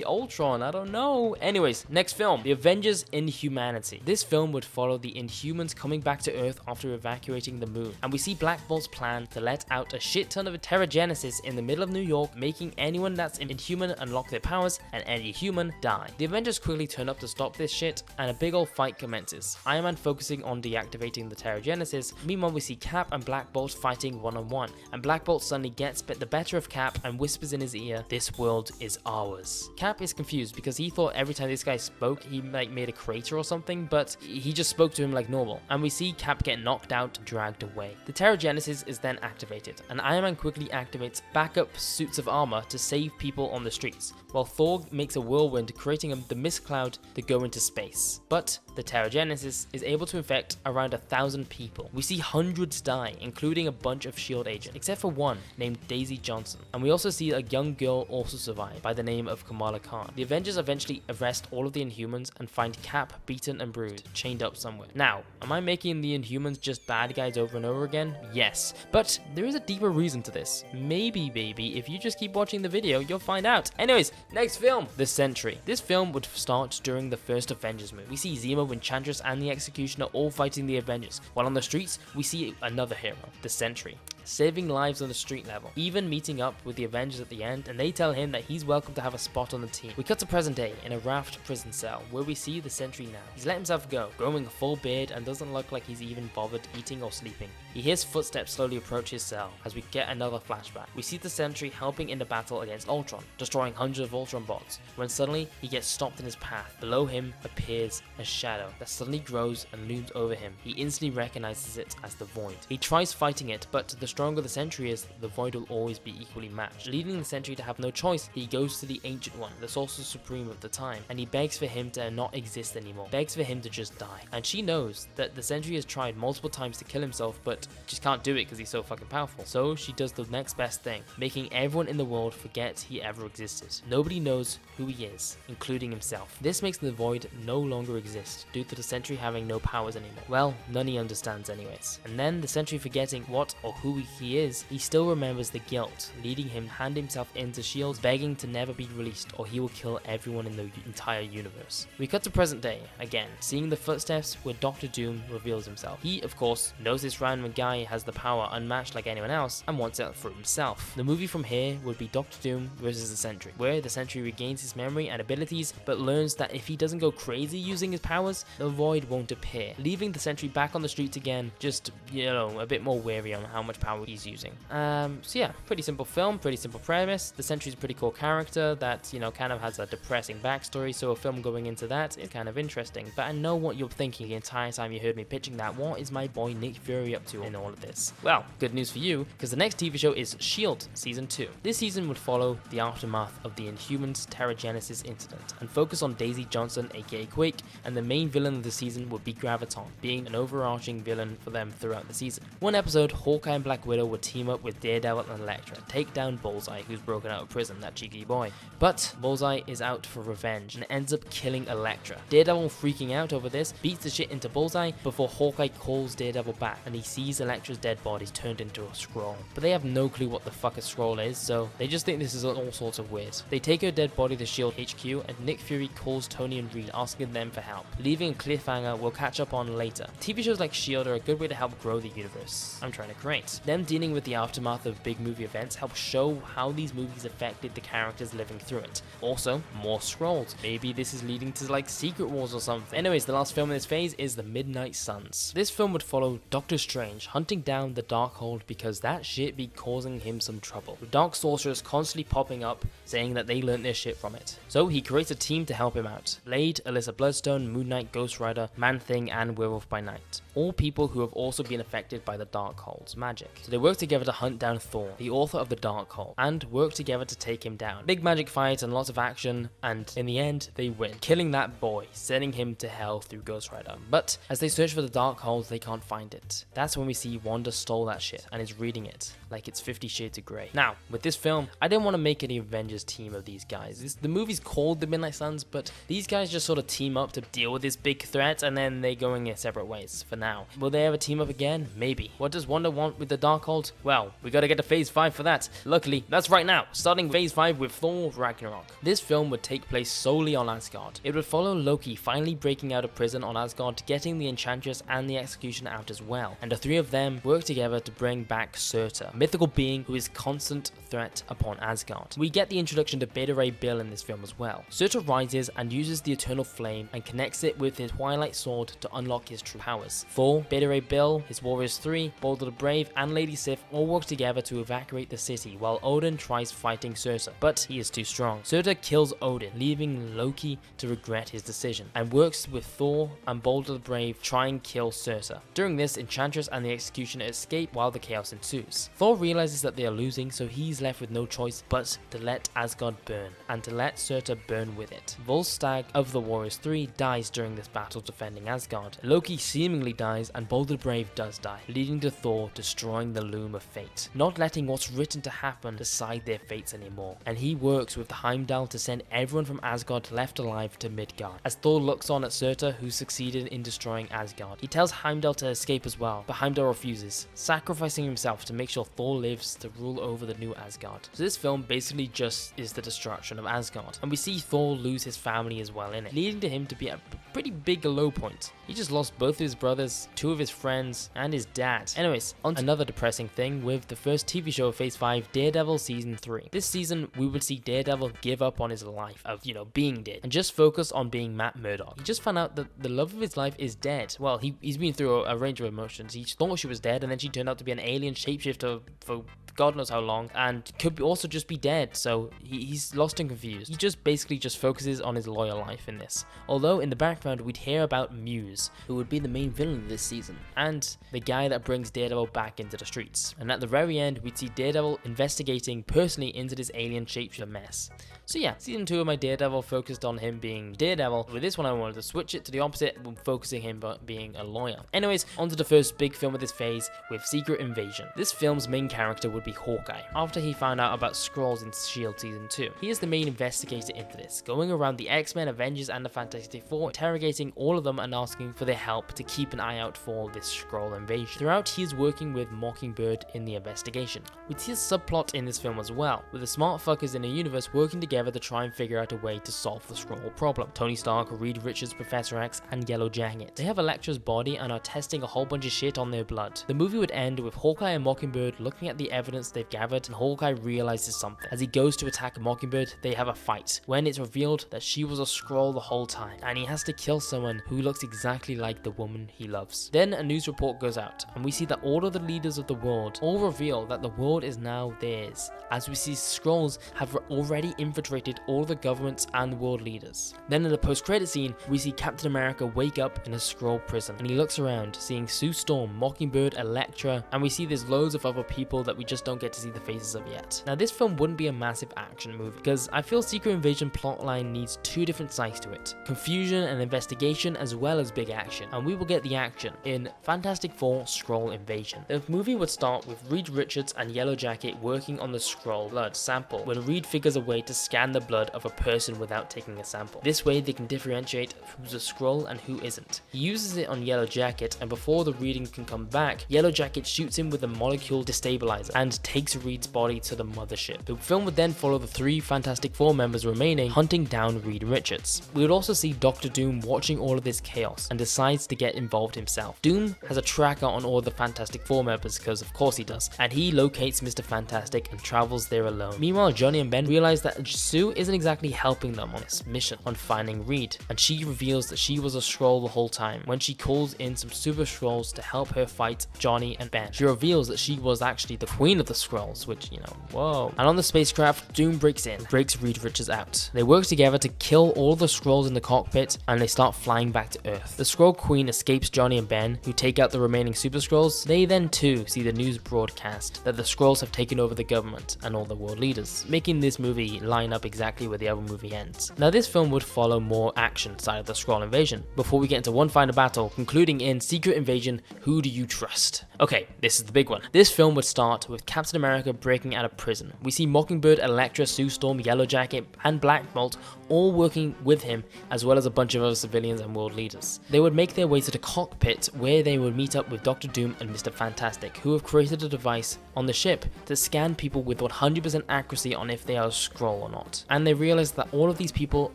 Ultron, I don't know. Anyways, next film, The Avengers Inhumanity. This film would follow the Inhumans coming back to Earth after evacuating the moon, and we see Black Bolt's plan to let out a shit ton of Terrigenesis in the middle of New York, making anyone that's Inhuman unlock their powers and any human die. The Avengers quickly turn up to stop this shit, and a big old fight commences. Iron Man focusing on deactivating the Terrigenesis. Meanwhile, we see Cap and Black Bolt fighting one-on-one, and Black Bolt suddenly gets the better of Cap and whispers in his ear, "This world is ours." Cap is confused because he thought every time this guy spoke, he made a crater or something, but he just spoke to him like normal, and we see Cap get knocked out and dragged away. The Terrigenesis is then activated, and Iron Man quickly activates backup suits of armor to save people on the streets, while Thor makes a whirlwind, creating the mist cloud to go into space. But the Terrigenesis is able to infect around 1,000 people. We see hundreds die, including a bunch of SHIELD agents, except for one named Daisy Johnson. And we also see a young girl also survive by the name of Kamala Khan. The Avengers eventually arrest all of the Inhumans and find Cap beaten and bruised, chained up somewhere. Now, am I making the Inhumans just bad guys over and over again? Yes, but there is a deeper reason to this. Maybe, if you just keep watching the video, you'll find out. Anyways, next film, The Sentry. This film would start during the first Avengers movie. We see Zemo, Enchantress, and the Executioner all fighting the Avengers, while on the streets, we see another hero, The Sentry, saving lives on the street level, even meeting up with the Avengers at the end, and they tell him that he's welcome to have a spot on the team. We cut to present day in a raft prison cell, where we see the Sentry now. He's let himself go, growing a full beard, and doesn't look like he's even bothered eating or sleeping. He hears footsteps slowly approach his cell, as we get another flashback. We see the Sentry helping in the battle against Ultron, destroying hundreds of Ultron bots, when suddenly he gets stopped in his path. Below him appears a shadow that suddenly grows and looms over him. He instantly recognizes it as the Void. He tries fighting it, but the stronger the Sentry is, the Void will always be equally matched. Leading the Sentry to have no choice, he goes to the Ancient One, the Sorcerer Supreme of the time, and he begs for him to not exist anymore, begs for him to just die. And she knows that the Sentry has tried multiple times to kill himself, but just can't do it because he's so fucking powerful. So she does the next best thing, making everyone in the world forget he ever existed. Nobody knows who he is, including himself. This makes the Void no longer exist, due to the Sentry having no powers anymore. Well, none he understands anyways. And then the Sentry forgetting what or who he is, he still remembers the guilt, leading him to hand himself into S.H.I.E.L.D., begging to never be released or he will kill everyone in the entire universe. We cut to present day, again, seeing the footsteps where Dr. Doom reveals himself. He, of course, knows this random guy has the power unmatched like anyone else and wants it for himself. The movie from here would be Dr. Doom versus the Sentry, where the Sentry regains his memory and abilities, but learns that if he doesn't go crazy using his powers, the Void won't appear, leaving the Sentry back on the streets again, just, a bit more wary on how much power he's using. So yeah, pretty simple film, pretty simple premise. The Sentry's a pretty cool character that, kind of has a depressing backstory, so a film going into that is kind of interesting. But I know what you're thinking the entire time you heard me pitching that. What is my boy Nick Fury up to in all of this? Well, good news for you, because the next TV show is S.H.I.E.L.D. Season 2. This season would follow the aftermath of the Inhumans Terrigenesis incident, and focus on Daisy Johnson, aka Quake, and the main villain of the season would be Graviton, being an overarching villain for them throughout the season. One episode, Hawkeye and Black Widow would team up with Daredevil and Elektra to take down Bullseye, who's broken out of prison, that cheeky boy. But Bullseye is out for revenge and ends up killing Elektra. Daredevil, freaking out over this, beats the shit into Bullseye before Hawkeye calls Daredevil back, and he sees Elektra's dead body turned into a Skrull. But they have no clue what the fuck a Skrull is, so they just think this is all sorts of weird. They take her dead body to S.H.I.E.L.D. HQ, and Nick Fury calls Tony and Reed asking them for help, leaving a cliffhanger we'll catch up on later. TV shows like S.H.I.E.L.D. are a good way to help grow the universe I'm trying to create. Them dealing with the aftermath of big movie events help show how these movies affected the characters living through it. Also, more Skrulls. Maybe this is leading to like Secret Wars or something. Anyways, the last film in this phase is The Midnight Suns. This film would follow Doctor Strange hunting down the Darkhold because that shit be causing him some trouble, with dark sorcerers constantly popping up saying that they learned their shit from it. So he creates a team to help him out. Blade, Alyssa Bloodstone, Moon Knight, Ghost Rider, Man-Thing, and Werewolf by Night. All people who have also been affected by the Darkhold's magic. So they work together to hunt down Thor, the author of the Darkhold, and work together to take him down. Big magic fight and lots of action, and in the end, they win, killing that boy, sending him to hell through Ghost Rider. But as they search for the Darkhold, they can't find it. That's when we see Wanda stole that shit and is reading it like it's 50 Shades of Grey. Now, with this film, I didn't want to make any Avengers team of these guys. The movie's called The Midnight Suns, but these guys just sort of team up to deal with this big threat, and then they go in their separate ways for now. Will they ever team up again? Maybe. What does Wanda want with the Darkhold? Well, we gotta get to Phase 5 for that. Luckily, that's right now, starting Phase 5 with Thor Ragnarok. This film would take place solely on Asgard. It would follow Loki finally breaking out of prison on Asgard, getting the Enchantress and the Executioner out as well, and the three of them work together to bring back Surtur, a mythical being who is constant threat upon Asgard. We get the introduction to Beta Ray Bill in this film as well. Surtur rises and uses the Eternal Flame and connects it with his Twilight Sword to unlock his true powers. Thor, Beta Ray Bill, his Warriors 3, Balder the Brave, and Lady Sif all work together to evacuate the city, while Odin tries fighting Surtur, but he is too strong. Surtur kills Odin, leaving Loki to regret his decision, and works with Thor and Balder the Brave try and kill Surtur. During this, Enchantress and the Executioner escape while the chaos ensues. Thor realizes that they are losing, so he's left with no choice but to let Asgard burn, and to let Surtur burn with it. Volstagg of the Warriors 3 dies during this battle defending Asgard. Loki seemingly dies, and Balder the Brave does die, leading to Thor destroying the Loom of Fate, not letting what's written to happen decide their fates anymore. And he works with the Heimdall to send everyone from Asgard left alive to Midgard. As Thor looks on at Surtur, who succeeded in destroying Asgard, he tells Heimdall to escape as well, but Heimdall refuses, sacrificing himself to make sure Thor lives to rule over the new Asgard. So this film basically just is the destruction of Asgard, and we see Thor lose his family as well in it, leading to him to be at a pretty big low point. He just lost both his brothers, two of his friends, and his dad. Anyways, on to another depressing thing with the first TV show of Phase 5, Daredevil Season 3. This season, we would see Daredevil give up on his life of, being dead, and just focus on being Matt Murdock. He just found out that the love of his life is dead. Well, he's been through a range of emotions. He thought she was dead, and then she turned out to be an alien shapeshifter for God knows how long, and could also just be dead, so he's lost and confused. He just basically just focuses on his loyal life in this. Although in the background we'd hear about Muse, who would be the main villain this season, and the guy that brings Daredevil back into the streets. And at the very end, we'd see Daredevil investigating personally into this alien shapeshifter mess. So yeah, season 2 of my Daredevil focused on him being Daredevil. With this one I wanted to switch it to the opposite, focusing him being a lawyer. Anyways, on to the first big film of this phase with Secret Invasion. This film's main character would be Hawkeye, after he found out about Skrulls in S.H.I.E.L.D. Season 2. He is the main investigator into this, going around the X-Men, Avengers, and the Fantastic Four, interrogating all of them and asking for their help to keep an eye out for this Skrull invasion. Throughout, he is working with Mockingbird in the investigation. We see a subplot in this film as well, with the smart fuckers in a universe working together to try and figure out a way to solve the Skrull problem. Tony Stark, Reed Richards, Professor X, and Yellow Jacket. They have Elektra's body and are testing a whole bunch of shit on their blood. The movie would end with Hawkeye and Mockingbird looking at the evidence they've gathered, and Hawkeye realizes something. As he goes to attack Mockingbird, they have a fight, when it's revealed that she was a Skrull the whole time, and he has to kill someone who looks exactly like the woman he loves. Then a news report goes out, and we see that all of the leaders of the world all reveal that the world is now theirs, as we see Skrulls have already infiltrated all the governments and world leaders. Then in the post-credit scene, we see Captain America wake up in a Skrull prison, and he looks around, seeing Sue Storm, Mockingbird, Elektra, and we see there's loads of other people that we just don't get to see the faces of yet. Now this film wouldn't be a massive action movie, because I feel Secret Invasion plotline needs two different sides to it. Confusion and investigation, as well as big action, and we will get the action in Fantastic Four Skrull Invasion. The movie would start with Reed Richards and Yellow Jacket working on the Skrull blood sample, when Reed figures a way to scan the blood of a person without taking a sample. This way they can differentiate who's a Skrull and who isn't. He uses it on Yellow Jacket, and before the reading can come back, Yellow Jacket shoots him with a molecule destabilizer and takes Reed's body to the mothership. The film would then follow the three Fantastic Four members remaining hunting down Reed Richards. We would also see Doctor Doom watching all of this chaos and decides to get involved himself. Doom has a tracker on all the Fantastic Four members, because of course he does, and he locates Mr. Fantastic and travels there alone. Meanwhile, Johnny and Ben realize that Sue isn't exactly helping them on this mission on finding Reed, and she reveals that she was a Skrull the whole time when she calls in some super Skrulls to help her fight Johnny and Ben. She reveals that she was actually the queen of the Skrulls, which, you know, whoa. And on the spacecraft, Doom breaks in, breaks Reed Richards out. They work together to kill all the Skrulls in the cockpit, and they start flying back to Earth. The Skrull Queen escapes Johnny and Ben, who take out the remaining super Skrulls. They then too see the news broadcast that the Skrulls have taken over the government and all the world leaders, making this movie line up exactly where the other movie ends. Now this film would follow more action side of the Skrull invasion, before we get into one final battle, concluding in Secret Invasion, Who Do You Trust? Okay, this is the big one. This film would start with Captain America breaking out of prison. We see Mockingbird, Elektra, Sue Storm, Yellowjacket, and Black Bolt all working with him, as well as a bunch of other civilians and world leaders. They would make their way to the cockpit, where they would meet up with Dr. Doom and Mr. Fantastic, who have created a device on the ship to scan people with 100% accuracy on if they are a Skrull or not. And they realize that all of these people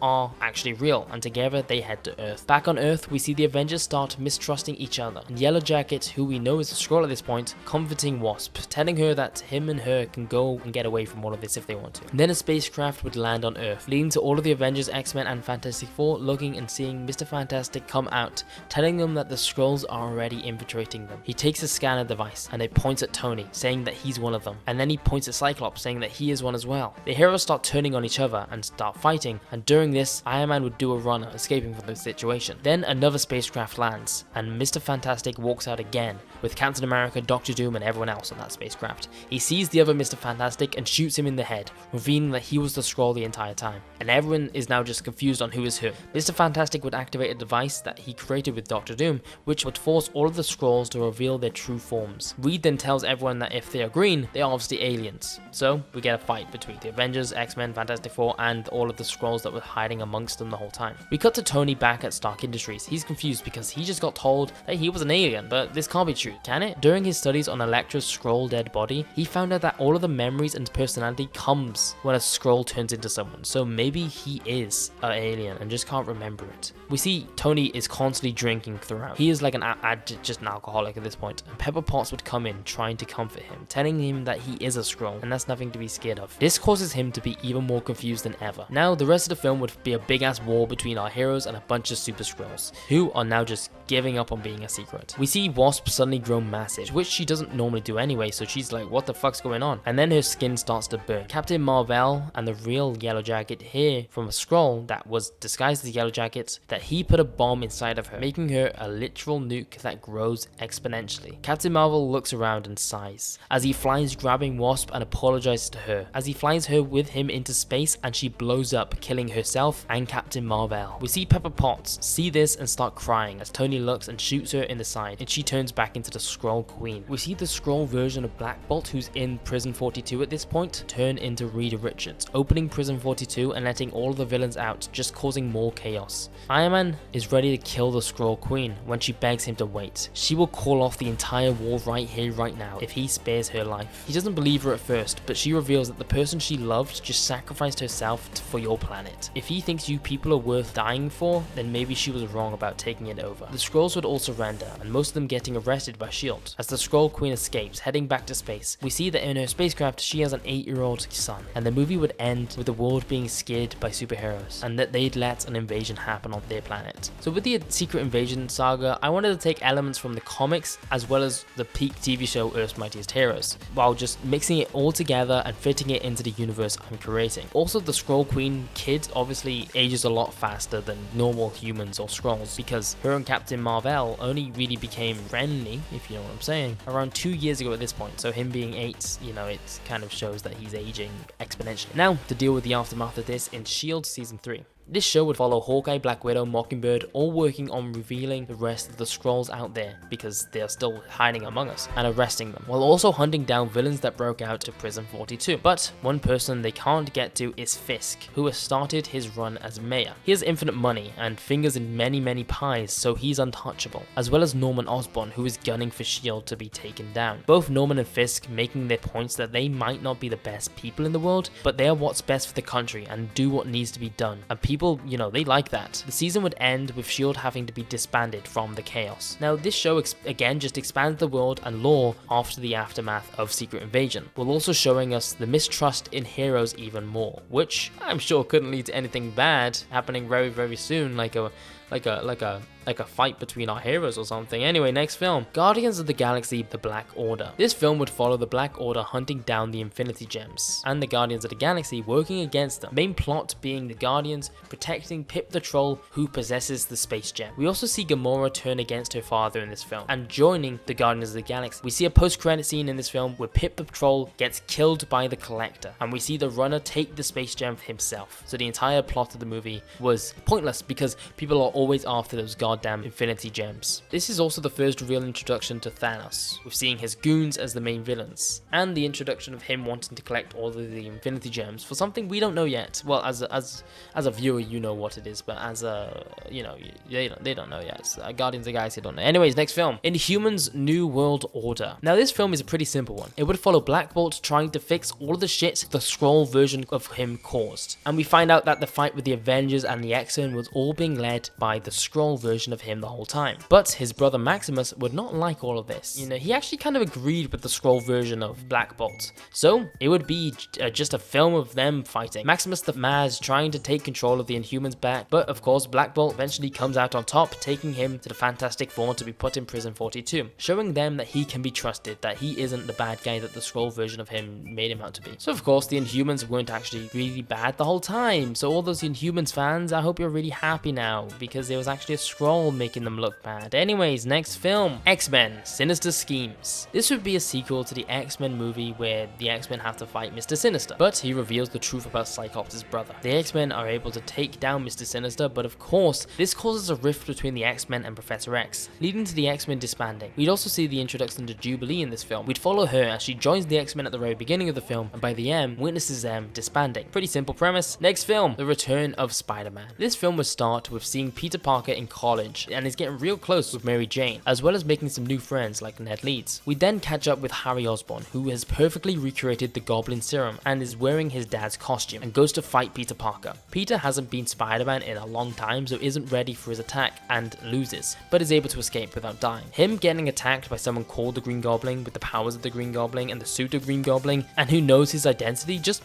are actually real, and together they head to Earth. Back on Earth, we see the Avengers start mistrusting each other, and Yellowjacket, who we know is a Skrull at this point, comforting Wasp, telling her that him and her can go and get away from all of this if they want to. And then a spacecraft would land on Earth, leading to all of the Avengers, X-Men, and Fantastic Four looking and seeing Mr. Fantastic come out, telling them that the Skrulls are already infiltrating them. He takes a scanner device and it points at Tony, saying that he's one of them, and then he points at Cyclops, saying that he is one as well. The heroes start turning on each other and start fighting, and during this, Iron Man would do a runner, escaping from the situation. Then another spacecraft lands, and Mr. Fantastic walks out again, with Captain America, Dr. Doom, and everyone else on that spacecraft. He sees the other Mr. Fantastic and shoots him in the head, revealing that he was the Skrull the entire time, and everyone is now just confused on who is who. Mr. Fantastic would activate a device that he created with Dr. Doom, which would force all of the Skrulls to reveal their true forms. Reed then tells everyone that if they are green, they are obviously aliens. So we get a fight between the Avengers, X-Men, Fantastic Four, and all of the Skrulls that were hiding amongst them the whole time. We cut to Tony back at Stark Industries. He's confused because he just got told that he was an alien, but this can't be true, can it? During his studies on Elektra's Skrull dead body, he found out that all of the memories and personality comes when a Skrull turns into someone, so maybe he is an alien and just can't remember it. We see Tony is constantly drinking throughout. He is like just an alcoholic at this point, and Pepper Potts would come in trying to comfort him, telling him that he is a Skrull and that's nothing to be scared of. This causes him to be even more confused than ever. Now the rest of the film would be a big ass war between our heroes and a bunch of super Skrulls, who are now just giving up on being a secret. We see Wasp suddenly grow massive, which she doesn't normally do anyway, so she's like, what the fuck's going on? And then her skin starts to burn. Captain Marvel and the real Yellowjacket hear from a Skrull that was disguised as Yellowjacket that he put a bomb inside of her, making her a literal nuke that grows exponentially. Captain Marvel looks around and sighs as he flies, grabbing Wasp and apologizes to her as he flies her with him into space, and she blows up, killing herself and Captain Marvel. We see Pepper Potts see this and start crying as Tony looks and shoots her in the side, and she turns back into the Skrull Queen. We see the Skrull version of Black Bolt, who's in Prison 42 at this point, turn into Reed Richards, opening Prison 42 and letting all of the villains out, just causing more chaos. Iron Man is ready to kill the Skrull Queen when she begs him to wait. She will call off the entire war right here, right now, if he spares her life. He doesn't believe her at first, but she reveals that the person she loved just sacrificed herself for your planet. If he thinks you people are worth dying for, then maybe she was wrong about taking it over. The Skrulls would all surrender, and most of them getting arrested by S.H.I.E.L.D. As the Skrull Queen escapes, heading back to space, we see that in her spacecraft she has an 8-year-old son, and the movie would end with the world being scared by superheroes, and that they'd let an invasion happen on their planet. So with the Secret Invasion saga, I wanted to take elements from the comics as well as the peak TV show Earth's Mightiest Heroes, while just mixing it all together and fitting it into the universe I'm creating. Also, the Skrull Queen kid obviously ages a lot faster than normal humans or Skrulls, because her and Captain Marvel only really became friendly, if you know what I'm saying, around 2 years ago at this point. So him being 8, you know, it kind of shows that he's aging exponentially. Now, to deal with the aftermath of this in S.H.I.E.L.D. Season 3. This show would follow Hawkeye, Black Widow, Mockingbird, all working on revealing the rest of the Skrulls out there, because they are still hiding among us, and arresting them, while also hunting down villains that broke out to Prison 42. But one person they can't get to is Fisk, who has started his run as mayor. He has infinite money and fingers in many pies, so he's untouchable, as well as Norman Osborn, who is gunning for S.H.I.E.L.D. to be taken down. Both Norman and Fisk making their points that they might not be the best people in the world, but they are what's best for the country and do what needs to be done, and people, they like that. The season would end with S.H.I.E.L.D. having to be disbanded from the chaos. Now, this show again just expands the world and lore after the aftermath of Secret Invasion, while also showing us the mistrust in heroes even more, which I'm sure couldn't lead to anything bad happening very, very soon, like a fight between our heroes or something. Anyway, next film, Guardians of the Galaxy: The Black Order. This film would follow the Black Order hunting down the Infinity Gems and the Guardians of the Galaxy working against them. Main plot being the Guardians protecting Pip the Troll, who possesses the Space Gem. We also see Gamora turn against her father in this film and joining the Guardians of the Galaxy. We see a post-credit scene in this film where Pip the Troll gets killed by the Collector, and we see the Runner take the Space Gem himself. So the entire plot of the movie was pointless because people are always after those goddamn Infinity Gems. This is also the first real introduction to Thanos, with seeing his goons as the main villains, and the introduction of him wanting to collect all of the Infinity Gems for something we don't know yet. Well, as a viewer, you know what it is, but as a, they don't know yet. So, Guardians of the Galaxy don't know. Anyways, next film, Inhumans: New World Order. Now, this film is a pretty simple one. It would follow Black Bolt trying to fix all of the shit the Skrull version of him caused, and we find out that the fight with the Avengers and the X-Men was all being led by the Skrull version of him the whole time. But his brother Maximus would not like all of this. He actually kind of agreed with the Skrull version of Black Bolt. So it would be just a film of them fighting. Maximus the Maz trying to take control of the Inhumans back, but of course Black Bolt eventually comes out on top, taking him to the Fantastic Four to be put in prison 42, showing them that he can be trusted, that he isn't the bad guy that the Skrull version of him made him out to be. So of course the Inhumans weren't actually really bad the whole time. So all those Inhumans fans, I hope you're really happy now, because there was actually a Skrull making them look bad. Anyways, next film, X-Men: Sinister Schemes. This would be a sequel to the X-Men movie where the X-Men have to fight Mr. Sinister, but he reveals the truth about Cyclops' brother. The X-Men are able to take down Mr. Sinister, but of course, this causes a rift between the X-Men and Professor X, leading to the X-Men disbanding. We'd also see the introduction to Jubilee in this film. We'd follow her as she joins the X-Men at the very beginning of the film, and by the end, witnesses them disbanding. Pretty simple premise. Next film, The Return of Spider-Man. This film would start with seeing Peter Parker in college, and is getting real close with Mary Jane, as well as making some new friends like Ned Leeds. We then catch up with Harry Osborn, who has perfectly recreated the Goblin Serum and is wearing his dad's costume, and goes to fight Peter Parker. Peter hasn't been Spider-Man in a long time, so isn't ready for his attack and loses, but is able to escape without dying. Him getting attacked by someone called the Green Goblin with the powers of the Green Goblin and the suit of Green Goblin, and who knows his identity, just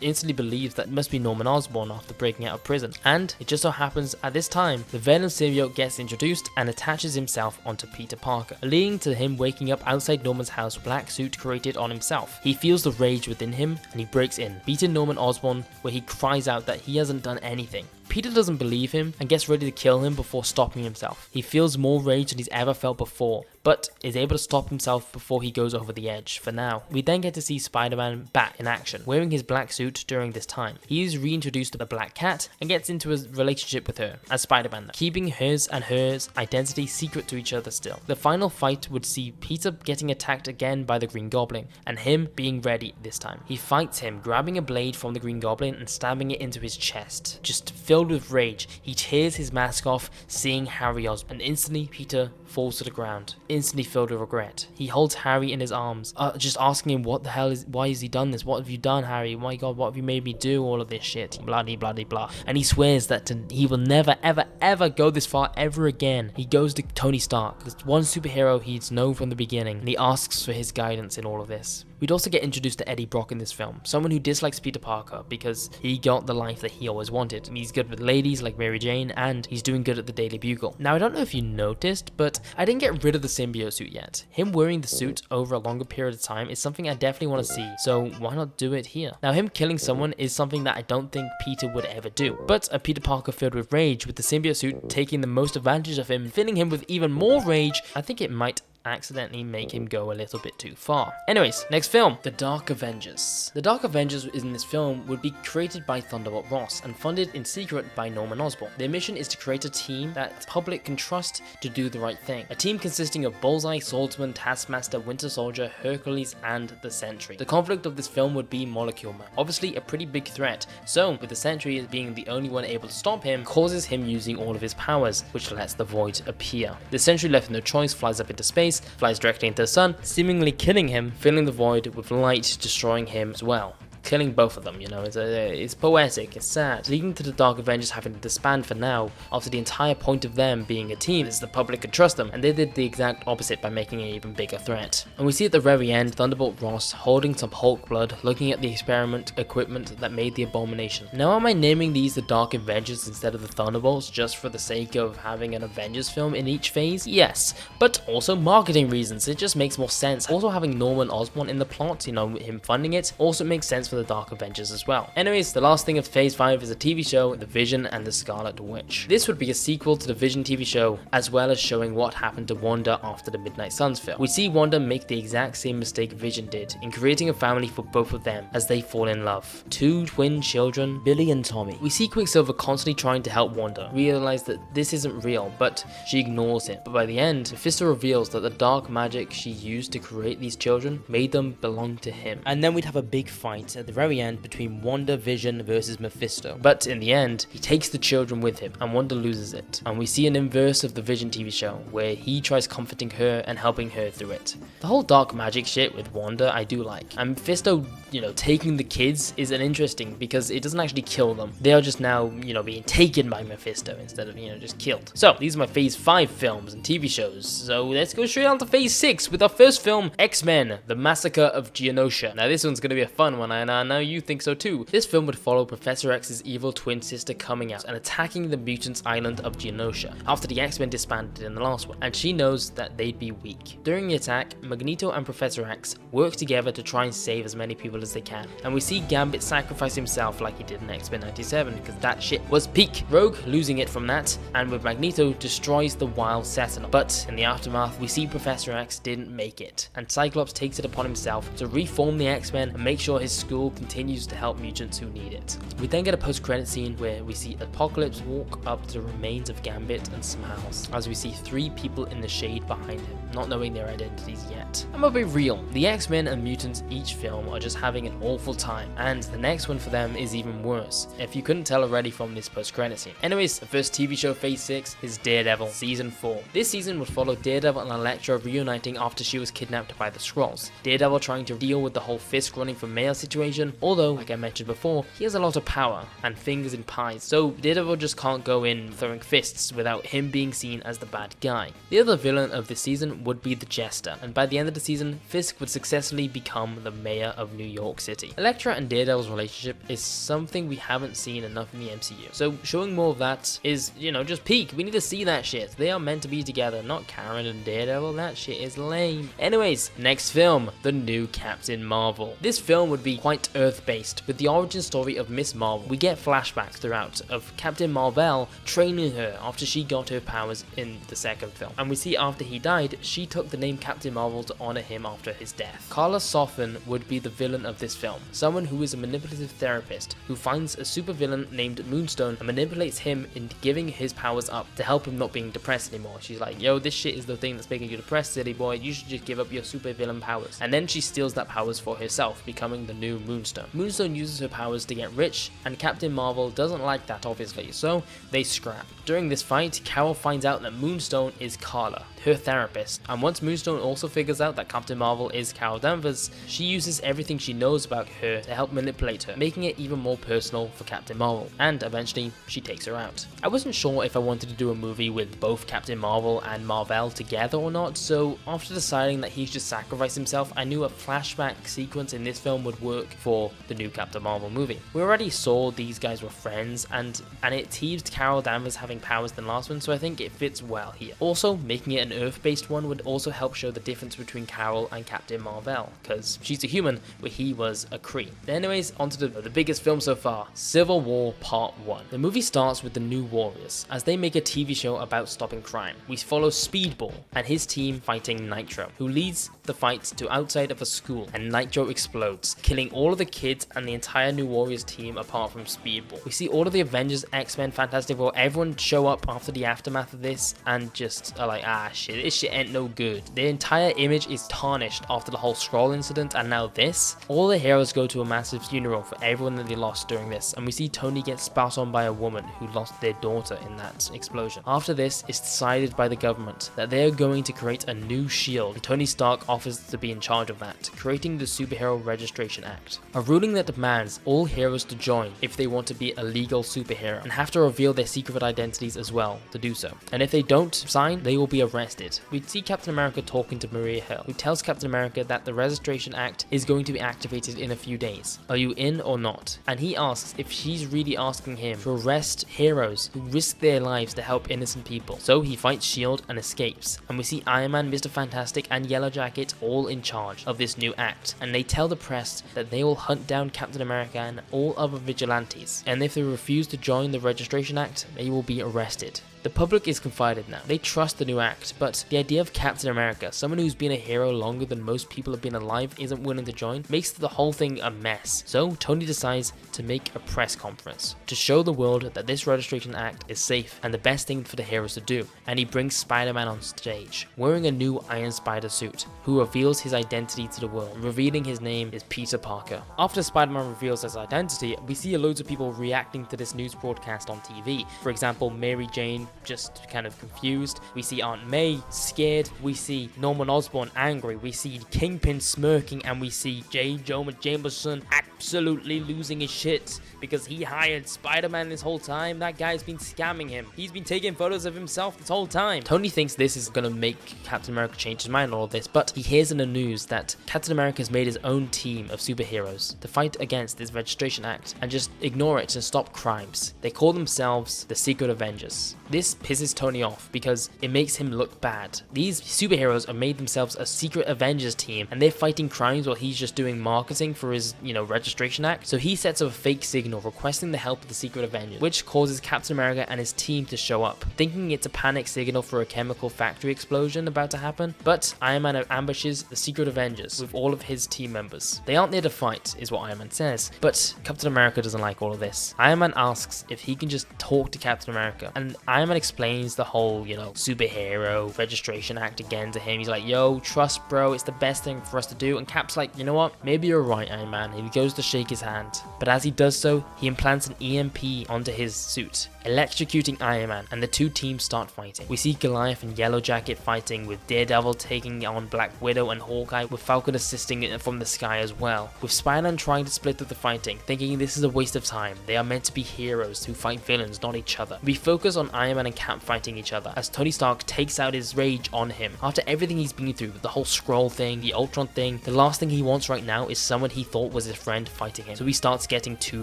instantly believes that it must be Norman Osborn after breaking out of prison. And it just so happens at this time, the Venom symbiote gets introduced and attaches himself onto Peter Parker, leading to him waking up outside Norman's house, black suit created on himself. He feels the rage within him and he breaks in, beating Norman Osborn, where he cries out that he hasn't done anything. Peter doesn't believe him and gets ready to kill him before stopping himself. He feels more rage than he's ever felt before, but is able to stop himself before he goes over the edge for now. We then get to see Spider-Man back in action, wearing his black suit during this time. He is reintroduced to the Black Cat and gets into a relationship with her as Spider-Man, keeping hers and hers identity secret to each other still. The final fight would see Peter getting attacked again by the Green Goblin, and him being ready this time. He fights him, grabbing a blade from the Green Goblin and stabbing it into his chest. Just filled with rage, he tears his mask off, seeing Harry Osborn, and instantly Peter falls to the ground, instantly filled with regret. He holds Harry in his arms, just asking him what the hell is, why has he done this? What have you done, Harry? My God, what have you made me do? All of this shit, blah blah blah blah. And he swears that he will never ever go this far ever again. He goes to Tony Stark, this one superhero he's known from the beginning, and he asks for his guidance in all of this. We'd also get introduced to Eddie Brock in this film, someone who dislikes Peter Parker because he got the life that he always wanted. He's good with ladies like Mary Jane, and he's doing good at the Daily Bugle. Now, I don't know if you noticed, but I didn't get rid of the symbiote suit yet. Him wearing the suit over a longer period of time is something I definitely want to see, so why not do it here? Now, him killing someone is something that I don't think Peter would ever do, but a Peter Parker filled with rage, with the symbiote suit taking the most advantage of him, filling him with even more rage, I think it might accidentally make him go a little bit too far. Anyways, next film, The Dark Avengers. The Dark Avengers in this film would be created by Thunderbolt Ross and funded in secret by Norman Osborn. Their mission is to create a team that the public can trust to do the right thing. A team consisting of Bullseye, Swordsman, Taskmaster, Winter Soldier, Hercules, and the Sentry. The conflict of this film would be Molecule Man, obviously a pretty big threat, so with the Sentry being the only one able to stop him, causes him using all of his powers, which lets the Void appear. The Sentry, left with no choice, flies up into space, flies directly into the sun, seemingly killing him, filling the Void with light, destroying him as well. killing both of them. You know, it's poetic, it's sad, leading to the Dark Avengers having to disband for now, after the entire point of them being a team is the public could trust them, and they did the exact opposite by making an even bigger threat. And we see at the very end Thunderbolt Ross holding some Hulk blood, looking at the experiment equipment that made the abomination. Now, am I naming these the Dark Avengers instead of the Thunderbolts just for the sake of having an Avengers film in each phase? Yes, but also marketing reasons. It just makes more sense. Also having Norman Osborn in the plot, you know, him funding it, also makes sense for the Dark Avengers as well. Anyways, the last thing of phase 5 is a TV show, The Vision and the Scarlet Witch. This would be a sequel to the Vision TV show, as well as showing what happened to Wanda after the Midnight Suns film. We see Wanda make the exact same mistake Vision did in creating a family for both of them as they fall in love. 2 twin children, Billy and Tommy. We see Quicksilver constantly trying to help Wanda, realize that this isn't real, but she ignores it. But by the end, Mephisto reveals that the dark magic she used to create these children made them belong to him. And then we'd have a big fight at the very end between Wanda, Vision versus Mephisto. But in the end, he takes the children with him and Wanda loses it. And we see an inverse of the Vision TV show where he tries comforting her and helping her through it. The whole dark magic shit with Wanda I do like. And Mephisto, you know, taking the kids is an interesting because it doesn't actually kill them. They are just now, you know, being taken by Mephisto instead of, you know, just killed. So these are my phase 5 films and TV shows. So let's go straight on to phase 6 with our first film, X-Men, The Massacre of Genosha. Now this one's going to be a fun one and I know you think so too. This film would follow Professor X's evil twin sister coming out and attacking the mutants island of Genosha after the X-Men disbanded in the last one, and she knows that they'd be weak. During the attack, Magneto and Professor X work together to try and save as many people as they can, and we see Gambit sacrifice himself like he did in X-Men 97 because that shit was peak. Rogue losing it from that, and with Magneto destroys the wild Sentinel. But in the aftermath, we see Professor X didn't make it, and Cyclops takes it upon himself to reform the X-Men and make sure his school continues to help mutants who need it. We then get a post-credit scene where we see Apocalypse walk up to the remains of Gambit and smiles, as we see 3 people in the shade behind him, not knowing their identities yet. I'm gonna be real, the X-Men and mutants each film are just having an awful time, and the next one for them is even worse, if you couldn't tell already from this post-credit scene. Anyways, the first TV show phase 6 is Daredevil Season 4. This season would follow Daredevil and Elektra reuniting after she was kidnapped by the Skrulls. Daredevil trying to deal with the whole Fisk running for mayor situation, although, like I mentioned before, he has a lot of power and fingers in pies, so Daredevil just can't go in throwing fists without him being seen as the bad guy. The other villain of this season would be the Jester, and by the end of the season, Fisk would successfully become the mayor of New York City. Elektra and Daredevil's relationship is something we haven't seen enough in the MCU, so showing more of that is, you know, just peak. We need to see that shit. They are meant to be together, not Karen and Daredevil. That shit is lame. Anyways, next film, the new Captain Marvel. This film would be quite Earth-based, with the origin story of Miss Marvel. We get flashbacks throughout of Captain Marvel training her after she got her powers in the second film, and we see after he died, she took the name Captain Marvel to honor him after his death. Carla Sofin would be the villain of this film, someone who is a manipulative therapist who finds a supervillain named Moonstone and manipulates him into giving his powers up to help him not being depressed anymore. She's like, yo, this shit is the thing that's making you depressed, silly boy, you should just give up your supervillain powers. And then she steals that powers for herself, becoming the new Moonstone. Moonstone uses her powers to get rich, and Captain Marvel doesn't like that obviously, so they scrap. During this fight, Carol finds out that Moonstone is Carla, her therapist, and once Moonstone also figures out that Captain Marvel is Carol Danvers, she uses everything she knows about her to help manipulate her, making it even more personal for Captain Marvel, and eventually she takes her out. I wasn't sure if I wanted to do a movie with both Captain Marvel and Marvel together or not, so after deciding that he's just sacrificed himself, I knew a flashback sequence in this film would work for the new Captain Marvel movie. We already saw these guys were friends, and it teased Carol Danvers having powers than last one, so I think it fits well here. Also, making it an Earth-based one would also help show the difference between Carol and Captain Marvel, because she's a human where he was a Kree. Anyways, onto the biggest film so far, Civil War Part 1. The movie starts with the New Warriors, as they make a TV show about stopping crime. We follow Speedball and his team fighting Nitro, who leads the fight to outside of a school, and Nitro explodes, killing all of the kids and the entire New Warriors team apart from Speedball. We see all of the Avengers, X-Men, Fantastic Four, everyone show up after the aftermath of this and just are like, ah shit, this shit ain't no good. The entire image is tarnished after the whole Skrull incident, and now this. All the heroes go to a massive funeral for everyone that they lost during this, and we see Tony get spat on by a woman who lost their daughter in that explosion. After this, it's decided by the government that they are going to create a new shield, and Tony Stark offers to be in charge of that, creating the Superhero Registration Act, a ruling that demands all heroes to join if they want to be a legal superhero and have to reveal their secret identities as well to do so. And if they don't sign, they will be arrested. We see Captain America talking to Maria Hill, who tells Captain America that the Registration Act is going to be activated in a few days. Are you in or not? And he asks if she's really asking him to arrest heroes who risk their lives to help innocent people. So he fights S.H.I.E.L.D. and escapes. And we see Iron Man, Mr. Fantastic, and Yellow Jacket all in charge of this new act. And they tell the press that they will hunt down Captain America and all other vigilantes. And if they refuse to join the Registration Act, they will be arrested. The public is confided now. They trust the new act, but the idea of Captain America, someone who's been a hero longer than most people have been alive, isn't willing to join, makes the whole thing a mess. So Tony decides to make a press conference to show the world that this Registration Act is safe and the best thing for the heroes to do. And he brings Spider-Man on stage, wearing a new Iron Spider suit, who reveals his identity to the world, revealing his name is Peter Parker. After Spider-Man reveals his identity, we see loads of people reacting to this news broadcast on TV. For example, Mary Jane just kind of confused. We see Aunt May scared. We see Norman Osborn angry. We see Kingpin smirking, and we see J. Jonah Jameson absolutely losing his shit because he hired Spider-Man this whole time. That guy's been scamming him. He's been taking photos of himself this whole time. Tony thinks this is gonna make Captain America change his mind on all this, but he hears in the news that Captain America has made his own team of superheroes to fight against this Registration Act and just ignore it and stop crimes. They call themselves the Secret Avengers. This pisses Tony off because it makes him look bad. These superheroes have made themselves a Secret Avengers team and they're fighting crimes while he's just doing marketing for his, Registration Act. So he sets up a fake signal requesting the help of the Secret Avengers, which causes Captain America and his team to show up, thinking it's a panic signal for a chemical factory explosion about to happen. But Iron Man ambushes the Secret Avengers with all of his team members. They aren't there to fight, is what Iron Man says, but Captain America doesn't like all of this. Iron Man asks if he can just talk to Captain America, and Iron Man explains the whole, Superhero Registration Act again to him. He's like, yo, trust bro, it's the best thing for us to do. And Cap's like, you know what, maybe you're right, Iron Man. And he goes to shake his hand, but as he does so, he implants an EMP onto his suit, electrocuting Iron Man, and the two teams start fighting. We see Goliath and Yellow Jacket fighting, with Daredevil taking on Black Widow and Hawkeye, with Falcon assisting it from the sky as well, with Spider-Man trying to split up the fighting, thinking this is a waste of time. They are meant to be heroes who fight villains, not each other. We focus on Iron Man and Cap fighting each other as Tony Stark takes out his rage on him. After everything he's been through, the whole Skrull thing, the Ultron thing, the last thing he wants right now is someone he thought was his friend fighting him. So he starts getting too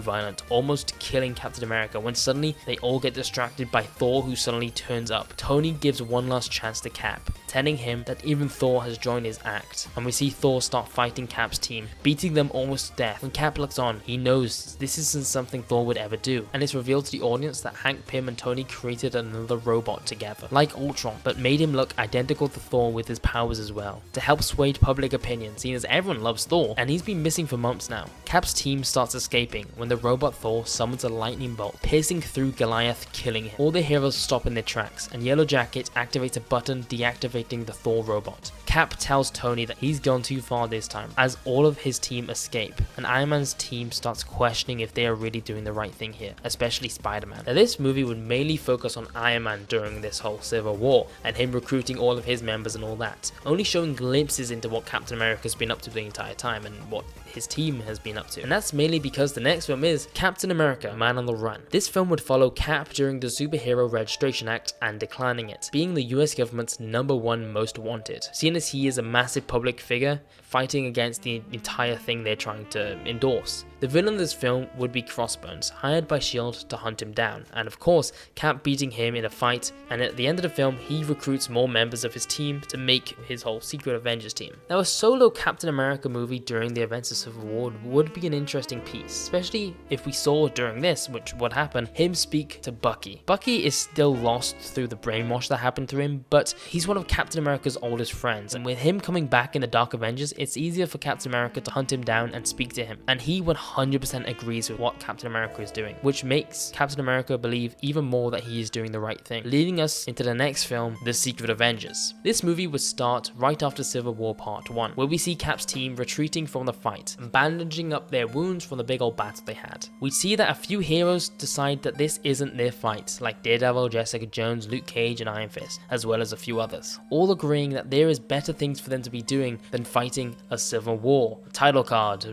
violent, almost killing Captain America, when suddenly they all get distracted by Thor, who suddenly turns up. Tony gives one last chance to Cap, telling him that even Thor has joined his act, and we see Thor start fighting Cap's team, beating them almost to death. When Cap looks on, he knows this isn't something Thor would ever do, and it's revealed to the audience that Hank Pym and Tony created another robot together, like Ultron, but made him look identical to Thor with his powers as well, to help sway public opinion, seeing as everyone loves Thor, and he's been missing for months now. Cap's team starts escaping when the robot Thor summons a lightning bolt, piercing through Goliath, killing him. All the heroes stop in their tracks, and Yellow Jacket activates a button deactivating the Thor robot. Cap tells Tony that he's gone too far this time, as all of his team escape, and Iron Man's team starts questioning if they are really doing the right thing here, especially Spider-Man. Now this movie would mainly focus on Iron Man during this whole Civil War, and him recruiting all of his members and all that, only showing glimpses into what Captain America's been up to the entire time and what his team has been up to. And that's mainly because the next film is Captain America, Man on the Run. This film would follow Cap during the Superhero Registration Act and declining it, being the US government's #1 most wanted, seeing as he is a massive public figure fighting against the entire thing they're trying to endorse. The villain of this film would be Crossbones, hired by S.H.I.E.L.D. to hunt him down, and of course, Cap beating him in a fight, and at the end of the film, he recruits more members of his team to make his whole Secret Avengers team. Now, a solo Captain America movie during the events of Civil War would be an interesting piece, especially if we saw during this, which would happen, him speak to Bucky. Bucky is still lost through the brainwash that happened to him, but he's one of Captain America's oldest friends, and with him coming back in the Dark Avengers, it's easier for Captain America to hunt him down and speak to him, and he 100% agrees with what Captain America is doing, which makes Captain America believe even more that he is doing the right thing, leading us into the next film, The Secret Avengers. This movie would start right after Civil War Part 1, where we see Cap's team retreating from the fight and bandaging up their wounds from the big old battle they had. We see that a few heroes decide that this isn't their fight, like Daredevil, Jessica Jones, Luke Cage, and Iron Fist, as well as a few others, all agreeing that there is better things for them to be doing than fighting a civil war. Title card,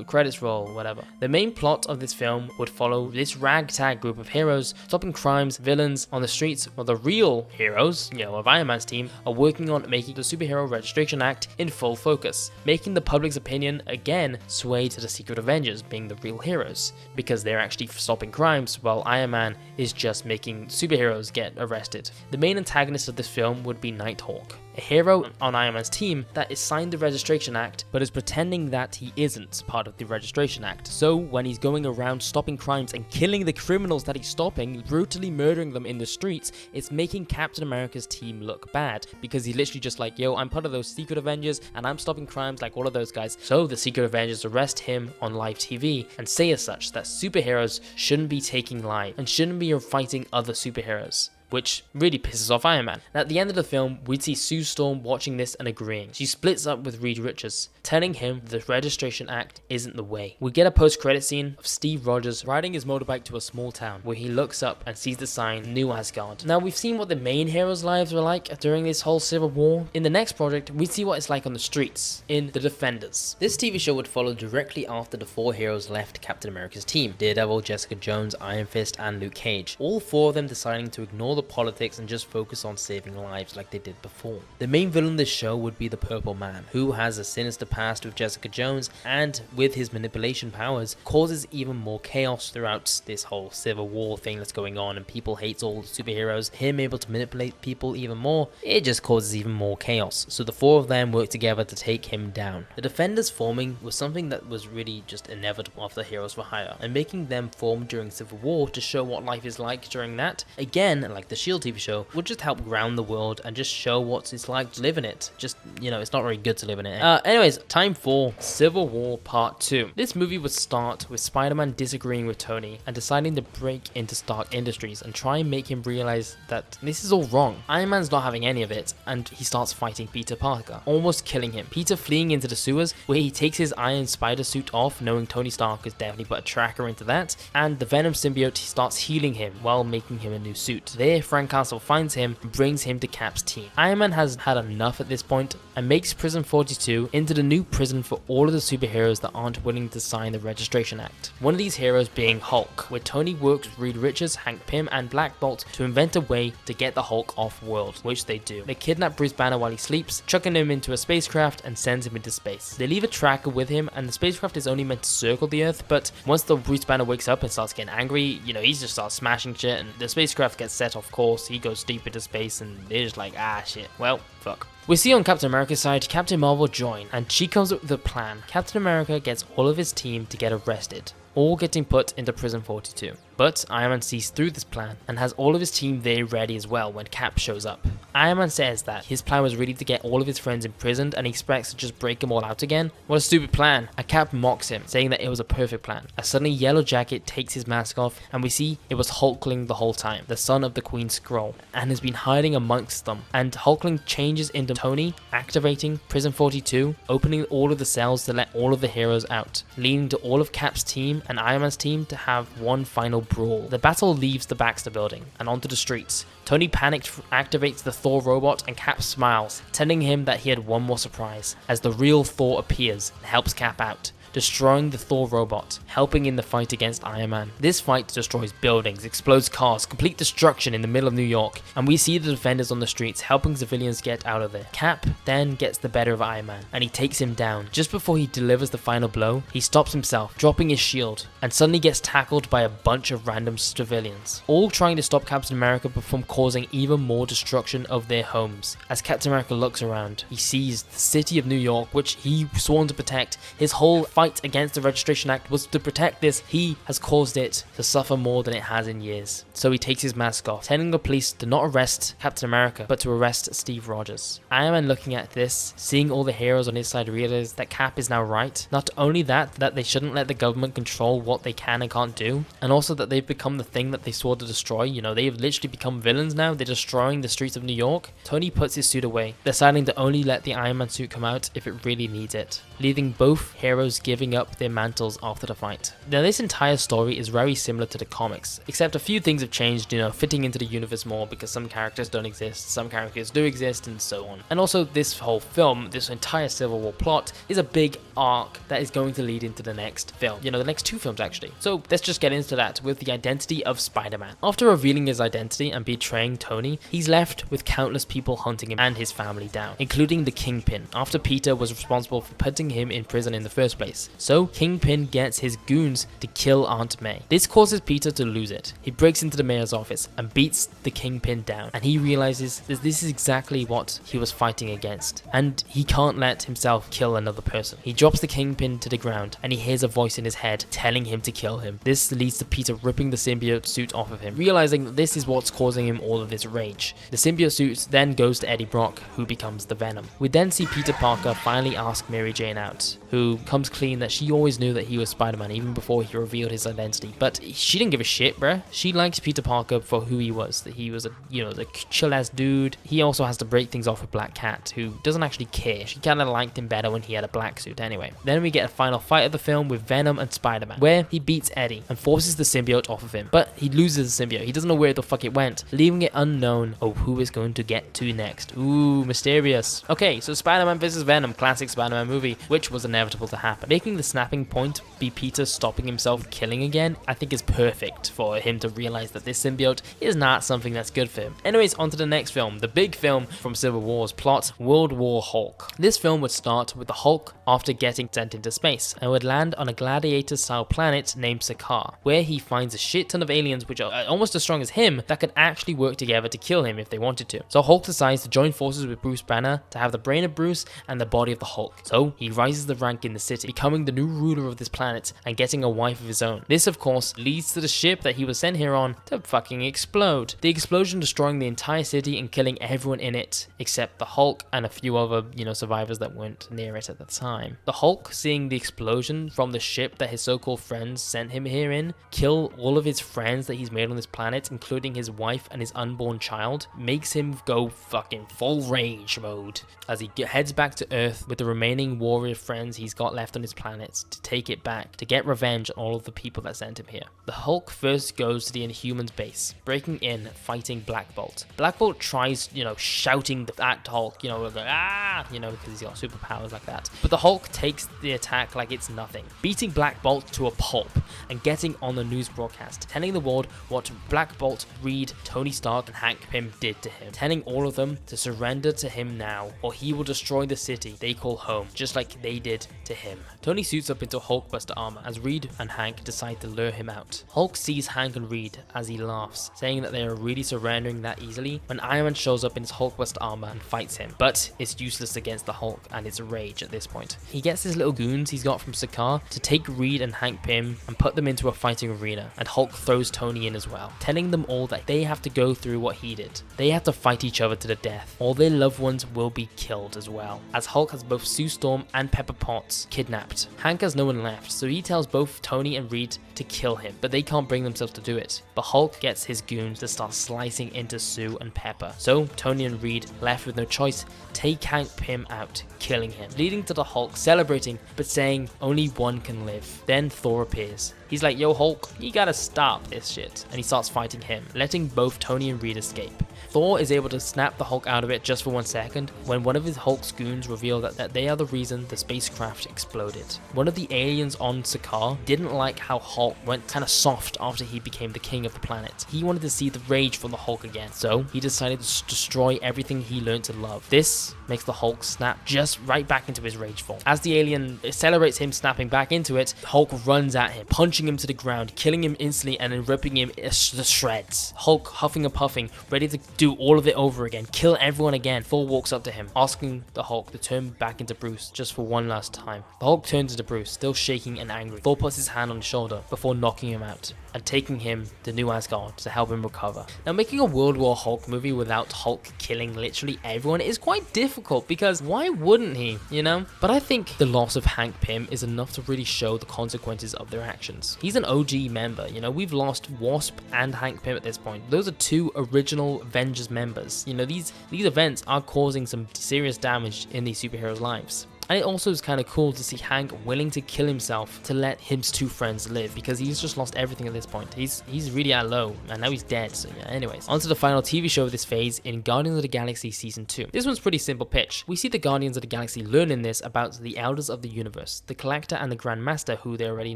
credits roll, whatever. The main plot of this film would follow this ragtag group of heroes stopping crimes, villains on the streets, while the real heroes, of Iron Man's team, are working on making the Superhero Registration Act in full focus, making the public's opinion again sway to the Secret Avengers being the real heroes, because they're actually stopping crimes while Iron Man is just making superheroes get arrested. The main antagonist of this film would be Nighthawk, a hero on Iron Man's team that is signed the Registration Act but is pretending that he isn't part of the Registration Act. So when he's going around stopping crimes and killing the criminals that he's stopping, brutally murdering them in the streets, it's making Captain America's team look bad, because he's literally just like, yo, I'm part of those Secret Avengers and I'm stopping crimes like all of those guys. So the Secret Avengers arrest him on live TV and say as such that superheroes shouldn't be taking lives and shouldn't be fighting other superheroes, which really pisses off Iron Man. And at the end of the film, we'd see Sue Storm watching this and agreeing. She splits up with Reed Richards, telling him the Registration Act isn't the way. We get a post-credit scene of Steve Rogers riding his motorbike to a small town, where he looks up and sees the sign, New Asgard. Now, we've seen what the main heroes' lives were like during this whole Civil War. In the next project, we'd see what it's like on the streets, in The Defenders. This TV show would follow directly after the 4 heroes left Captain America's team: Daredevil, Jessica Jones, Iron Fist, and Luke Cage. All 4 of them deciding to ignore the politics and just focus on saving lives like they did before. The main villain of this show would be the Purple Man, who has a sinister past with Jessica Jones, and with his manipulation powers causes even more chaos throughout this whole Civil War thing that's going on, and people hate all the superheroes. Him able to manipulate people even more, it just causes even more chaos. So the 4 of them work together to take him down. The Defenders forming was something that was really just inevitable after Heroes for Hire, and making them form during Civil War to show what life is like during that, again, like the SHIELD TV show, would just help ground the world and just show what it's like to live in it. Just, it's not very good to live in it. Anyways, time for Civil War Part 2. This movie would start with Spider-Man disagreeing with Tony and deciding to break into Stark Industries and try and make him realize that this is all wrong. Iron Man's not having any of it, and he starts fighting Peter Parker, almost killing him. Peter fleeing into the sewers, where he takes his Iron Spider suit off, knowing Tony Stark has definitely put a tracker into that, and the Venom symbiote starts healing him while making him a new suit. There, Frank Castle finds him and brings him to Cap's team. Iron Man has had enough at this point and makes Prison 42 into the new prison for all of the superheroes that aren't willing to sign the Registration Act. One of these heroes being Hulk, where Tony works with Reed Richards, Hank Pym, and Black Bolt to invent a way to get the Hulk off-world, which they do. They kidnap Bruce Banner while he sleeps, chucking him into a spacecraft and sends him into space. They leave a tracker with him, and the spacecraft is only meant to circle the Earth, but once the Bruce Banner wakes up and starts getting angry, he just starts smashing shit, and the spacecraft gets set off course. He goes deep into space, and they're just like, shit, well, fuck. We see on Captain America's side, Captain Marvel join, and she comes up with a plan. Captain America gets all of his team to get arrested, all getting put into Prison 42. But Iron Man sees through this plan and has all of his team there ready as well when Cap shows up. Iron Man says that his plan was really to get all of his friends imprisoned and he expects to just break them all out again. What a stupid plan. And Cap mocks him, saying that it was a perfect plan. As suddenly Yellow Jacket takes his mask off and we see it was Hulkling the whole time, the son of the Queen Skrull, and has been hiding amongst them. And Hulkling changes into Tony, activating Prison 42, opening all of the cells to let all of the heroes out, leading to all of Cap's team and Iron Man's team to have one final brawl. The battle leaves the Baxter building and onto the streets. Tony panicked, activates the Thor robot, and Cap smiles, telling him that he had one more surprise, as the real Thor appears and helps Cap out, destroying the Thor robot, helping in the fight against Iron Man. This fight destroys buildings, explodes cars, complete destruction in the middle of New York, and we see the Defenders on the streets helping civilians get out of there. Cap then gets the better of Iron Man, and he takes him down. Just before he delivers the final blow, he stops himself, dropping his shield, and suddenly gets tackled by a bunch of random civilians, all trying to stop Captain America from causing even more destruction of their homes. As Captain America looks around, he sees the city of New York, which he sworn to protect. His whole fight against the Registration Act was to protect this, he has caused it to suffer more than it has in years. So he takes his mask off, telling the police to not arrest Captain America, but to arrest Steve Rogers. Iron Man, looking at this, seeing all the heroes on his side, realizes that Cap is now right. Not only that they shouldn't let the government control what they can and can't do, and also that they've become the thing that they swore to destroy. You know, they've literally become villains now. They're destroying the streets of New York. Tony puts his suit away, deciding to only let the Iron Man suit come out if it really needs it, leaving both heroes giving up their mantles after the fight. Now, this entire story is very similar to the comics, except a few things have changed, you know, fitting into the universe more because some characters don't exist, some characters do exist, and so on. And also, this whole film, this entire Civil War plot, is a big arc that is going to lead into the next film. You know, the next two films actually. So let's just get into that with the identity of Spider-Man. After revealing his identity and betraying Tony, he's left with countless people hunting him and his family down, including the Kingpin, after Peter was responsible for putting him in prison in the first place. So Kingpin gets his goons to kill Aunt May. This causes Peter to lose it. He breaks into the mayor's office and beats the Kingpin down, and he realizes that this is exactly what he was fighting against, and he can't let himself kill another person. He drops the Kingpin to the ground, and he hears a voice in his head telling him to kill him. This leads to Peter ripping the symbiote suit off of him, realizing that this is what's causing him all of this rage. The symbiote suit then goes to Eddie Brock, who becomes the Venom. We then see Peter Parker finally ask Mary Jane out, who comes clean that she always knew that he was Spider-Man even before he revealed his identity, but she didn't give a shit, bruh. She likes Peter Parker for who he was, that he was a, you know, the chill-ass dude. He also has to break things off with Black Cat, who doesn't actually care. She kind of liked him better when he had a black suit anyway. Then we get a final fight of the film with Venom and Spider-Man, where he beats Eddie and forces the symbiote off of him, but he loses the symbiote. He doesn't know where the fuck it went, leaving it unknown of who is going to get to next. Ooh, mysterious. Okay, so Spider-Man vs. Venom, classic Spider-Man movie, which was inevitable to happen. Making the snapping point be Peter stopping himself killing again, I think is perfect for him to realize that this symbiote is not something that's good for him. Anyways, on to the next film, the big film from Civil War's plot, World War Hulk. This film would start with the Hulk after getting sent into space and would land on a gladiator-style planet named Sakaar, where he finds a shit ton of aliens which are almost as strong as him that could actually work together to kill him if they wanted to. So Hulk decides to join forces with Bruce Banner to have the brain of Bruce and the body of the Hulk. So he rises the rank in the city, becoming the new ruler of this planet and getting a wife of his own. This, of course, leads to the ship that he was sent here on to fucking explode. The explosion destroying the entire city and killing everyone in it except the Hulk and a few other, you know, survivors that weren't near it at the time. The Hulk, seeing the explosion from the ship that his so-called friends sent him here in, kill all of his friends that he's made on this planet, including his wife and his unborn child, makes him go fucking full rage mode as he heads back to Earth with the remaining warrior friends he's got left on his planet to take it back, to get revenge on all of the people that sent him here. The Hulk first goes to the Inhumans base, breaking in, fighting Black Bolt. Black Bolt tries, you know, shouting at Hulk, you know, like, ah, you know, because he's got superpowers like that. But the Hulk takes the attack like it's nothing, beating Black Bolt to a pulp and getting on the news broadcast, telling the world what Black Bolt, Reed, Tony Stark, and Hank Pym did to him, telling all of them to surrender to him now, or he will destroy the city they call home, just like they did to him. Tony suits up into Hulkbuster armor as Reed and Hank decide to lure him out. Hulk sees Hank and Reed as he laughs, saying that they are really surrendering that easily, when Iron Man shows up in his Hulkbuster armor and fights him, but it's useless against the Hulk and its rage at this point. He gets his little goons he's got from Sakaar to take Reed and Hank Pym and put them into a fighting arena, and Hulk throws Tony in as well, telling them all that they have to go through what he did. They have to fight each other to the death. All their loved ones will be killed as well, as Hulk has both Sue Storm and Pepper Potts kidnapped. Hank has no one left, so he tells both Tony and Reed to kill him, but they can't bring themselves to do it. But Hulk gets his goons to start slicing into Sue and Pepper. So Tony and Reed, left with no choice, take Hank Pym out, killing him, leading to the Hulk celebrating but saying only one can live. Then Thor appears. He's like, yo Hulk, you gotta stop this shit, and he starts fighting him, letting both Tony and Reed escape. Thor is able to snap the Hulk out of it just for 1 second when one of his Hulk's goons reveal that they are the reason the spacecraft exploded. One of the aliens on Sakaar didn't like how Hulk went kind of soft after he became the king of the planet. He wanted to see the rage from the Hulk again, so he decided to destroy everything he learned to love. This makes the Hulk snap just right back into his rage form. As the alien accelerates him snapping back into it, Hulk runs at him, punching him to the ground, killing him instantly, and then ripping him to shreds. Hulk huffing and puffing, ready to do all of it over again, kill everyone again. Thor walks up to him, asking the Hulk to turn back into Bruce just for one last time. The Hulk turns into Bruce, still shaking and angry. Thor puts his hand on his shoulder before knocking him out and taking him to New Asgard to help him recover. Now, making a World War Hulk movie without Hulk killing literally everyone is quite difficult, because why wouldn't he, you know? But I think the loss of Hank Pym is enough to really show the consequences of their actions. He's an OG member, you know, we've lost Wasp and Hank Pym at this point. Those are two original Avengers members. You know, these events are causing some serious damage in these superheroes' lives. And it also is kind of cool to see Hank willing to kill himself to let his two friends live, because he's just lost everything at this point. He's really at low, and now he's dead. So yeah, anyways, on to the final TV show of this phase in Guardians of the Galaxy Season 2. This one's pretty simple pitch. We see the Guardians of the Galaxy learning this about the Elders of the Universe, the Collector and the Grand Master, who they already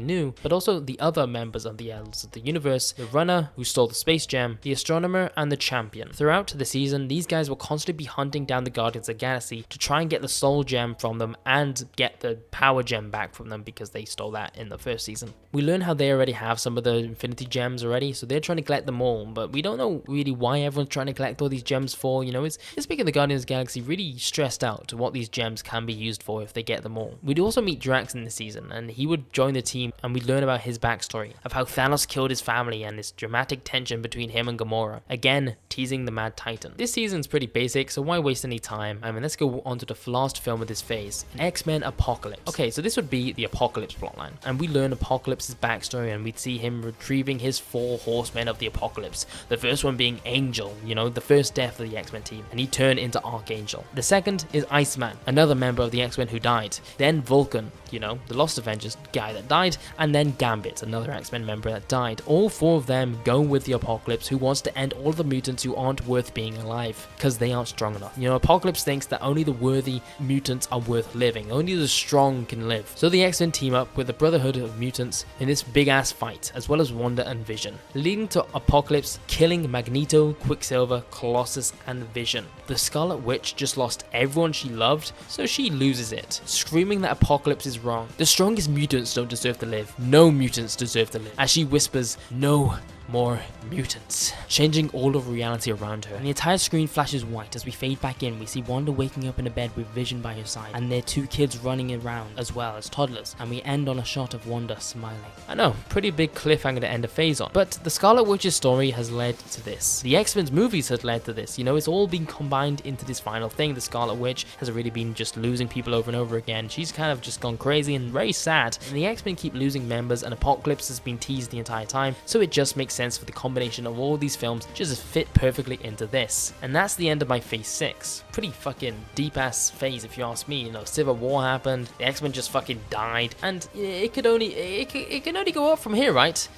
knew, but also the other members of the Elders of the Universe, the Runner, who stole the Space Gem, the Astronomer, and the Champion. Throughout the season, these guys will constantly be hunting down the Guardians of the Galaxy to try and get the Soul Gem from them and get the Power Gem back from them, because they stole that in the first season. We learn how they already have some of the Infinity Gems already, so they're trying to collect them all, but we don't know really why everyone's trying to collect all these gems for. You know, it's making the Guardians of the Galaxy really stressed out to what these gems can be used for if they get them all. We'd also meet Drax in this season, and he would join the team, and we'd learn about his backstory, of how Thanos killed his family and this dramatic tension between him and Gamora, again teasing the Mad Titan. This season's pretty basic, so why waste any time? I mean, let's go on to the last film of this phase, X-Men Apocalypse. Okay, so this would be the Apocalypse plotline, and we learn Apocalypse's backstory, and we'd see him retrieving his 4 horsemen of the Apocalypse. The first one being Angel, you know, the first death of the X-Men team, and he turned into Archangel. The second is Iceman, another member of the X-Men who died. Then Vulcan, you know, the Lost Avengers guy that died, and then Gambit, another X-Men member that died. All 4 of them go with the Apocalypse, who wants to end all the mutants who aren't worth being alive, because they aren't strong enough. You know, Apocalypse thinks that only the worthy mutants are worth living, only the strong can live. So the X-Men team up with the Brotherhood of Mutants in this big ass fight, as well as Wanda and Vision, leading to Apocalypse killing Magneto, Quicksilver, Colossus, and Vision. The Scarlet Witch just lost everyone she loved, so she loses it, screaming that Apocalypse is wrong. The strongest mutants don't deserve to live. No mutants deserve to live. As she whispers, "No more mutants," changing all of reality around her. And the entire screen flashes white. As we fade back in, we see Wanda waking up in a bed with Vision by her side, and their 2 kids running around as well as toddlers, and we end on a shot of Wanda smiling. I know, pretty big cliffhanger to end a phase on, but the Scarlet Witch's story has led to this. The X-Men's movies has led to this. You know, it's all been combined into this final thing. The Scarlet Witch has really been just losing people over and over again. She's kind of just gone crazy and very sad, and the X-Men keep losing members, and Apocalypse has been teased the entire time, so it just makes sense for the combination of all these films just fit perfectly into this. And that's the end of my phase 6. Pretty fucking deep ass phase if you ask me. You know, Civil War happened, the X-Men just fucking died, and it can only go up from here, right?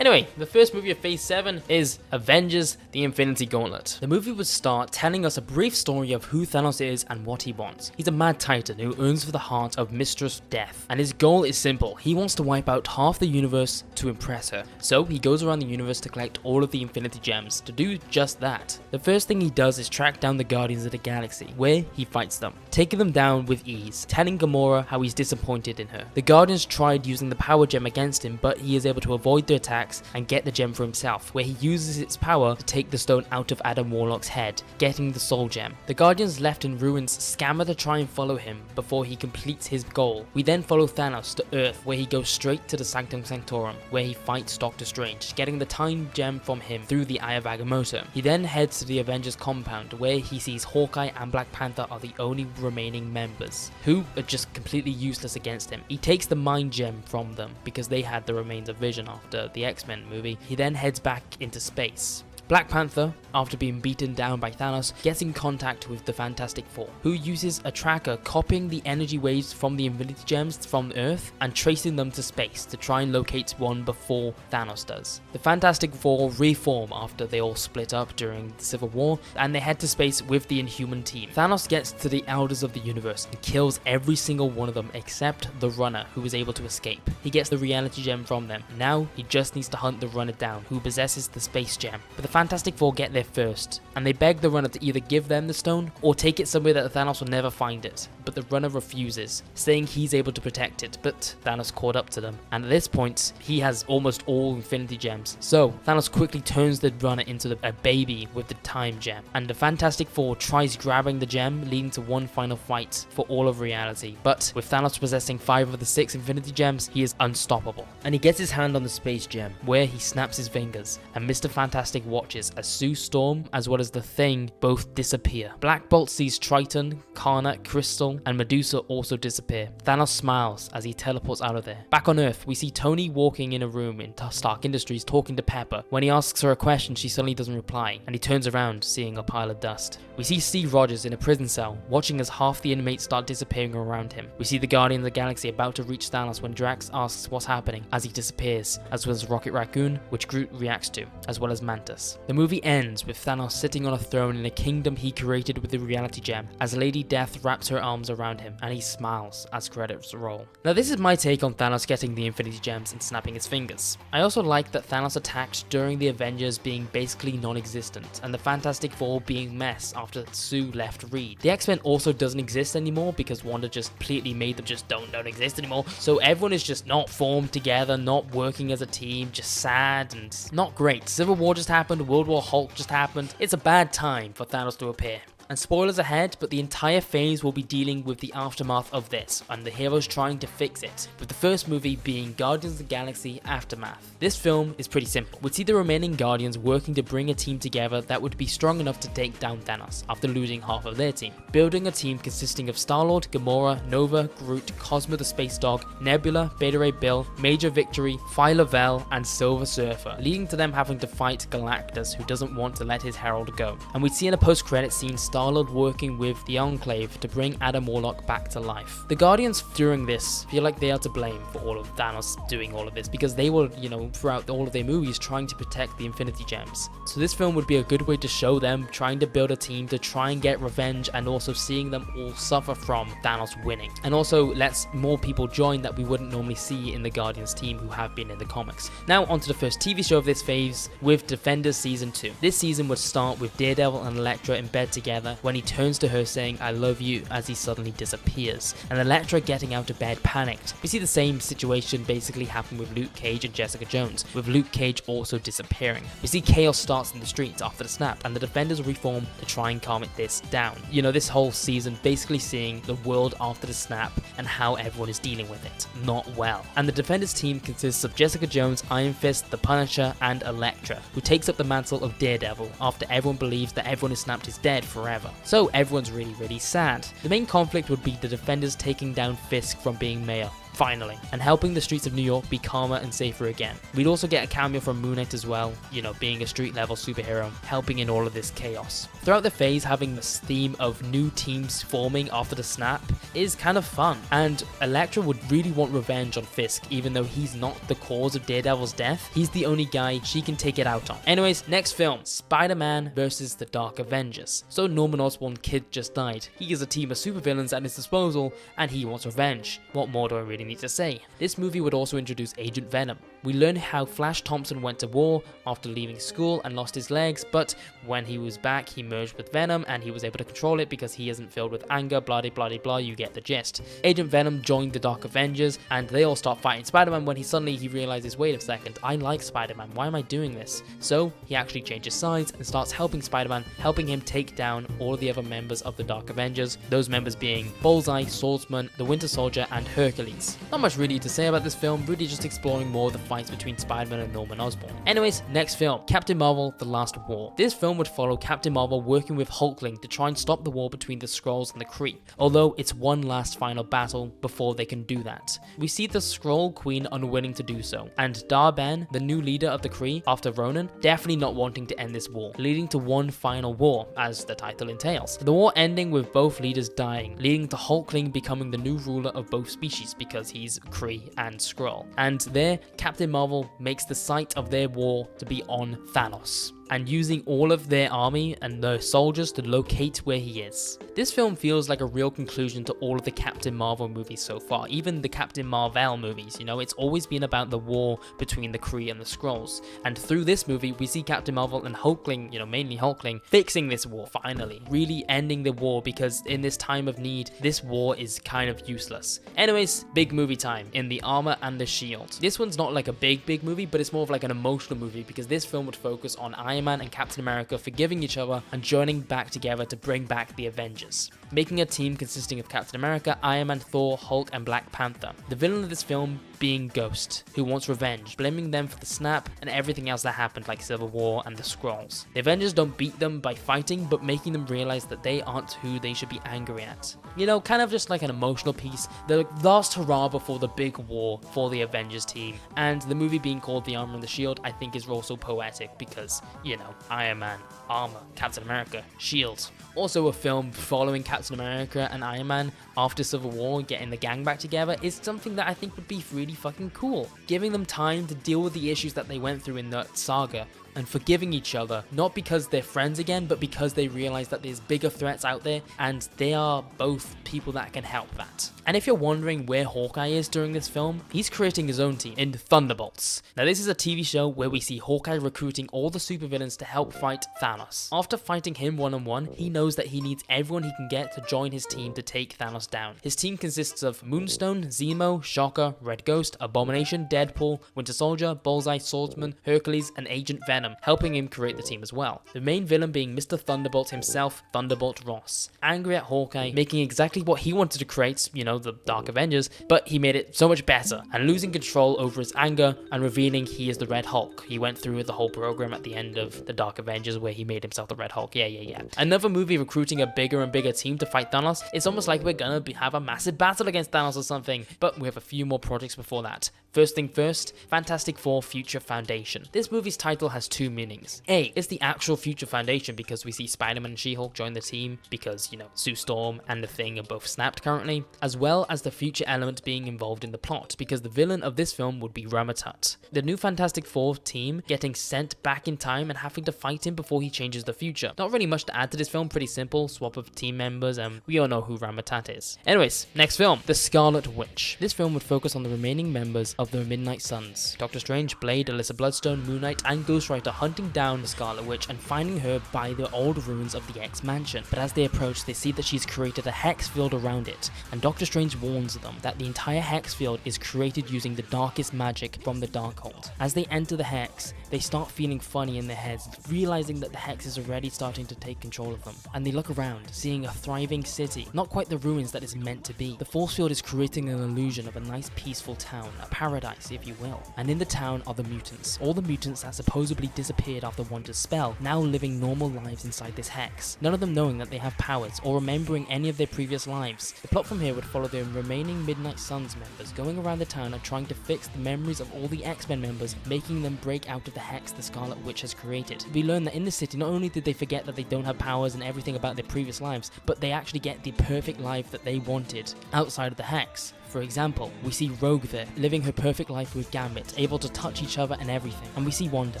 Anyway, the first movie of Phase 7 is Avengers: The Infinity Gauntlet. The movie would start telling us a brief story of who Thanos is and what he wants. He's a mad titan who yearns for the heart of Mistress Death, and his goal is simple. He wants to wipe out half the universe to impress her. So he goes around the universe to collect all of the Infinity Gems to do just that. The first thing he does is track down the Guardians of the Galaxy, where he fights them, taking them down with ease, telling Gamora how he's disappointed in her. The Guardians tried using the Power Gem against him, but he is able to avoid their attacks and get the gem for himself, where he uses its power to take the stone out of Adam Warlock's head, getting the Soul Gem. The Guardians left in ruins scammer to try and follow him before he completes his goal. We then follow Thanos to Earth, where he goes straight to the Sanctum Sanctorum, where he fights Doctor Strange, getting the Time Gem from him through the Eye of Agamotto. He then heads to the Avengers compound, where he sees Hawkeye and Black Panther are the only remaining members, who are just completely useless against him. He takes the Mind Gem from them, because they had the remains of Vision after the X-Men movie. He then heads back into space. Black Panther, after being beaten down by Thanos, gets in contact with the Fantastic Four, who uses a tracker copying the energy waves from the Infinity Gems from Earth and tracing them to space to try and locate one before Thanos does. The Fantastic Four reform after they all split up during the Civil War, and they head to space with the Inhuman team. Thanos gets to the Elders of the Universe and kills every single one of them except the Runner, who is able to escape. He gets the Reality Gem from them. Now he just needs to hunt the Runner down, who possesses the Space Gem. But the Fantastic Four get there first, and they beg the runner to either give them the stone or take it somewhere that Thanos will never find it. But the runner refuses, saying he's able to protect it, but Thanos caught up to them. And at this point, he has almost all Infinity Gems. So Thanos quickly turns the runner into a baby with the Time Gem, and the Fantastic Four tries grabbing the gem, leading to one final fight for all of reality. But with Thanos possessing 5 of the 6 Infinity Gems, he is unstoppable. And he gets his hand on the Space Gem, where he snaps his fingers, and Mr. Fantastic watches as Sue Storm as well as the Thing both disappear. Black Bolt sees Triton, Karnak, Crystal, and Medusa also disappear. Thanos smiles as he teleports out of there. Back on Earth, we see Tony walking in a room in Stark Industries talking to Pepper. When he asks her a question, she suddenly doesn't reply, and he turns around, seeing a pile of dust. We see Steve Rogers in a prison cell, watching as half the inmates start disappearing around him. We see the Guardians of the Galaxy about to reach Thanos when Drax asks what's happening as he disappears, as well as Rocket Raccoon, which Groot reacts to, as well as Mantis. The movie ends with Thanos sitting on a throne in a kingdom he created with the Reality Gem, as Lady Death wraps her arms around him, and he smiles as credits roll. Now this is my take on Thanos getting the Infinity Gems and snapping his fingers. I also like that Thanos attacked during the Avengers being basically non-existent, and the Fantastic Four being mess after Sue left Reed. The X-Men also doesn't exist anymore because Wanda just completely made them just don't exist anymore, so everyone is just not formed together, not working as a team, just sad and not great. Civil War just happened, World War Hulk just happened. It's a bad time for Thanos to appear. And spoilers ahead, but the entire phase will be dealing with the aftermath of this, and the heroes trying to fix it, with the first movie being Guardians of the Galaxy Aftermath. This film is pretty simple. We'd see the remaining Guardians working to bring a team together that would be strong enough to take down Thanos, after losing half of their team. Building a team consisting of Star-Lord, Gamora, Nova, Groot, Cosmo the Space Dog, Nebula, Beta Ray Bill, Major Victory, Phyla-Vell, and Silver Surfer, leading to them having to fight Galactus, who doesn't want to let his herald go. And we'd see in a post-credit scene Star-Lord working with the Enclave to bring Adam Warlock back to life. The Guardians during this feel like they are to blame for all of Thanos doing all of this, because they were, throughout all of their movies trying to protect the Infinity Gems. So this film would be a good way to show them trying to build a team to try and get revenge, and also seeing them all suffer from Thanos winning. And also lets more people join that we wouldn't normally see in the Guardians team who have been in the comics. Now onto the first TV show of this phase with Defenders Season 2. This season would start with Daredevil and Elektra in bed together when he turns to her saying "I love you" as he suddenly disappears, and Elektra getting out of bed panicked. We see the same situation basically happen with Luke Cage and Jessica Jones, with Luke Cage also disappearing. We see chaos starts in the streets after the snap, and the Defenders reform to try and calm this down. This whole season basically seeing the world after the snap and how everyone is dealing with it. Not well. And the Defenders team consists of Jessica Jones, Iron Fist, the Punisher, and Elektra, who takes up the mantle of Daredevil after everyone believes that everyone who snapped is dead forever. So everyone's really sad. The main conflict would be the Defenders taking down Fisk from being mayor, finally, and helping the streets of New York be calmer and safer again. We'd also get a cameo from Moon Knight as well, being a street level superhero, helping in all of this chaos. Throughout the phase, having this theme of new teams forming after the snap is kind of fun, and Elektra would really want revenge on Fisk, even though he's not the cause of Daredevil's death. He's the only guy she can take it out on. Anyways, next film, Spider-Man versus the Dark Avengers. So Norman Osborn kid just died. He has a team of supervillains at his disposal, and he wants revenge. What more do I really need to say? This movie would also introduce Agent Venom. We learn how Flash Thompson went to war after leaving school and lost his legs, but when he was back, he merged with Venom and he was able to control it because he isn't filled with anger, blah blah blah, you get the gist. Agent Venom joined the Dark Avengers and they all start fighting Spider-Man when he realizes, wait a second, I like Spider-Man, why am I doing this? So he actually changes sides and starts helping Spider-Man, helping him take down all the other members of the Dark Avengers, those members being Bullseye, Swordsman, the Winter Soldier, and Hercules. Not much really to say about this film, really just exploring more of the fights between Spider-Man and Norman Osborn. Anyways, next film, Captain Marvel, The Last War. This film would follow Captain Marvel working with Hulkling to try and stop the war between the Skrulls and the Kree, although it's one last final battle before they can do that. We see the Skrull Queen unwilling to do so, and Dar-Ben, the new leader of the Kree after Ronan, definitely not wanting to end this war, leading to one final war, as the title entails. The war ending with both leaders dying, leading to Hulkling becoming the new ruler of both species because he's Kree and Skrull. And there, Captain Marvel makes the site of their war to be on Thanos. and using all of their army and their soldiers to locate where he is. This film feels like a real conclusion to all of the Captain Marvel movies so far, even the Captain Marvel movies. You know, it's always been about the war between the Kree and the Skrulls, and through this movie we see Captain Marvel and Hulkling, you know, mainly Hulkling, fixing this war finally, really ending the war, because in this time of need this war is kind of useless. Anyways, big movie time in The Armor and the Shield. This one's not like a big movie, but it's more of like an emotional movie, because this film would focus on Iron Man and Captain America forgiving each other and joining back together to bring back the Avengers, making a team consisting of Captain America, Iron Man, Thor, Hulk, and Black Panther. The villain of this film being Ghost, who wants revenge, blaming them for the snap and everything else that happened, like Civil War and the Skrulls. The Avengers don't beat them by fighting, but making them realize that they aren't who they should be angry at. You know, kind of just like an emotional piece, the last hurrah before the big war for the Avengers team. And the movie being called The Armor and the Shield, I think is also poetic, because, you know, Iron Man, armor, Captain America, shield. Also a film following Captain America and Iron Man after Civil War, getting the gang back together, is something that I think would be really fucking cool. Giving them time to deal with the issues that they went through in that saga, and forgiving each other, not because they're friends again, but because they realize that there's bigger threats out there, and they are both people that can help that. And if you're wondering where Hawkeye is during this film, he's creating his own team in Thunderbolts. Now this is a TV show where we see Hawkeye recruiting all the supervillains to help fight Thanos. After fighting him one-on-one, he knows that he needs everyone he can get to join his team to take Thanos down. His team consists of Moonstone, Zemo, Shocker, Red Ghost, Abomination, Deadpool, Winter Soldier, Bullseye, Swordsman, Hercules, and Agent Venom, helping him create the team as well. The main villain being Mr. Thunderbolt himself, Thunderbolt Ross. Angry at Hawkeye, making exactly what he wanted to create, you know, the Dark Avengers, but he made it so much better, and losing control over his anger and revealing he is the Red Hulk. He went through the whole program at the end of the Dark Avengers where he made himself the Red Hulk. Yeah. Another movie recruiting a bigger and bigger team to fight Thanos. It's almost like we're gonna have a massive battle against Thanos or something, but we have a few more projects before that. First thing first, Fantastic Four Future Foundation. This movie's title has two meanings. A, it's the actual Future Foundation, because we see Spider-Man and She-Hulk join the team because, you know, Sue Storm and the Thing are both snapped currently, as well as the future element being involved in the plot, because the villain of this film would be Ramatut. The new Fantastic Four team getting sent back in time and having to fight him before he changes the future. Not really much to add to this film, pretty simple, swap of team members, and we all know who Ramatut is. Anyways, next film, The Scarlet Witch. This film would focus on the remaining members of the Midnight Suns, Doctor Strange, Blade, Alyssa Bloodstone, Moon Knight, and Ghost Rider hunting down the Scarlet Witch and finding her by the old ruins of the X-Mansion. But as they approach, they see that she's created a hex field around it, and Doctor Strange warns them that the entire hex field is created using the darkest magic from the Darkhold. As they enter the hex, they start feeling funny in their heads, realizing that the hex is already starting to take control of them. And they look around, seeing a thriving city, not quite the ruins that is meant to be. The force field is creating an illusion of a nice peaceful town, a paradise if you will. And in the town are the mutants, all the mutants that supposedly disappeared after Wanda's spell, now living normal lives inside this hex, none of them knowing that they have powers or remembering any of their previous lives. The plot from here would follow the remaining Midnight Suns members going around the town and trying to fix the memories of all the X-Men members, making them break out of the hex the Scarlet Witch has created. We learn that in the city, not only did they forget that they don't have powers and everything about their previous lives, but they actually get the perfect life that they wanted outside of the hex. For example, we see Rogue there, living her perfect life with Gambit, able to touch each other and everything. And we see Wanda,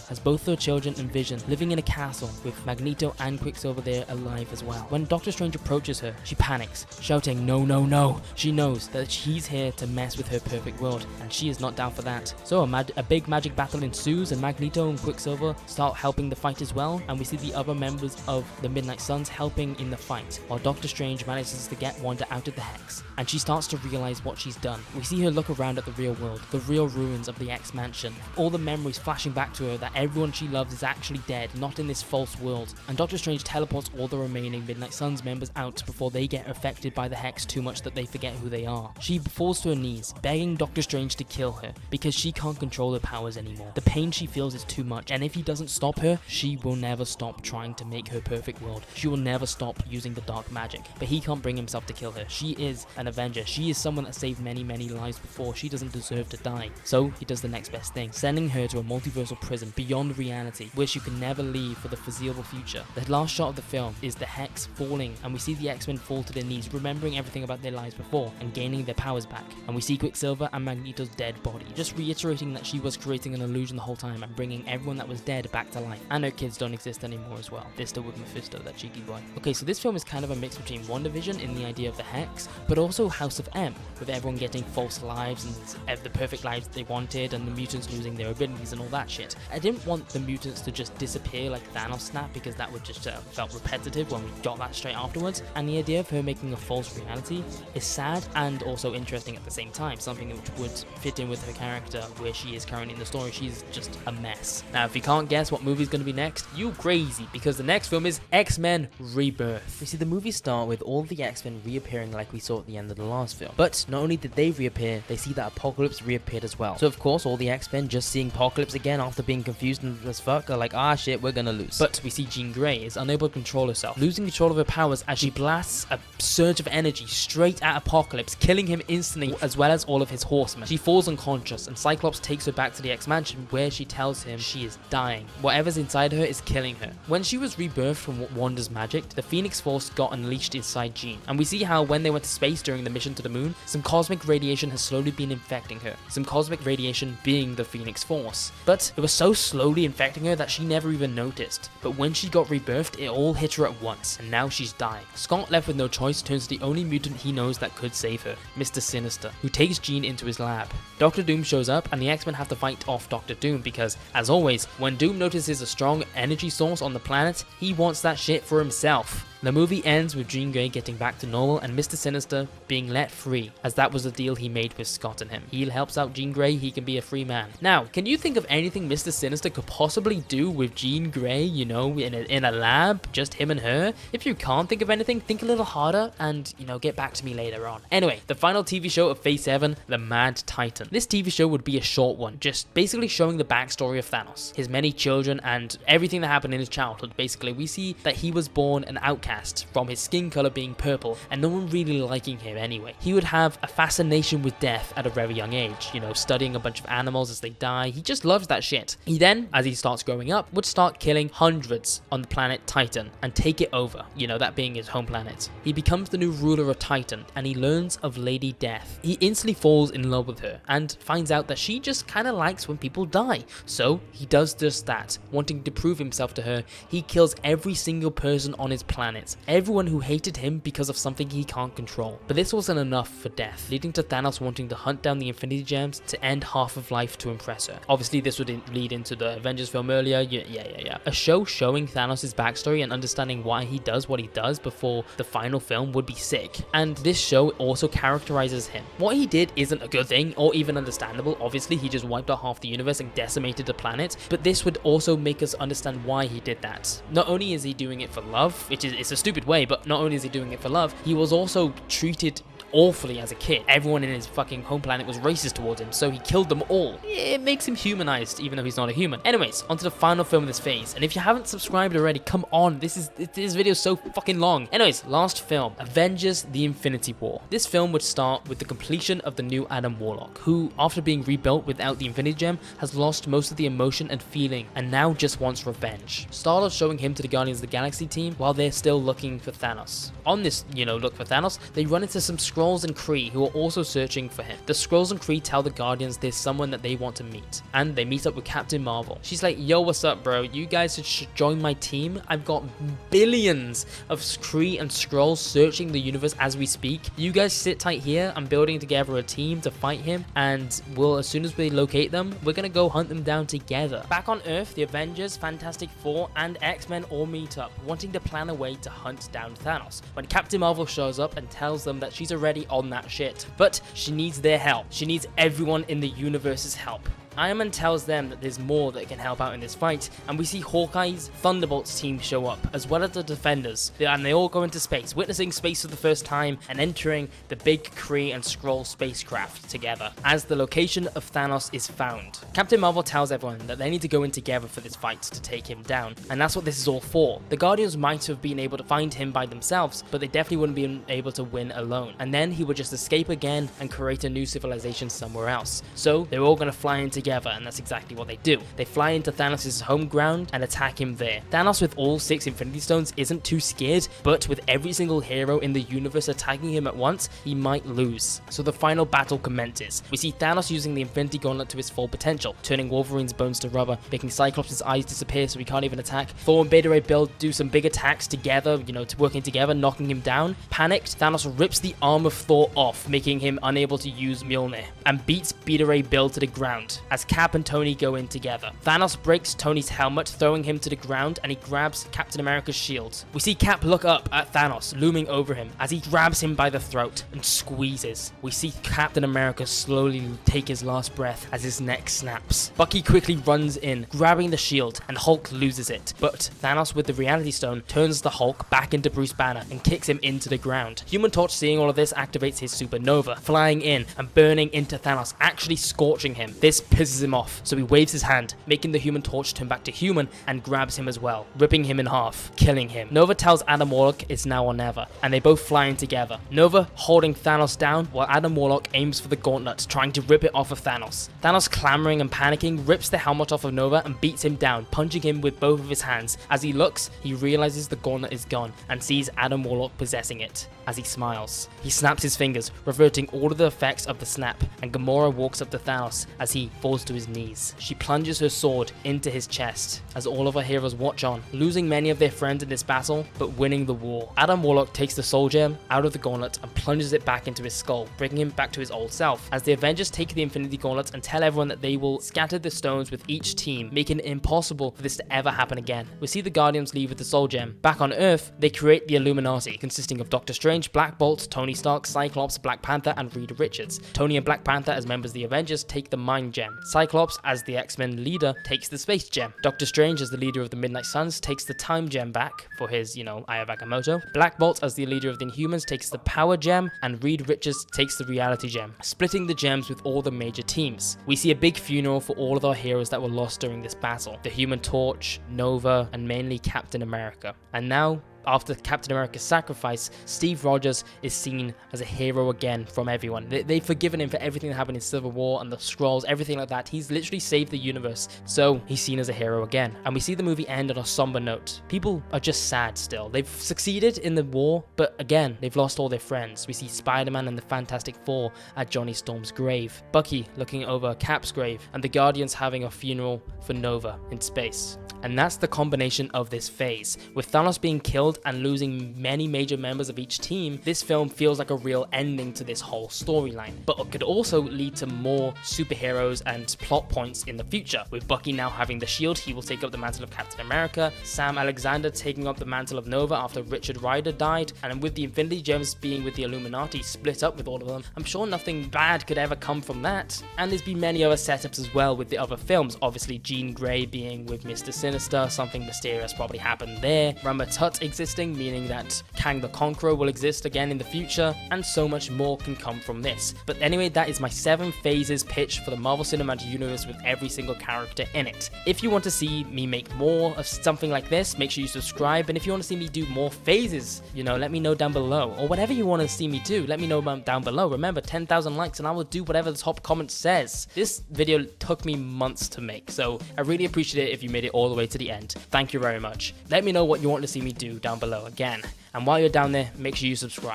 as both her children and Vision, living in a castle with Magneto and Quicksilver there alive as well. When Doctor Strange approaches her, she panics, shouting, "No, no, no!" She knows that he's here to mess with her perfect world, and she is not down for that. So a big magic battle ensues, and Magneto and Quicksilver start helping the fight as well, and we see the other members of the Midnight Suns helping in the fight, while Doctor Strange manages to get Wanda out of the hex, and she starts to realize what she's done. We see her look around at the real world, the real ruins of the X-Mansion, all the memories flashing back to her that everyone she loves is actually dead, not in this false world. And Doctor Strange teleports all the remaining Midnight Suns members out before they get affected by the hex too much that they forget who they are. She falls to her knees, begging Doctor Strange to kill her, because she can't control her powers anymore. The pain she feels is too much, and if he doesn't stop her, she will never stop trying to make her perfect world. She will never stop using the dark magic, but he can't bring himself to kill her. She is an Avenger. She is someone that saved many lives before. She doesn't deserve to die. So he does the next best thing, sending her to a multiversal prison beyond reality, where she can never leave for the foreseeable future. The last shot of the film is the Hex falling, and we see the X-Men fall to their knees, remembering everything about their lives before and gaining their powers back. And we see Quicksilver and Magneto's dead body, just reiterating that she was creating an illusion the whole time and bringing everyone that was dead back to life. And her kids don't exist anymore as well. They're still with Mephisto, that cheeky boy. Okay, so this film is kind of a mix between WandaVision in the idea of the Hex, but also House of M, with everyone getting false lives and the perfect lives they wanted, and the mutants losing their abilities and all that shit. I didn't want the mutants to just disappear like Thanos snap, because that would just felt repetitive when we got that straight afterwards. And the idea of her making a false reality is sad and also interesting at the same time, something which would fit in with her character where she is currently in the story. She's just a mess. Now, if you can't guess what movie is going to be next, you crazy, because the next film is X-Men Rebirth. We see the movie start with all the X-Men reappearing like we saw at the end of the last film. But not only did they reappear, they see that Apocalypse reappeared as well. So of course, all the X-Men just seeing Apocalypse again after being confused as fuck are like, ah shit, we're gonna lose. But we see Jean Grey is unable to control herself, losing control of her powers as she blasts a surge of energy straight at Apocalypse, killing him instantly as well as all of his horsemen. She falls unconscious and Cyclops takes her back to the X-Mansion, where she tells him she is dying. Whatever's inside her is killing her. When she was rebirthed from Wanda's magic, the Phoenix Force got unleashed inside Jean, and we see how when they went to space during the mission to the moon, some cosmic radiation has slowly been infecting her. Some cosmic radiation being the Phoenix Force. But it was so slowly infecting her that she never even noticed. But when she got rebirthed, it all hit her at once, and now she's dying. Scott, left with no choice, turns to the only mutant he knows that could save her, Mr. Sinister, who takes Jean into his lab. Dr. Doom shows up, and the X-Men have to fight off Dr. Doom because, as always, when Doom notices a strong energy source on the planet, he wants that shit for himself. The movie ends with Jean Grey getting back to normal and Mr. Sinister being let free, as that was the deal he made with Scott and him. He helps out Jean Grey, he can be a free man. Now, can you think of anything Mr. Sinister could possibly do with Jean Grey, you know, in a lab, just him and her? If you can't think of anything, think a little harder and, you know, get back to me later on. Anyway, the final TV show of Phase 7, The Mad Titan. This TV show would be a short one, just basically showing the backstory of Thanos, his many children, and everything that happened in his childhood. Basically, we see that he was born an outcast from his skin color being purple and no one really liking him anyway. He would have a fascination with death at a very young age, you know, studying a bunch of animals as they die. He just loves that shit. He then, as he starts growing up, would start killing hundreds on the planet Titan and take it over, you know, that being his home planet. He becomes the new ruler of Titan and he learns of Lady Death. He instantly falls in love with her and finds out that she just kind of likes when people die. So he does just that, wanting to prove himself to her. He kills every single person on his planet. Everyone who hated him because of something he can't control. But this wasn't enough for Death, leading to Thanos wanting to hunt down the Infinity Gems to end half of life to impress her. Obviously, this would lead into the Avengers film earlier. Yeah. A show showing Thanos' backstory and understanding why he does what he does before the final film would be sick. And this show also characterizes him. What he did isn't a good thing or even understandable. Obviously, he just wiped out half the universe and decimated the planet. But this would also make us understand why he did that. Not only is he doing it for love, it's a stupid way, but not only is he doing it for love, he was also treated awfully as a kid. Everyone in his fucking home planet was racist towards him, so he killed them all. It makes him humanized, even though he's not a human. Anyways, onto the final film of this phase, and if you haven't subscribed already, come on, this video is so fucking long. Anyways, last film, Avengers: The Infinity War. This film would start with the completion of the new Adam Warlock, who, after being rebuilt without the Infinity Gem, has lost most of the emotion and feeling, and now just wants revenge. Star-Lord showing him to the Guardians of the Galaxy team while they're still looking for Thanos. On this, look for Thanos, they run into some Skrulls and Kree who are also searching for him. The Skrulls and Kree tell the Guardians there's someone that they want to meet, and they meet up with Captain Marvel. She's like, yo, what's up, bro? You guys should join my team. I've got billions of Kree and Skrulls searching the universe as we speak. You guys sit tight here. I'm building together a team to fight him, and as soon as we locate them, we're gonna go hunt them down together. Back on Earth, the Avengers, Fantastic Four, and X-Men all meet up, wanting to plan a way to hunt down Thanos, when Captain Marvel shows up and tells them that she's already on that shit, but she needs their help. She needs everyone in the universe's help. Iron Man tells them that there's more that can help out in this fight, and we see Hawkeye's Thunderbolts team show up, as well as the Defenders, and they all go into space, witnessing space for the first time and entering the big Kree and Skrull spacecraft together, as the location of Thanos is found. Captain Marvel tells everyone that they need to go in together for this fight to take him down, and that's what this is all for. The Guardians might have been able to find him by themselves, but they definitely wouldn't be able to win alone, and then he would just escape again and create a new civilization somewhere else. So they're all going to fly in together, and that's exactly what they do. They fly into Thanos' home ground and attack him there. Thanos with all 6 Infinity Stones isn't too scared, but with every single hero in the universe attacking him at once, he might lose. So the final battle commences. We see Thanos using the Infinity Gauntlet to his full potential, turning Wolverine's bones to rubber, making Cyclops' eyes disappear so he can't even attack. Thor and Beta Ray Bill do some big attacks together, working together, knocking him down. Panicked, Thanos rips the arm of Thor off, making him unable to use Mjolnir, and beats Beta Ray Bill to the ground, as Cap and Tony go in together. Thanos breaks Tony's helmet, throwing him to the ground, and he grabs Captain America's shield. We see Cap look up at Thanos, looming over him, as he grabs him by the throat and squeezes. We see Captain America slowly take his last breath as his neck snaps. Bucky quickly runs in, grabbing the shield, and Hulk loses it. But Thanos with the Reality Stone turns the Hulk back into Bruce Banner and kicks him into the ground. Human Torch, seeing all of this, activates his supernova, flying in and burning into Thanos, actually scorching him. This pisses him off, so he waves his hand, making the Human Torch turn back to human, and grabs him as well, ripping him in half, killing him. Nova tells Adam Warlock it's now or never, and they both fly in together. Nova holding Thanos down, while Adam Warlock aims for the gauntlet, trying to rip it off of Thanos. Thanos, clamoring and panicking, rips the helmet off of Nova and beats him down, punching him with both of his hands. As he looks, he realizes the gauntlet is gone, and sees Adam Warlock possessing it. As he smiles, he snaps his fingers, reverting all of the effects of the snap, and Gamora walks up to Thanos as he falls to his knees. She plunges her sword into his chest, as all of our heroes watch on, losing many of their friends in this battle, but winning the war. Adam Warlock takes the Soul Gem out of the gauntlet and plunges it back into his skull, bringing him back to his old self, as the Avengers take the Infinity Gauntlet and tell everyone that they will scatter the stones with each team, making it impossible for this to ever happen again. We see the Guardians leave with the Soul Gem. Back on Earth, they create the Illuminati, consisting of Doctor Strange, Black Bolt, Tony Stark, Cyclops, Black Panther, and Reed Richards. Tony and Black Panther, as members of the Avengers, take the Mind Gem. Cyclops, as the X-Men leader, takes the Space Gem. Doctor Strange, as the leader of the Midnight Suns, takes the Time Gem back for his, Eye of Agamotto. Black Bolt, as the leader of the Inhumans, takes the Power Gem, and Reed Richards takes the Reality Gem, splitting the gems with all the major teams. We see a big funeral for all of our heroes that were lost during this battle. The Human Torch, Nova, and mainly Captain America. And now, after Captain America's sacrifice, Steve Rogers is seen as a hero again from everyone. They've forgiven him for everything that happened in Civil War and the Skrulls, everything like that. He's literally saved the universe, so he's seen as a hero again. And we see the movie end on a somber note. People are just sad still. They've succeeded in the war, but again, they've lost all their friends. We see Spider-Man and the Fantastic Four at Johnny Storm's grave, Bucky looking over Cap's grave, and the Guardians having a funeral for Nova in space. And that's the combination of this phase. With Thanos being killed and losing many major members of each team, this film feels like a real ending to this whole storyline. But it could also lead to more superheroes and plot points in the future. With Bucky now having the shield, he will take up the mantle of Captain America, Sam Alexander taking up the mantle of Nova after Richard Rider died, and with the Infinity Gems being with the Illuminati split up with all of them, I'm sure nothing bad could ever come from that. And there's been many other setups as well with the other films, obviously Jean Grey being with Mr. Sinister, something mysterious probably happened there, Rama-Tut existing, meaning that Kang the Conqueror will exist again in the future, and so much more can come from this. But anyway, that is my 7 phases pitch for the Marvel Cinematic Universe with every single character in it. If you want to see me make more of something like this, make sure you subscribe, and if you want to see me do more phases, let me know down below, or whatever you want to see me do, let me know down below. Remember, 10,000 likes and I will do whatever the top comment says. This video took me months to make, so I really appreciate it if you made it all the way to the end. Thank you very much. Let me know what you want to see me do down below again. And while you're down there, make sure you subscribe.